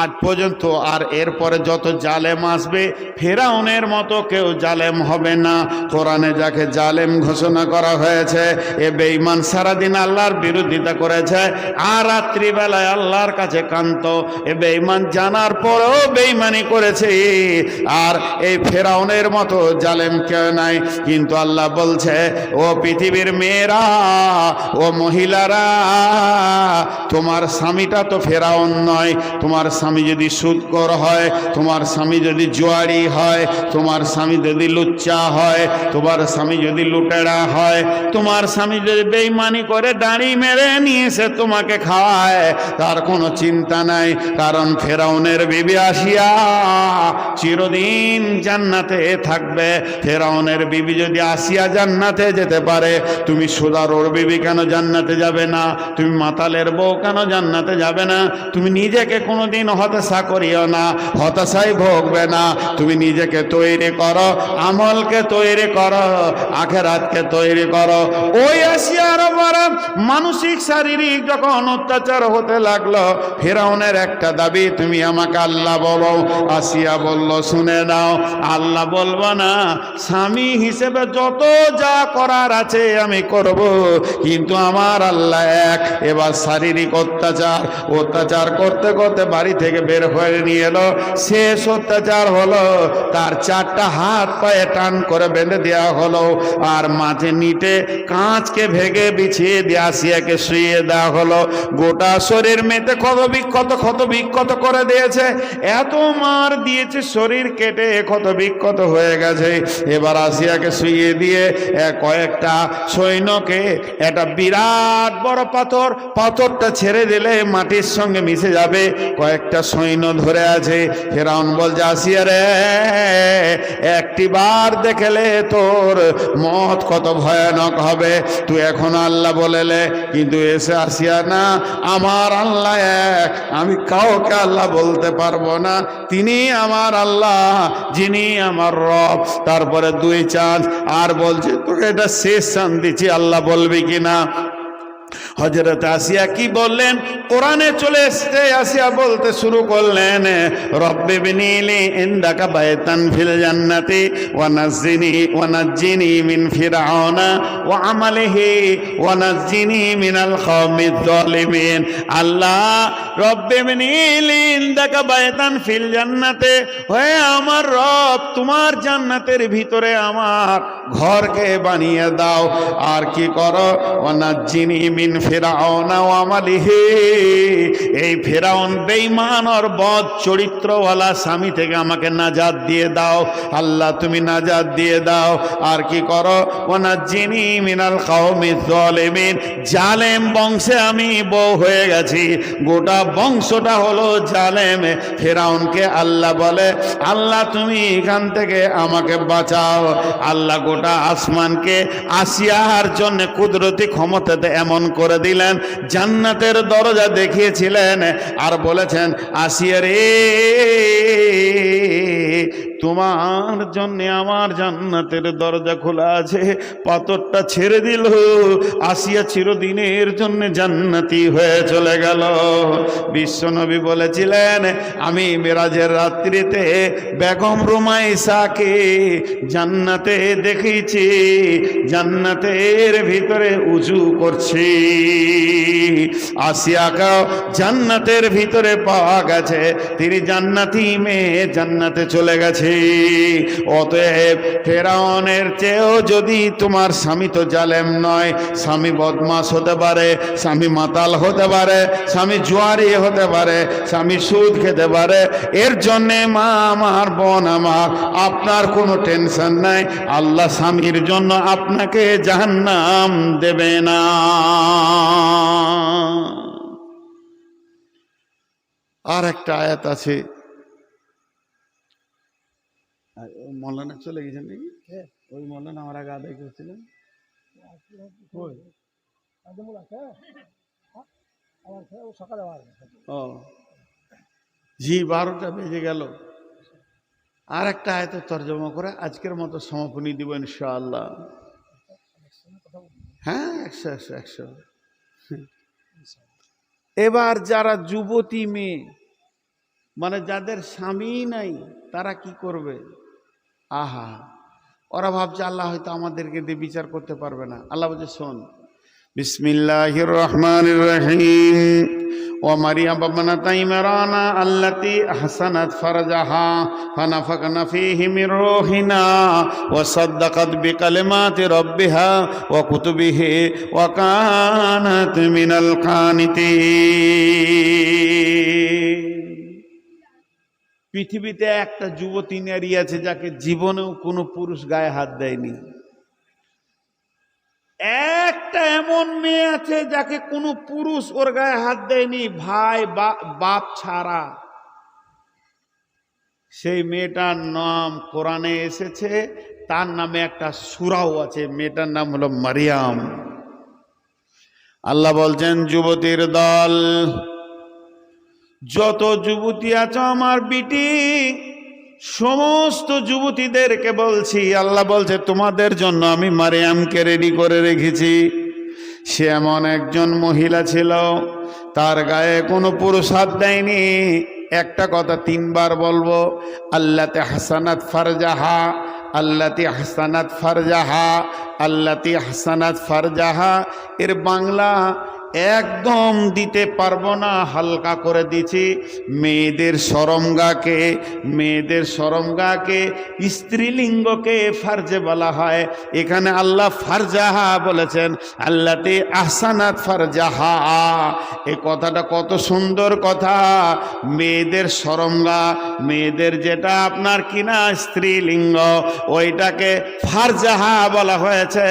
A: আজ পর্যন্ত, আর এরপরে যত জালেম আসবে, ফেরাউনের মতো কেউ জালেম হবে না। কোরআনে যাকে জালেম ঘোষণা করা হয়েছে, এ বেঈমান সারাদিন আল্লাহর বিরোধিতা করেছে, আর রাত্রিবেলায় আল্লাহর কাছে কান্ত। এ বেঈমান জানার পরেও বেঈমানি করেছে, আর এই ফেরাউনের মতো জালেম কেউ নাই। কিন্তু আল্লাহ বলছে, ও পৃথিবীর মেয়েরা, ও মহিলারা, তোমার স্বামীটা তো ফেরাউন নয়। তোমার স্বামী যদি সুদখোর হয়, তোমার স্বামী যদি জুয়ারি হয়, তোমার স্বামী যদি লুচ্চা হয়, তোমার স্বামী যদি লুটেরা হয়, তোমার স্বামী যদি বেঈমানি করে দাড়ি মেরে নিয়ে এসে তোমাকে খাওয়ায়, তার কোনো চিন্তা নাই। কারণ ফেরাউনের বিবি আসিয়া চিরদিন জান্নাতে থাকবে। ফেরাউনের বিবি যদি আসিয়া জান্নাতে যেতে পারে, তুমি সুদারোর বিবি কেন জান্নাতে যাবে না? তুমি মাতালের বউ কেন জান্নাতে যাবে না? তুমি নিজেকে কোনোদিন হতাশা করিও না, হতাশায় ভোগবে না। তুমি নিজেকে তৈরি করো, আমলকে তৈরি করো, আখেরাতকে তৈরি করো। ওই আসিয়ার উপর মানসিক শারীরিক যখন অত্যাচার হতে লাগলো, ফেরাউনের একটা দাবি, তুমি আমাকে আল্লাহ বলো। আসিয়া বলল, শুনে নাও, আল্লাহ বলবো না, স্বামী হিসেবে যত যা করার আছে আমি করব, কিন্তু আমার আল্লাহ এক। এবার শারীরিক অত্যাচার করতে করতে বাড়ি থেকে বের হয়ে নিয়ে এলো। শেষ অত্যাচার হলো, তার 4টা হাত পায়ে টান করে বেঁধে দেওয়া হলো, আর মাঝে নিটে কাঁচকে ভেঙে বিছিয়ে দিয়ে আসিয়াকে শুয়ে দেওয়া হলো। গোটা শরীর মেতে ক্ষত বিক্ষত করে দিয়েছে, এত মার দিয়েছে, শরীর কেটে ক্ষত বিক্ষত হয়ে গেছে। এবার আসিয়াকে শুয়ে দিয়ে কয়েকটা সৈন্যকে একটা বিরাট বড় পাথরটা ছেড়ে দিলে মাটির সঙ্গে মিশে যাবে, কয়েকটা সৈন্য ধরে আছে। ফেরাউন বলছে, আসিয়া রে, একটি বার দেখলে তোর মত কত ভয়ানক হবে, তুই এখন আল্লাহ বলেলে। কিন্তু এসে আসিয়া না, আমার আল্লাহ এক, আমি কাউকে আল্লাহ বলতে পারবো না, তিনি আমার আল্লাহ, যিনি আমার রব। তারপরে 2 চাঁদ আর বলছে, তোকে এটা শেষ চাঁদ দিচ্ছি, আল্লাহ বলবি কিনা? হযরত আসিয়া কি বললেন? কোরআনে চলে এসেছে, আসিয়া বলতে শুরু করলেন, রব্বি বিনিলি ইনদাকা বাইতান ফিল জান্নাতি ওয়া নাজ্জিনি মিন ফিরআউনা ওয়া আমালিহি ওয়া নাজ্জিনি মিনাল কওমিজ জালিমিন। আল্লাহ, রব্বি বিনিলি ইনদাকা বাইতান ফিল জান্নাতে, হে আমার রব, তোমার জান্নাতের ভিতরে আমার ঘরকে বানিয়ে দাও। আর কি করো? ওয়া নাজ্জিনি মিন ফিরআউনা ওয়া আমালিহি, এই ফেরাউন বেঈমান আর বদ চরিত্রওয়ালা স্বামী থেকে আমাকে নাজাত দিয়ে দাও। আল্লাহ, তুমি নাজাত দিয়ে দাও। আর কি করো? ওয়া নাজ্জিনি মিনাল কওমিজ জালিমিন, জালেম বংশে আমি বউ হয়ে গেছি, গোটা বংশটা হলো জালেম। ফেরাউনকে আল্লাহ বলে, আল্লাহ তুমি এখান থেকে আমাকে বাঁচাও। আল্লাহ গোটা আসমানকে আসিয়ার জন্য কুদরতি ক্ষমতাতে এমন করে দিলেন, জান্নাতের দরজা দেখিয়েছিলেন আর বলেছেন, আসিয়া রে, তোমার জন্য আমার জান্নাতের দরজা খোলা আছে। পাথরটা ছেড়ে দিল, আসিয়া চিরদিনের জন্য জান্নাতি হয়ে চলে গেল। বিশ্বনবী বলেছিলেন, আমি মেরাজের রাত্রিতে বেগম রুমাইসাকে জান্নাতে দেখেছি, জান্নাতের ভিতরে উজু করছি। আসিয়াকেও জান্নাতের ভিতরে পাওয়া গেছে, তিনি জান্নাতি মেয়ে, জান্নাতে চলে গেছে। অতএব ফেরাউনের চেয়েও যদি তোমার স্বামী তো জালেম নয়, স্বামী বদমাশ হতে পারে, স্বামী মাতাল হতে পারে, স্বামী জুয়ারি হতে পারে, স্বামী সুদ খেতে পারে, এর জন্যে মা আমার, বোন আমার, আপনার কোনো টেনশন নাই। আল্লাহ স্বামীর জন্য আপনাকে জাহান্নাম দেবে না। আর একটা আয়াত আছে, মৌলানা চলে গেছেন নাকি? ওই মৌলানা আমার আগে আদায় করছিলেন। ও জি, 12টা বেজে গেল। আর একটা আয়াতের তর্জমা করে আজকের মতো সমাপনী দিব ইনশাআল্লাহ। হ্যাঁ, 100। এবার যারা যুবতী মেয়ে, মানে যাদের স্বামী নাই, তারা কি করবে? আহা, ওরা ভাবছে আল্লাহ হয়তো আমাদেরকে দিয়ে বিচার করতে পারবে না। আল্লাহ বলছে, শোন, বিসমিল্লাহির রহমানির রহিম। ومريم ابنة عمران التي أحسنت فرجها فنفخنا فيه من روحنا وصدقت بكلمات ربها وكتبه وكانت من القانتين। পৃথিবীতে একটা যুবতী নারী আছে যাকে জীবনেও কোনো পুরুষ গায়ে হাত দেয়নি। একটা এমন মেয়ে আছে যাকে কোনো পুরুষ ওর গায়ে হাত দেয়নি, ভাই বাপ ছাড়া। সেই মেয়েটার নাম কোরআনে এসেছে, তার নামে একটা সূরাও আছে, মেয়েটার নাম হলো মারিয়াম। আল্লাহ বলছেন, যুবতীর দল, যত যুবতী আছো আমার বিটি, সমস্ত যুবতীদেরকে বলছি, আল্লাহ বলছে তোমাদের জন্য আমি মারিয়ামকে রেডি করে রেখেছি। সে এমন একজন মহিলা ছিল, তার গায়ে কোনো পুরুষ হাত দেয়নি। একটা কথা তিনবার বলবো, আল্লাতি হাসানাত ফারজাহা, আল্লাতি হাসানাত ফারজাহা, আল্লাতি হাসানাত ফারজাহা। এর বাংলা একদম দিতে পারবো না, হালকা করে দিছি। মেয়েদের শরমগাকে, মেয়েদের শরমগাকে, স্ত্রীলিঙ্গকে ফারজে বলা হয়। এখানে আল্লাহ ফারজাহা বলেছেন, আল্লাতি আহসানাত ফারজাহা। এই কথাটা কত সুন্দর কথা। মেয়েদের শরমগা, মেয়েদের যেটা আপনার কিনা স্ত্রীলিঙ্গ, ওইটাকে ফারজাহা বলা হয়েছে।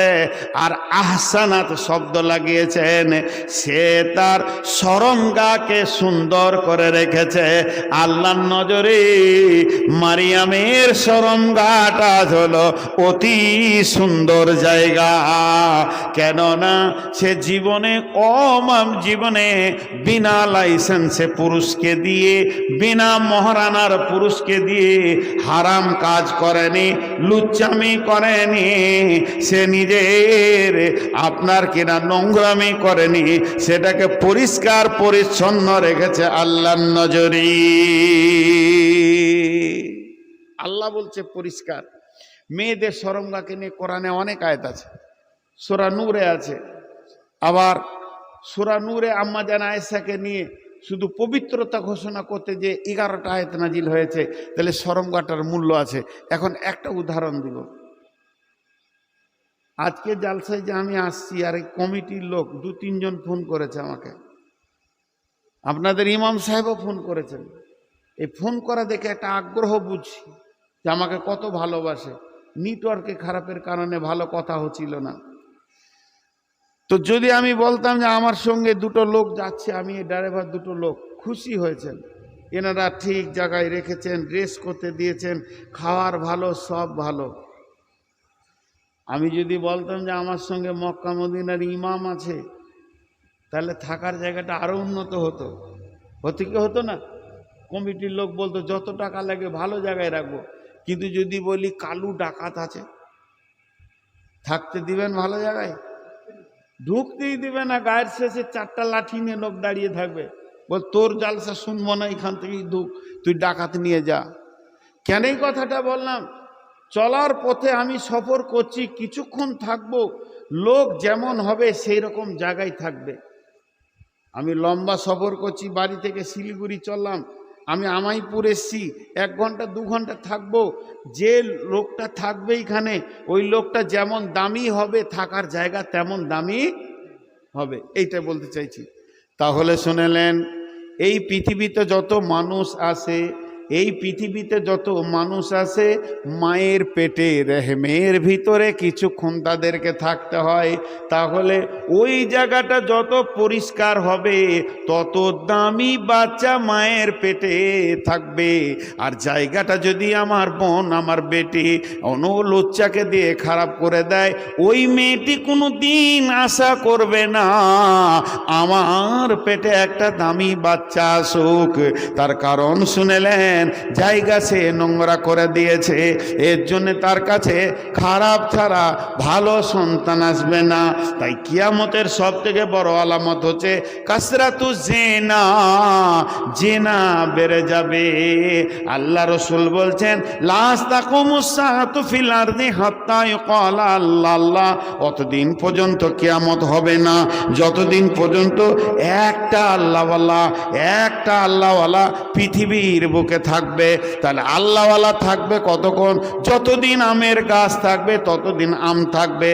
A: আর আহসানাত শব্দ লাগিয়েছেন, সে তার শরমগাকে সুন্দর করে রেখেছে। আল্লাহর নজরে মারিয়ামের শরমগাটা হলো অতি সুন্দর জায়গা। কেননা সে জীবনে জীবনে বিনা লাইসেন্সে পুরুষকে দিয়ে, বিনা মহারানার পুরুষকে দিয়ে হারাম কাজ করেনি, লুচ্চামি করেনি। সে নিজের আপনার কিনা নোংরামি করেনি, সেটাকে পরিষ্কার পরিচ্ছন্ন রেখেছে আল্লাহর নজরে। আল্লাহ বলছে পরিষ্কার। মেয়েদের শরমগাকে নিয়ে কোরআনে অনেক আয়াত আছে, সূরা নূরে আছে। আবার সূরা নূরে আম্মা জান আয়েশাকে নিয়ে শুধু পবিত্রতা ঘোষণা করতে যে 11টা আয়াত নাজিল হয়েছে, তাহলে শরমগাটার মূল্য আছে। এখন একটা উদাহরণ দিব। আজকে জালসায় যে আমি আসছি, আর এই কমিটির লোক 2-3 জন ফোন করেছে আমাকে, আপনাদের ইমাম সাহেবও ফোন করেছেন। এই ফোন করা দেখে একটা আগ্রহ বুঝছি যে আমাকে কত ভালোবাসে। নেটওয়ার্কে খারাপের কারণে ভালো কথা হচ্ছিল না। তো যদি আমি বলতাম যে আমার সঙ্গে 2টো লোক যাচ্ছে, আমি এই ড্রাইভার 2টো লোক, খুশি হয়েছেন, এনারা ঠিক জায়গায় রেখেছেন, রেস্ট করতে দিয়েছেন, খাওয়ার ভালো, সব ভালো। আমি যদি বলতাম যে আমার সঙ্গে মক্কা মদিনার ইমাম আছে, তাহলে থাকার জায়গাটা আরো উন্নত হতো। কি হতো না? কমিটির লোক বলতো যত টাকা লাগে ভালো জায়গায় রাখবো। কিন্তু যদি বলি কালু ডাকাত আছে, থাকতে দিবেন ভালো জায়গায়? ঢুকতেই দিবে না। গায়ের শেষে 4টা লাঠি নিয়ে লোক দাঁড়িয়ে থাকবে, বল তোর জালসা শুনবো না, এখান থেকেই ঢুক, তুই ডাকাত নিয়ে যা। কেন এই কথাটা বললাম? চলার পথে আমি সফর করছি, কিছুক্ষণ থাকবো, লোক যেমন হবে সেই রকম জায়গায় থাকবে। আমি লম্বা সফর করছি, বাড়ি থেকে শিলিগুড়ি চললাম, আমি আমাইপুর এসছি, 1 ঘন্টা 2 ঘন্টা থাকবো। যে লোকটা থাকবে এখানে, ওই লোকটা যেমন দামি হবে, থাকার জায়গা তেমন দামি হবে, এইটা বলতে চাইছি। তাহলে শুনেলেন, এই পৃথিবীতে যত মানুষ আসে, এই পৃথিবীতে যত মানুষ আছে, মায়ের পেটে রেহমের ভিতরে কিছুক্ষণ তাদেরকে থাকতে হয়। তাহলে ওই জায়গাটা যত পরিষ্কার হবে, তত দামি বাচ্চা মায়ের পেটে থাকবে। আর জায়গাটা যদি আমার বোন, আমার বেটি অন্য লুচ্চাকে দিয়ে খারাপ করে দেয়, ওই মেয়েটি কোনো দিন আশা করবে না আমার পেটে একটা দামি বাচ্চা আসুক। তার কারণ শুনেলেন, দিয়েছেন, জায়গা সে নোংরা করে দিয়েছে। এর জন্য তার কাছে খারাপ ছাড়া ভালো সন্তান আসবে না। তাই কিয়ামতের সব থেকে বড় আলামত হচ্ছে কাসরাতু জিনা, জিনা বেড়ে যাবে। আল্লাহ রসুল বলছেন লা তাকুমুস সাআতু ফিল আরদি হাত্তা ইউকালা আল্লাহ, অতদিন পর্যন্ত কিয়ামত হবে না যতদিন পর্যন্ত একটা আল্লাহওয়ালা পৃথিবীর বুকে থাকবে। তাহলে আল্লাহওয়ালা থাকবে কতক্ষণ? যতদিন আমের গাছ থাকবে ততদিন আম থাকবে।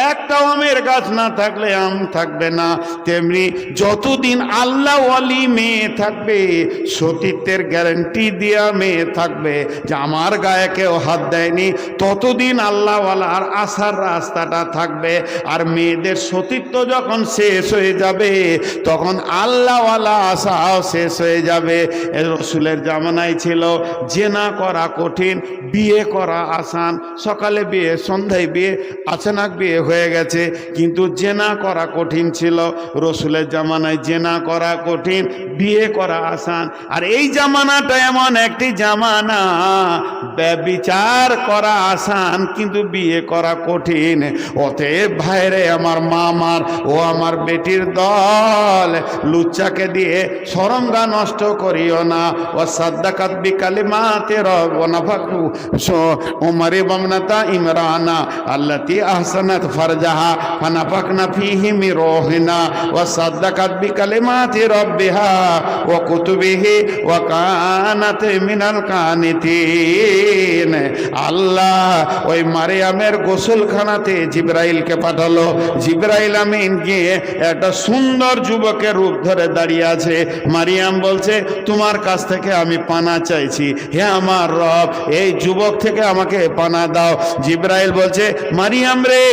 A: একটাও আমের গাছ না থাকলে আম থাকবে না। তেমনি যতদিন আল্লাহওয়ালি মেয়ে থাকবে, সতীত্বের গ্যারান্টি দেওয়া মেয়ে থাকবে যে আমার গায়ে কেউ হাত দেয়নি, ততদিন আল্লাহওয়ালার আসার রাস্তাটা থাকবে। আর মেয়েদের সতীত্ব যখন শেষ হয়ে যাবে তখন আল্লাহওয়ালা আশাও শেষ হয়ে যাবে। রসুলের জামানায় ছিল জেনা করা কঠিন, বিয়ে করা আসান। সকালে বিয়ে, সন্ধ্যায় বিয়ে, আচানক বিয়ে হয়ে গেছে, কিন্তু জেনা করা কঠিন ছিল। রসুলের জামানায় জেনা করা কঠিন, বিয়ে করা আসান। আর এই জামানাটা এমন একটি জামানা, ব্যভিচার করা আসান কিন্তু বিয়ে করা কঠিন। অতএব ভাইরে আমার মা আমার ও আমার বেটির দল, লুচ্চাকে দিয়ে সরঙ্গা নষ্ট করিও না। ও সাদ্দাকাত বিকালিমাতি রব্বিনা ফাকু উমর ইবনাতা ইমরানা আল্লাতী আহসানাত ফারজাহা ফানাফাকনা ফীহি মির রূহিনা ওয়া সাদ্দাকাত বিকালিমাতি রব্বিহা ওয়া কুতুবিহি ওয়া কানাত মিনাল কানিতিন। আল্লাহ ওই মারিয়ামের গোসলখানাতে জিবরাইলকে পাঠালো। জিবরাইল আমিন গিয়ে একটা সুন্দর যুবকের রূপ ধরে দাঁড়িয়ে আছে। মারিয়াম বলছে তোমার কাছ থেকে আমি পানা চাইছি, হে আমার রব, এই যুবক থেকে আমাকে পানা দাও। জিবরাইল বলছে মারিয়াম রে,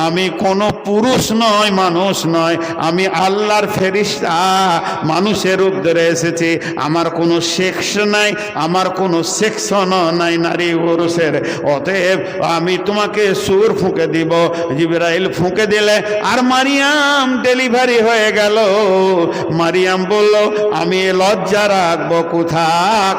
A: আমি কোনো পুরুষ নয়, মানুষ নয়, আমি আল্লাহর ফেরেশতা, মানুষের রূপ ধরে এসেছি। আমার কোনো সেক্স নাই, আমার কোনো সেকশনও নাই নারী পুরুষের। অতএব আমি তোমাকে সুর ফুঁকে দিব। জিবরাইল ফুঁকে দিলে আর মারিয়াম ডেলিভারি হয়ে গেল। মারিয়াম বলল আমি লজ্জা রাখবো কোথা,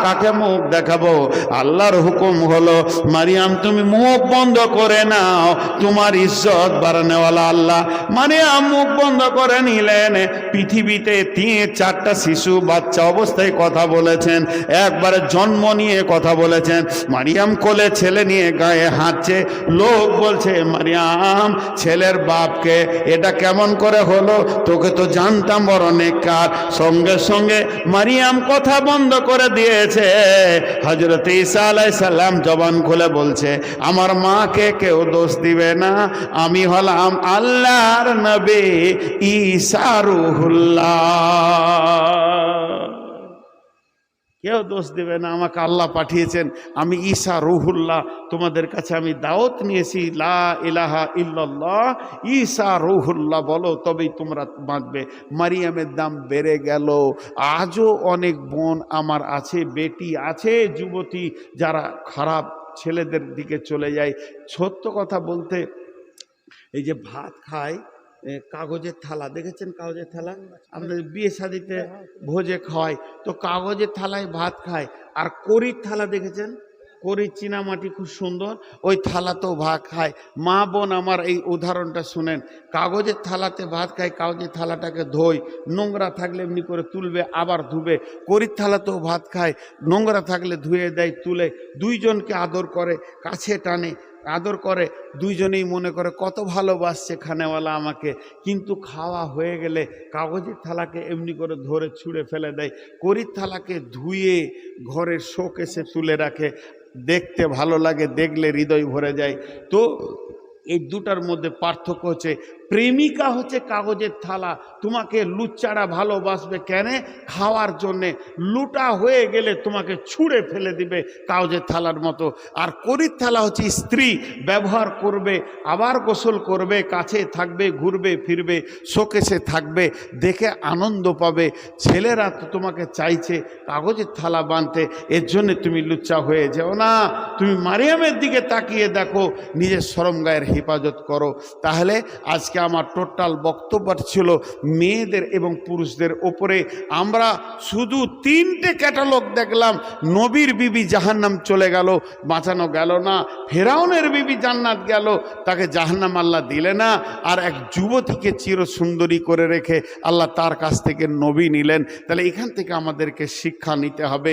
A: কাকে মুখ দেখাবো? আল্লাহর হুকুম হলো মারিয়াম তুমি মুখ বন্ধ করে নাও, তোমার ইজ্জত বাড়ানোওয়ালা আল্লাহ। মারিয়াম মুখ বন্ধ করে নিলেন। পৃথিবীতে 3-4টা শিশু বাচ্চা অবস্থায় কথা বলেছেন, একবারে জন্ম নিয়ে কথা বলেছেন। মারিয়াম কোলে ছেলে নিয়ে গায়ে হাঁটছে। লোক বলছে মারিয়াম ছেলের বাপকে, এটা কেমন করে হলো? তোকে তো জানতাম বড় নেককার। সঙ্গে সঙ্গে মারিয়াম কথা বন্ধ করে দিয়েছে। হযরত ঈসা আলাইহিস সালাম জবান খুলে বলছে আমার মাকে কেউ দোষ দিবে না, আমি হলাম আল্লাহর নবী ঈসা রূহুল্লাহ। কেউ দোষ দেবে না, আমাকে আল্লাহ পাঠিয়েছেন, আমি ঈসা রূহুল্লাহ। তোমাদের কাছে আমি দাওয়াত নিয়েছি লা ইলাহা ইল্লাল্লাহ ঈসা রূহুল্লাহ বলো, তবেই তোমরা বাঁচবে। মারিয়ামের দাম বেড়ে গেল। আজও অনেক বোন আমার আছে, বেটি আছে, যুবতী যারা খারাপ ছেলেদের দিকে চলে যায়। সত্য কথা বলতে, এই যে ভাত খায় কাগজের থালা, দেখেছেন কাগজের থালা? আমাদের বিয়ে শাদিতে ভোজে খাওয়ায়, তো কাগজের থালায় ভাত খায়। আর কড়ির থালা দেখেছেন? কড়ির চীনামাটি খুব সুন্দর, ওই থালাতেও ভাত খায়। মা বোন আমার এই উদাহরণটা শুনেন। কাগজের থালাতে ভাত খায়, কাগজের থালাটাকে ধোয়, নোংরা থাকলে এমনি করে তুলবে আবার ধুবে। কড়ির থালাতেও ভাত খায়, নোংরা থাকলে ধুয়ে দেয় তুলে। দুইজনকে আদর করে, কাছে টানে, আদর করে, দুইজনেই মনে করে কত ভালোবাসছে খানেওয়ালা আমাকে। কিন্তু খাওয়া হয়ে গেলে কাগজের থালাকে এমনি করে ধরে ছুঁড়ে ফেলে দেয়। কড়ির থালাকে ধুয়ে ঘরের শোকেসে তুলে রাখে, দেখতে ভালো লাগে, দেখলে হৃদয় ভরে যায়। তো এই দুটার মধ্যে পার্থক্য হচ্ছে, প্রেমিকা হচ্ছে কাগজের থালা, তোমাকে লুচ্চারা ভালোবাসবে কেন? খাওয়ার জন্যে। লুটা হয়ে গেলে তোমাকে ছুঁড়ে ফেলে দিবে কাগজের থালার মতো। আর কড়ির থালা হচ্ছে স্ত্রী, ব্যবহার করবে, আবার গোসল করবে, কাছে থাকবে, ঘুরবে ফিরবে, শোকেসে থাকবে, দেখে আনন্দ পাবে। ছেলেরা তো তোমাকে চাইছে কাগজের থালা বানতে, এর জন্যে তুমি লুচ্চা হয়ে যাও না। তুমি মারিয়ামের দিকে তাকিয়ে দেখো, নিজের শরম গায়ের হেফাজত করো। তাহলে আজকে আজকে আমার টোটাল বক্তব্য ছিল মেয়েদের এবং পুরুষদের ওপরে। আমরা শুধু 3টে ক্যাটালগ দেখলাম। নবীর বিবি জাহান্নাম চলে গেল, বাঁচানো গেল না। ফেরাউনের বিবি জান্নাত গেল, তাকে জাহান্নাম আল্লাহ দিলে না। আর এক যুবতীকে চিরসুন্দরী করে রেখে আল্লাহ তার কাছ থেকে নবী নিলেন। তাহলে এখান থেকে আমাদেরকে শিক্ষা নিতে হবে।